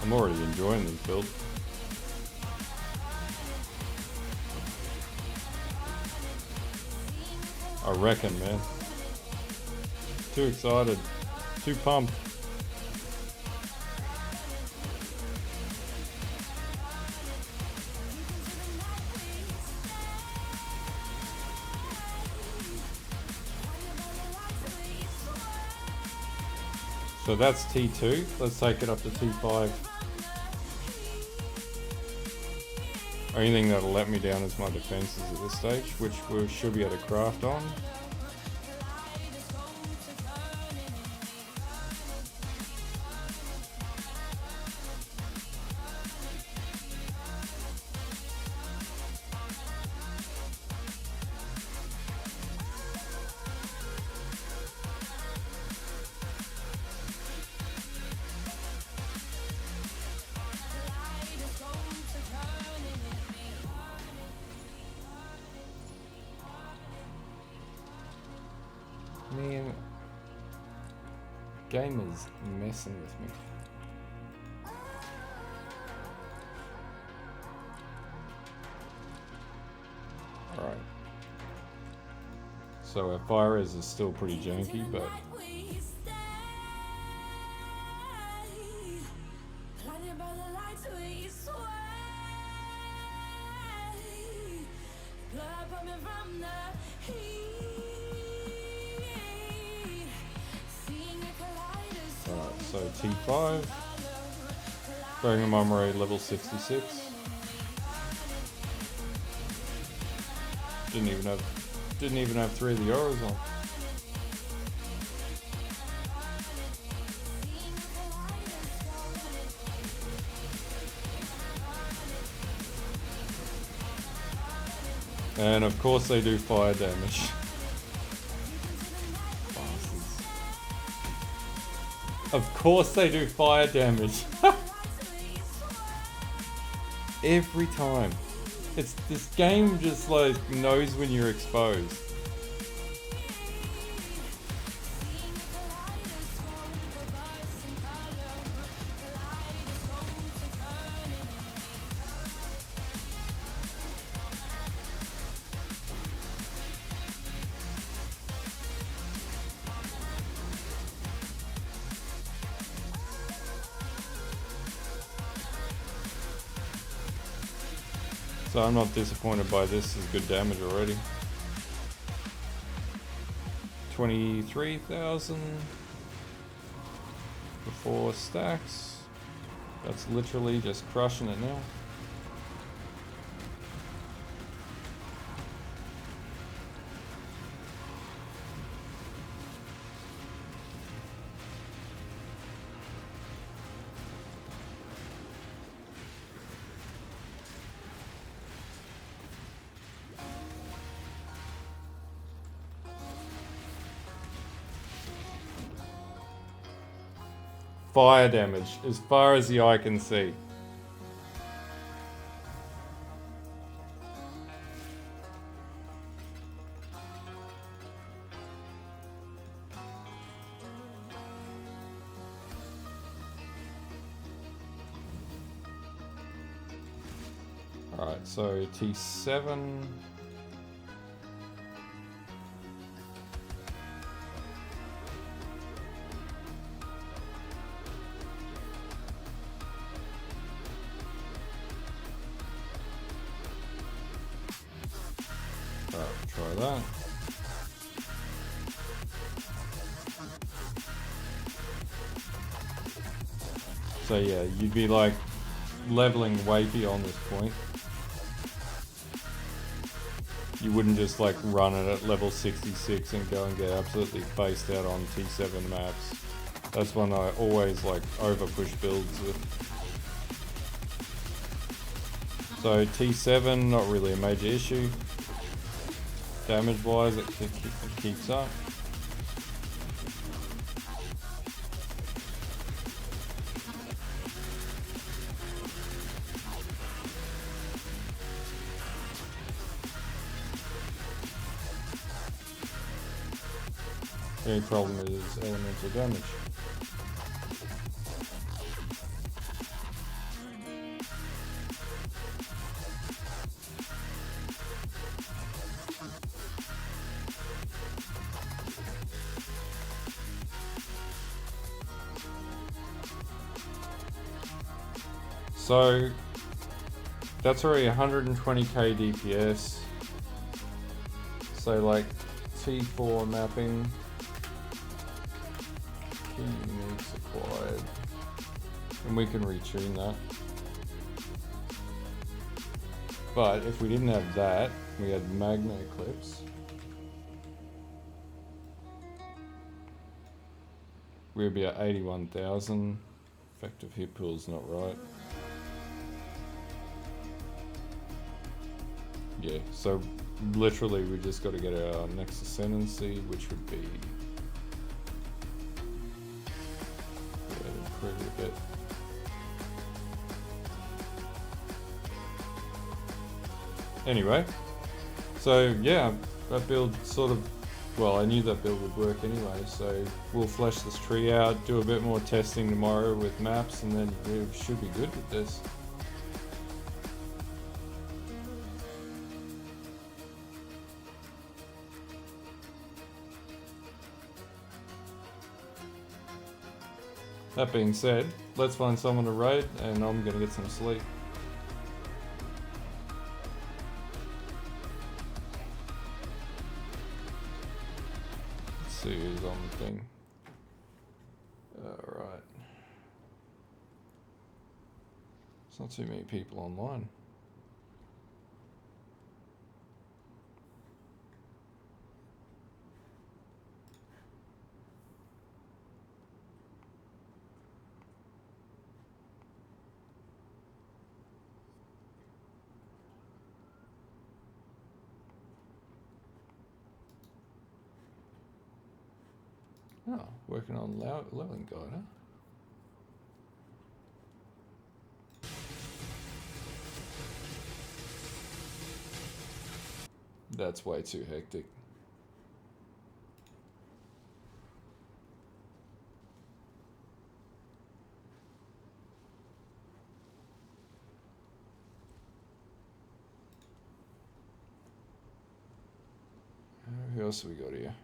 I'm already enjoying this build. I reckon, man. Too excited. Too pumped. So that's T2. Let's take it up to T5. Only thing that'll let me down is my defenses at this stage, which we should be able to craft on. Man, game is messing with me. Alright. So our fire is still pretty janky, but so T5, bearing in mind we're at level 66. Didn't even have 3 of the auras on. And of course they do fire damage. Of course they do fire damage. Every time. This game just like knows when you're exposed. So I'm not disappointed by this. Is good damage already. 23,000 for 4 stacks. That's literally just crushing it now. Fire damage, as far as the eye can see. Alright, so T7. Try that. So yeah, you'd be like leveling way beyond this point. You wouldn't just like run it at level 66 and go and get absolutely faced out on T7 maps. That's one I always like over push builds with. So T7, not really a major issue. Damage wise, it keeps up. The only problem is elemental damage. So that's already 120k DPS. So like T4 mapping, key uniques acquired, and we can retune that. But if we didn't have that, we had magna clips. We'd be at 81,000. Effective hit pool's not right. Yeah, so literally we just got to get our next ascendancy, which would be improve it a bit. Anyway, so yeah, that build sort of, well, I knew that build would work anyway, so we'll flesh this tree out, do a bit more testing tomorrow with maps, and then we should be good with this. That being said, let's find someone to raid, and I'm gonna get some sleep. Let's see who's on the thing. Alright. There's not too many people online. Oh, working on leveling guide, huh? That's way too hectic. Who else have we got here?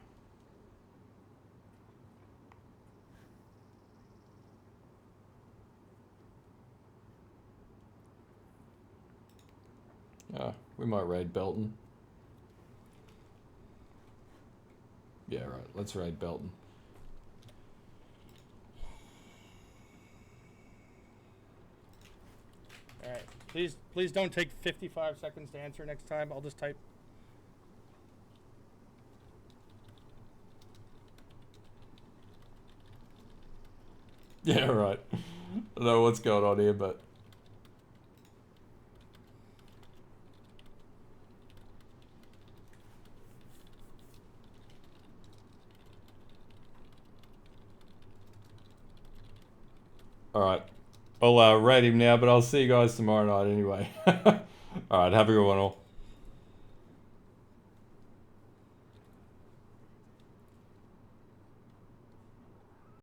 We might raid Belton. Yeah, right. Let's raid Belton. All right. Please don't take 55 seconds to answer next time. I'll just type. Yeah, right. I don't know what's going on here, but alright. I'll rate him now, but I'll see you guys tomorrow night anyway. Alright, have a good one all.